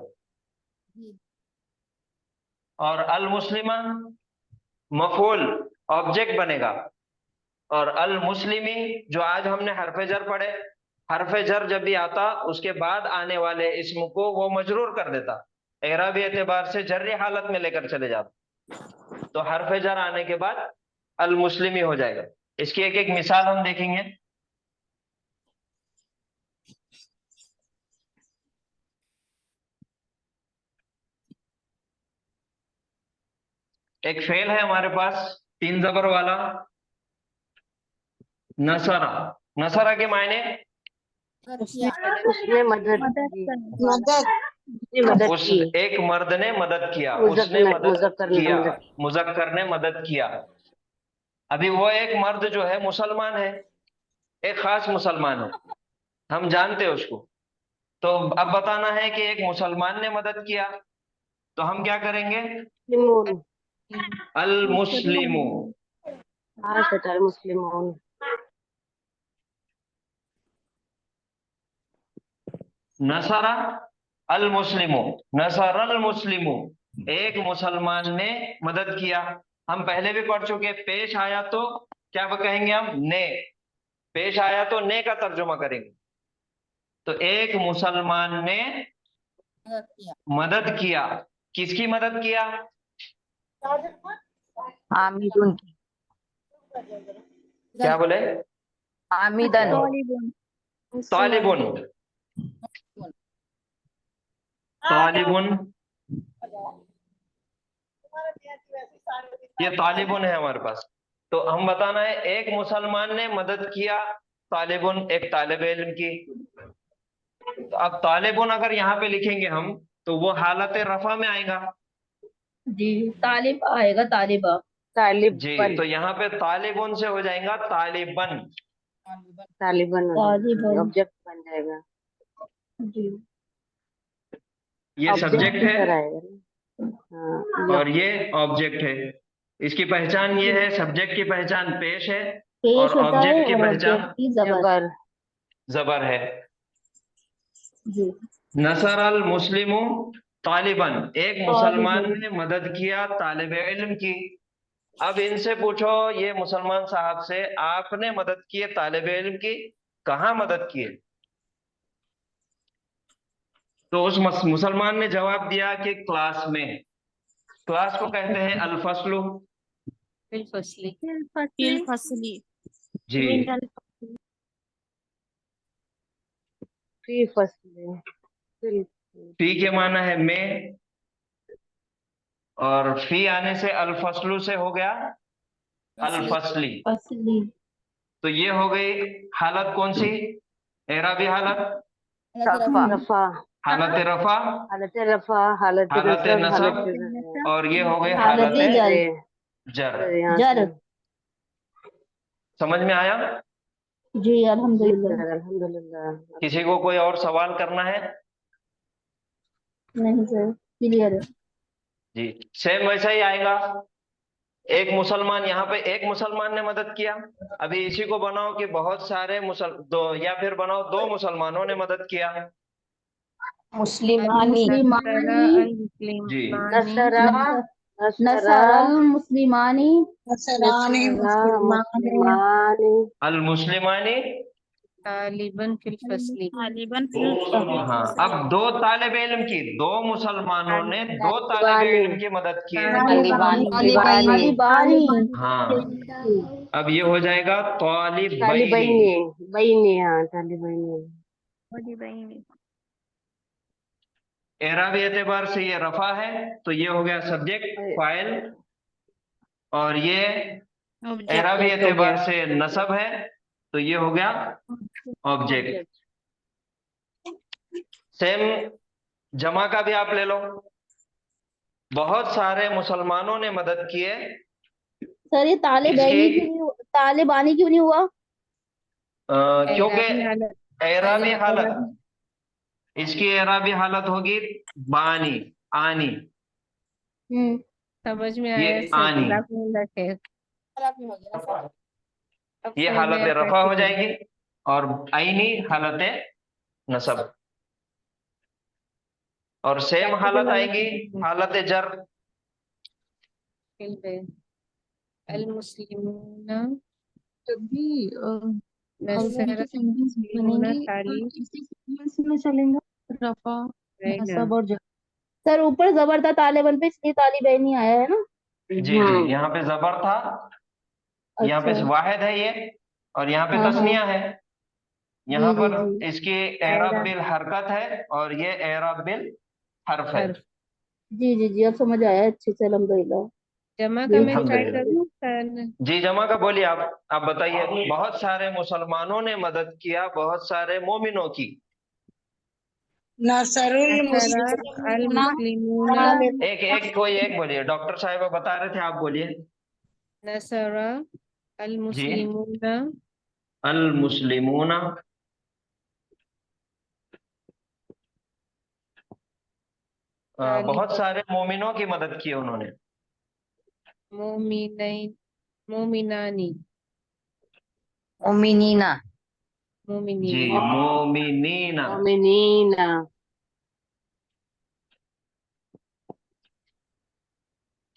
और अल मुस्लिमा मफूल ऑब्जेक्ट बनेगा, और अल मुस्लिमी जो आज हमने हरफे जर पढ़े, हरफे जर जब भी आता उसके बाद आने वाले इस्म को वो मजरूर कर देता, एराबी एतबार से जर्री हालत में लेकर चले जाता, तो हरफे जर आने के बाद अल मुस्लिमी हो जाएगा। इसकी एक एक मिसाल हम देखेंगे। एक फेल है हमारे पास 3 जबर वाला, नसरा। नसरा के मायने उसने मदद की। उसने मदद उस की। एक मर्द ने मदद किया, उसने मदद मुजक्कर ने किया, मदद की। मुजक्कर ने मदद किया। अभी वो एक मर्द जो है मुसलमान है, एक खास मुसलमान है, हम जानते हैं उसको। तो अब बताना है कि एक मुसलमान ने मदद किया, तो हम क्या करेंगे? मुस्लिमून। अल मुस्लिमु। हाँ सर, मुस्लिमून। नसरा अल मुस्लिमु, नसर अल मुस्लिमु, एक मुसलमान ने मदद किया। हम पहले भी पढ़ चुके, पेश आया तो क्या कहेंगे हम? ने। पेश आया तो ने का तर्जुमा करेंगे। तो एक मुसलमान ने मदद किया। किसकी मदद किया? हामिदुन की। क्या बोले? हामिदन। तालिबुन। तालिबुन, ये तालिबुन है हमारे पास। तो हम बताना है एक मुसलमान ने मदद किया तालिबुन, एक तालिब इल्म की। तो अब तालिबुन अगर यहाँ पे लिखेंगे हम, तो वो हालत रफा में आएगा। जी, तालिब आएगा, तालिबा। तालिबन। जी, तो यहाँ पे तालिबुन से हो जाएगा तालिबन। Taliban Taliban. ऑब्जेक्ट बन जाएगा। जी। ये सब्जेक्ट ऑब्जेक्ट सर है आएगा ना। हाँ, और ये ऑब्जेक्ट है। इसकी पहचान ये है, सब्जेक्ट की पहचान पेश है पेश और होता है ऑब्जेक्ट की और पहचान ऑब्जेक्ट की जबर। जबर है। जी। नसर अल मुस्लिमु तालिबन, एक मुसलमान ने मदद किया तालिब इल्म की। अब इनसे पूछो, ये मुसलमान साहब से, आपने मदद की है तालिब इल्म की, कहाँ मदद की है? तो उस मुसलमान ने जवाब दिया कि क्लास में। क्लास को कहते हैं अल फस्लु। फसली। जी। फी फसले। फी के माना है में, और फी आने से अल फस्लु से हो गया अल फसली। फसली। तो ये हो गई हालत कौन सी? एराबी हालत, रफा। हालत रफा, हालत रफा, हालत हालत नसब, नसब, हालत और ये हो गई हालत हालत जर। जर। जर। समझ में आया? जी अल्हम्दुलिल्लाह। अल्हम्दुलिल्लाह। किसी को कोई और सवाल करना है? नहीं सर, क्लियर है। जी, सेम वैसा ही आएगा। एक मुसलमान, यहाँ पे एक मुसलमान ने मदद किया। अभी इसी को बनाओ कि बहुत सारे दो, या फिर बनाओ दो मुसलमानों ने मदद किया। मुस्लिमानी। जी। नसरा नसरल मुस्लिमानी। मुस्लिमानी। अल मुस्लिमानी तालिबन फिल फसली। हाँ, अब दो तालिब इल्म की, दो मुसलमानों ने दो तालिब इल्म की मदद की है। हाँ, अब ये हो जाएगा तालिबैनी। बैनी। हाँ, तालिबैनी। एराबी एतबार से ये रफा है, तो ये हो गया सब्जेक्ट फाइल, और ये एराबी एतबार से नसब है, तो ये हो गया ऑब्जेक्ट। सेम जमा का भी आप ले लो। बहुत सारे मुसलमानों ने मदद की है। सर ये तालिबानी क्यों नहीं हुआ? क्योंकि एराबी हालत, इसकी एराबी हालत होगी बानी, आनी। समझ में ये आया आनी, ये हालत रफा हो जाएगी, और आईनी हालत नसब, और सेम हालत आएगी हालत जर। अल मुस्लिमूना जब भी नसरा सेंटेंस बनेंगे तो इसी सीक्वेंस में चलेंगे, रफा नसब और जर। सर ऊपर जबर था तालिबन पे, इसलिए तालिबैनी आया है ना। जी जी, यहाँ पे जबर था, यहाँ पे वाहिद है ये, और यहाँ पे तस्निया है। यहाँ पर इसकी एराब बिल हरकत है, और ये एराब बिल हर्फ है। जी जी जी, अब समझ आया अच्छे से, अल्हम्दुलिल्लाह। जमा का मैं ट्राई करूँ? जी, जमा का बोलिए आप बताइए। बहुत सारे मुसलमानों ने मदद किया बहुत सारे मोमिनों की। नसरा अल मुस्लिमूना एक एक कोई एक बोलिए, डॉक्टर साहिबा बता रहे थे, आप बोलिए। नसरा अल जी, मुस्लिमूना अल मुस्लिमूना बहुत सारे मोमिनों की मदद की उन्होंने। मोमिनैन मोमिनानी मोमिनीना जी, मोमिनीना मोमिनीना। मोमिनीना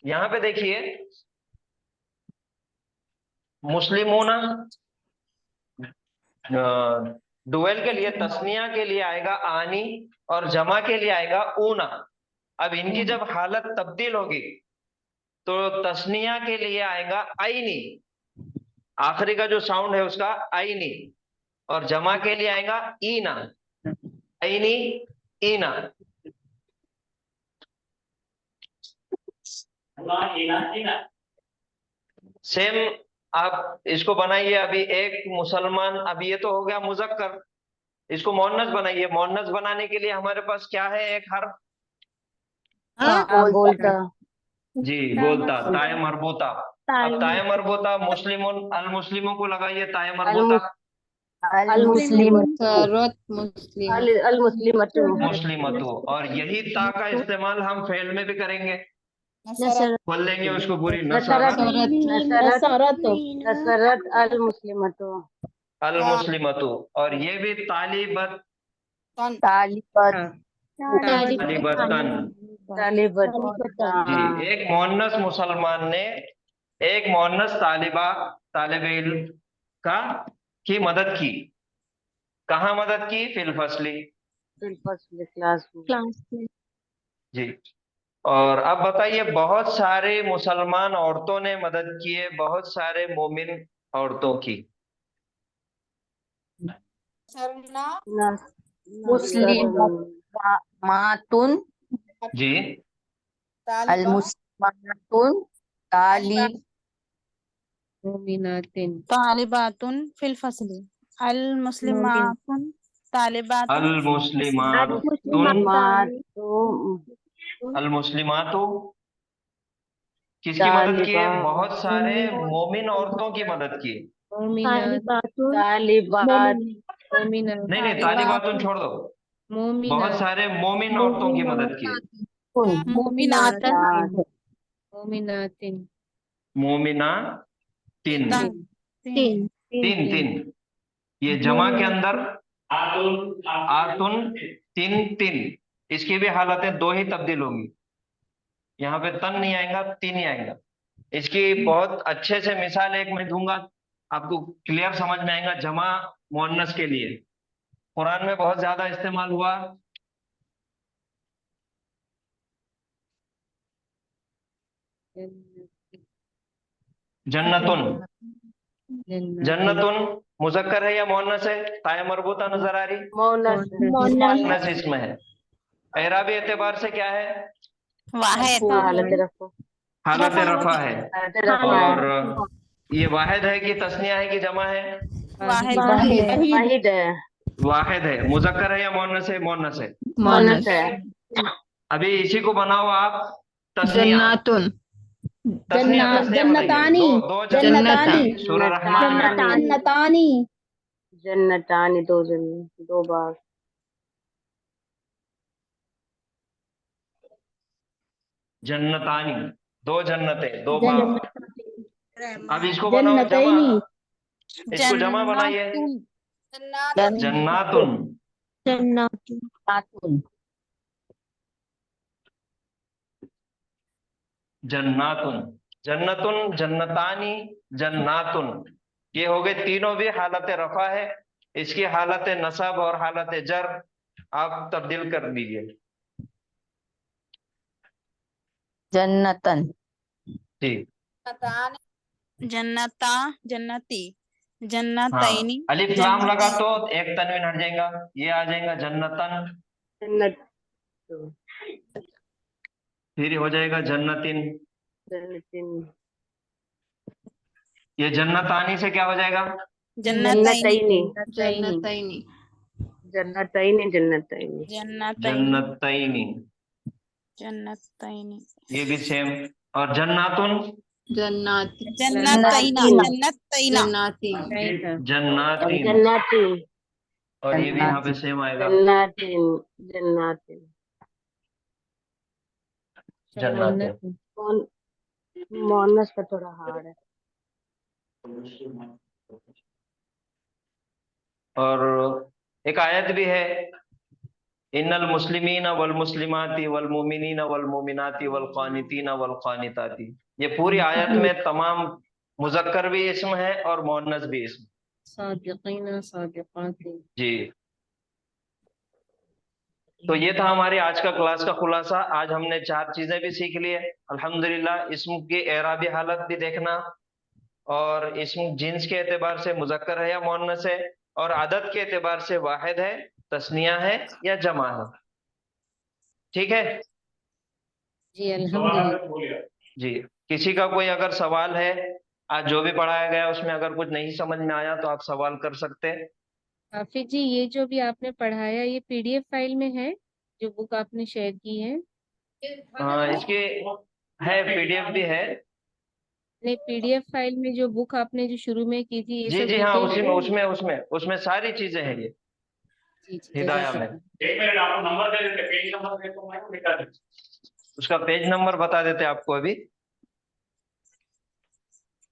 यहाँ पे देखिए, मुस्लिमूना डुएल के लिए, तस्निया के लिए आएगा आनी और जमा के लिए आएगा ऊना। अब इनकी जब हालत तब्दील होगी तो तस्निया के लिए आएगा आईनी, आखिरी का जो साउंड है उसका आईनी, और जमा के लिए आएगा ईना, आईनी ईना। सेम आप इसको बनाइए। अभी एक मुसलमान, अभी ये तो हो गया मुजक्कर, इसको मोन्नस बनाइए। मोन्नस बनाने के लिए हमारे पास क्या है, एक हर्फ। बोलता जी, बोलता, ताए मरबूता। अब ताए मरबूता मुस्लिमुन अल मुस्लिमों को लगाइए, ताए मरबूता अल मुस्लिम अल मुस्लिमतु मुस्लिमतु। और यही ता का इस्तेमाल हम फेल में भी करेंगे, खोल लेंगे उसको पूरी। नसरत नसरत नसरत अल मुस्लिमतु अल मुस्लिमतु। और ये भी तालिबत तालिबत तालिबतन। तालिबत जी, एक मोहन्नस मुसलमान ने एक मोहन्नस तालिबा तालिबे इल्म का की मदद की। कहाँ मदद की? फिल फसली, क्लास में जी। और अब बताइए, बहुत सारे मुसलमान औरतों ने मदद की है, बहुत सारे मोमिन औरतों की। मुस्लिम मातुन जी, अल मुस्लिमातुन तालिब मोमिनातिन तालिबातुन फिल फसली अल मुस्लिमातुन तालिबातुन अल मुस्लिमातुन अल मुस्लिमातु किसकी मदद की है? बहुत सारे मोमिन औरतों की मदद की है। तालिबात नहीं नहीं, तालिबातुन छोड़ दो, बहुत सारे मोमिन औरतों की मदद की है। मोमिनातन मोमिनातिन मोमिना तीन तीन तीन तीन, ये जमा के अंदर आतुन तीन तीन, इसकी भी हालतें दो ही तब्दील होंगी। यहाँ पे तन नहीं आएगा, तीन ही आएगा। इसकी बहुत अच्छे से मिसाल एक मैं दूंगा, आपको क्लियर समझ में आएगा। जमा मुअन्नस के लिए कुरान में बहुत ज्यादा इस्तेमाल हुआ। जन्नतुन, जन्नतुन मुजक्कर है या मुअन्नस है? ताए मरबूता नजर आ रही? मुअन्नस इसमें है। एराबी एतबार से क्या है? हालत रफा है। और ये वाहिद है कि तस्निया है कि जमा है? वाहिद है वाहिद है। मुजक्कर है या मुअन्नस है? मुअन्नस है। मुअन्नस है। अभी इसी को बनाओ आप तस्निया। तस्निया जन्नतानी दो जन्नतानी। सूरह रहमान में जन्नतानी जन्नतानी दो बार जन्नतानी, दो जन्नतें, दो बार। अब इसको बनाओ जमा, इसको जमा बनाइए। जन्नातुन जन्नातुन जन्नतुन जन्नतानी जन्नातुन, ये हो गए तीनों भी हालत रफा है। इसकी हालत नसब और हालत जर आप तब्दील कर दीजिए। जन्नतन जी, जन्नता जन्नती हाँ, जन्नतैनी अलिफ लाम लगा तो एक तनवीन हट जाएगा, ये आ जाएगा जन्नतन, जन्नत फिर हो जाएगा जन्नतिन। जन्नतिन ये जन्नतानी से क्या हो जाएगा? जन्नतैनी जन्नतैनी जन्नतैनी जन्नतैनी, जन्नतैनी ये भी सेम। और जन्नातुन, जन्नाती जन्नतैना जन्नतैना जन्नाती जन्नातीन, जन्नातीन और ये भी यहाँ पे सेम आएगा, जन्नातीन जन्नातीन। जन्नातीन। कौन मोनस का थोड़ा हार्ड है। और एक आयत भी है, इन्नल मुस्लिमीन वल मुस्लिमाती वल मुमिनीन वल मुमिनाती वल कानितीन वल कानिताती। ये पूरी आयत में तमाम मुजक्कर भी इस्म है और मुअन्नस भी इस्म। सादिकीन सादिकाती। जी, तो ये था हमारे आज का क्लास का खुलासा। आज हमने 4 चीजें भी सीख ली है अल्हम्दुलिल्लाह। इस्म की एराबी हालत भी देखना, और इस्म जिन्स के एतबार से मुजक्कर है या मुअन्नस है, और अदद के एतबार से वाहिद है, तस्निया है या जमा है। ठीक है जी अल्हम्दुलिल्लाह। जी। किसी का कोई अगर सवाल है, आज जो भी पढ़ाया गया उसमें अगर कुछ नहीं समझ में आया तो आप सवाल कर सकते हैं। हाफिज जी, ये जो भी आपने पढ़ाया ये पीडीएफ फाइल में है, जो बुक आपने शेयर की है? इसके है, पीडीएफ भी है। नहीं, पीडीएफ फाइल में जो बुक आपने जो शुरू में की थी ये जी सब जी हाँ, डिटेल उसी में है? उसमें उसमें उसमें सारी चीजें हैं ये जी जी, हिदाया में। एक मिनट, आपको नंबर दे देते, पेज नंबर दे तो मैं मिटा देता। उसका पेज नंबर बता देते आपको अभी।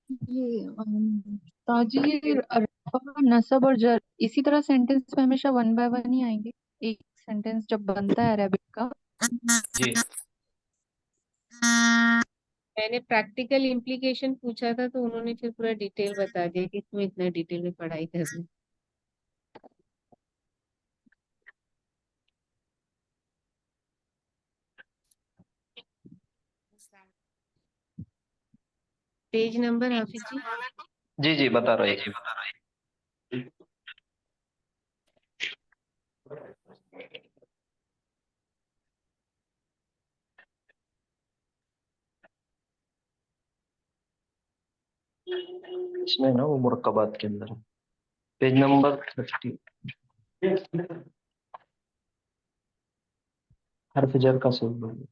ये ताजी, ये रफा, नसब और जर इसी तरह सेंटेंस में हमेशा 1 बाय 1 ही आएंगे। एक सेंटेंस जब बनता है अरेबिक का। जी, मैंने प्रैक्टिकल इम्प्लीकेशन पूछा था तो उन्होंने फिर पूरा डिटेल बता दिया कि इसमें इतना डिटेल में पढ़ाई करनी। पेज नंबर हाफिज जी? जी जी बता रहे हैं। इसमें ना वो मुरक्कबात के अंदर पेज नंबर 30, हर्फ जर का सिंबल।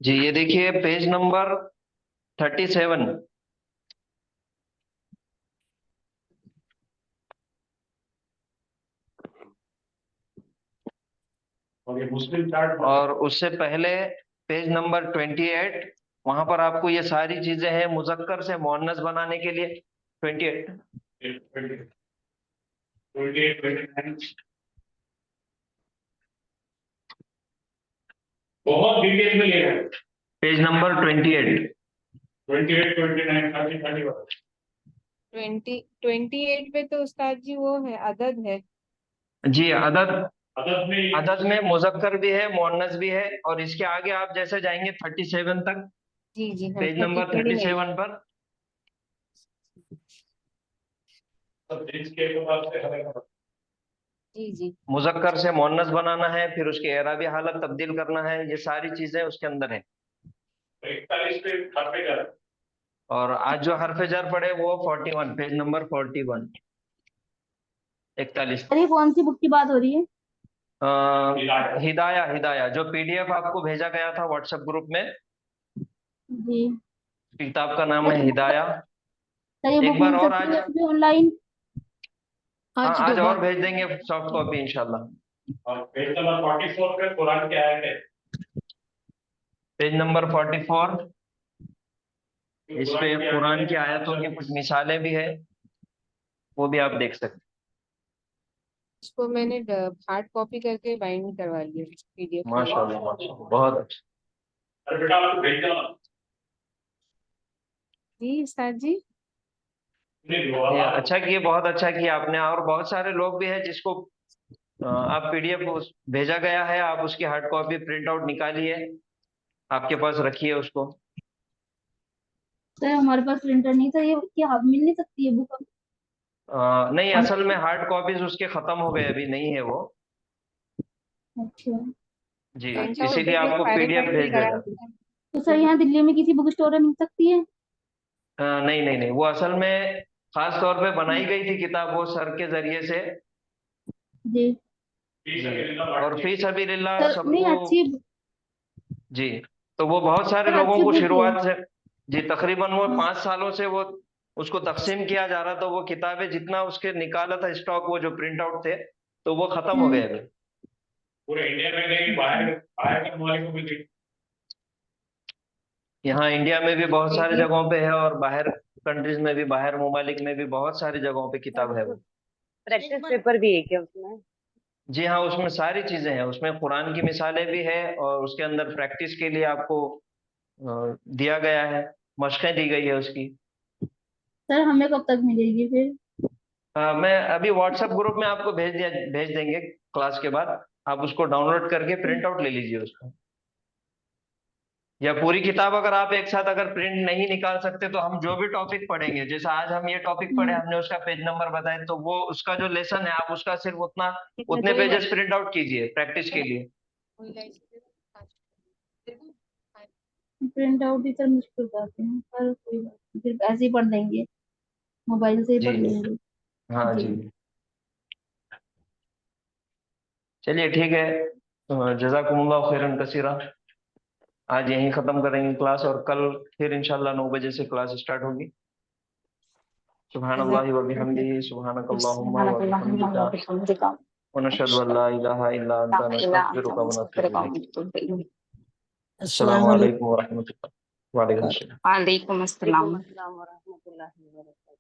जी ये देखिए पेज नंबर 37। और ये मुस्लिम चार्ट और उससे पहले पेज नंबर 28, वहां पर आपको ये सारी चीजें हैं मुजक्कर से मुअन्नस बनाने के लिए। 28 29 बहुत डिटेल में ले रहे हैं। Page number 28। 28 29 30 31 28 पे तो उस्ताद जी वो है, अदद है। जी, अदद अदद में मुजक्कर भी है, मुअन्नस भी है, और इसके आगे आप जैसे जाएंगे 37 तक, जी जी हाँ, पेज नंबर 37 पर जी जी मुजक्कर से मुअन्नस बनाना है, फिर उसकी एराबी हालत तब्दील करना है, ये सारी चीजें उसके अंदर है। 41 पे हर्फ जर। और आज जो हर्फ जर पढ़े वो 41, पेज नंबर 41, 41। अरे कौन सी बुक की बात हो रही है? हिदाया, हिदाया जो पीडीएफ आपको भेजा गया था व्हाट्सएप ग्रुप में, जी किताब का नाम है हिदाया। सर, ये एक बुक बार मिल और सकती आज, है ऑनलाइन? हाँ आज और भेज देंगे सॉफ्ट कॉपी इंशाल्लाह। और पेज नंबर 44 पे कुरान की आयत है। पेज नंबर 44, इस पे कुरान की आयतों की कुछ मिसालें भी है, वो भी आप देख सकते हैं। इसको मैंने हार्ड कॉपी करके बाइंड करवा लिया पीडीएफ। माशाल्लाह माशाल्लाह, बहुत अच्छा। अरे बेटा आपको भेज देना। जी उस्ताद जी, ये अच्छा किए, बहुत अच्छा किया आपने। और बहुत सारे लोग भी हैं जिसको आप पीडीएफ भेजा गया है, आप उसकी हार्ड कॉपी प्रिंट आउट निकालिए, आपके पास रखिए उसको। सर हमारे पास प्रिंटर नहीं था, ये क्या मिल नहीं सकती है बुक? नहीं, असल में हार्ड कॉपीज उसके खत्म हो गए, अभी नहीं है वो। अच्छा, जी, अच्छा, इसीलिए उर्दू के आपको सारे पीडीएफ पढ़ भेज लिया। देगा। तो सर यहाँ दिल्ली में किसी बुक स्टोर में मिल सकती है? नहीं नहीं नहीं, वो असल में खास तौर पे बनाई गई थी किताब वो सर के जरिए से। जी और फी सबिलिल्लाह सर, नहीं सबको। अच्छी जी, तो वो बहुत सारे सर लोगों अच्छी को बुक है। शुरुआत से, जी तकरीबन वो 5 सालों से वो उसको तकसीम किया जा रहा था। वो किताबें जितना उसके निकाला था स्टॉक, वो जो प्रिंट आउट थे, तो वो खत्म हो गए अभी। पूरे इंडिया में नहीं, बाहर बाहर के ममालिक में भी। यहाँ इंडिया में भी बहुत सारी देखिए, जगहों पे है, और बाहर कंट्रीज में भी, बाहर ममालिक में भी बहुत सारी जगहों पे किताब है वो। प्रैक्टिस पेपर भी है क्या उसमें? जी हाँ, उसमें सारी चीजें हैं। उसमें कुरान की मिसालें भी है, और उसके अंदर प्रैक्टिस के लिए आपको दिया गया है, मशक़ें दी गई है उसकी। सर हमें कब तक मिलेगी फिर? मैं अभी व्हाट्सएप ग्रुप में आपको भेज देंगे क्लास के बाद। आप उसको डाउनलोड करके प्रिंट आउट ले लीजिए उसका। या पूरी किताब अगर आप एक साथ अगर प्रिंट नहीं निकाल सकते, तो हम जो भी टॉपिक पढ़ेंगे, जैसे आज हम ये टॉपिक पढ़े, हमने उसका पेज नंबर बताया, तो वो उसका जो लेसन है आप उसका सिर्फ उतने पेजेस प्रिंट आउट कीजिए प्रैक्टिस के लिए। प्रिंट आउट ही सर मुश्किल जाते हैं, पर कोई बात नहीं, फिर ऐसे ही पढ़ लेंगे, मोबाइल से ही पढ़ जी लेंगे। हाँ जी जी, चलिए ठीक है। जज़ाकुमुल्लाह खैरन कसीरा। आज यहीं खत्म करेंगे क्लास, और कल फिर इंशाल्लाह 9 बजे से क्लास स्टार्ट होगी। सुब्हानल्लाहि व बिहम्दिही, सुब्हानकल्लाहुम्मा व बिहम्दिका, व नशहदु अल्ला इलाहा इल्ला अंता, नस्तगफिरुका व नतूबु इलैक। अस्सलामु अलैकुम व रहमतुल्लाह। वालेकुम अस्सलाम। वालेकुम अस्सलाम। वालेकुम अस्सलाम वरहमतुल्लाहि वबरकातुहू।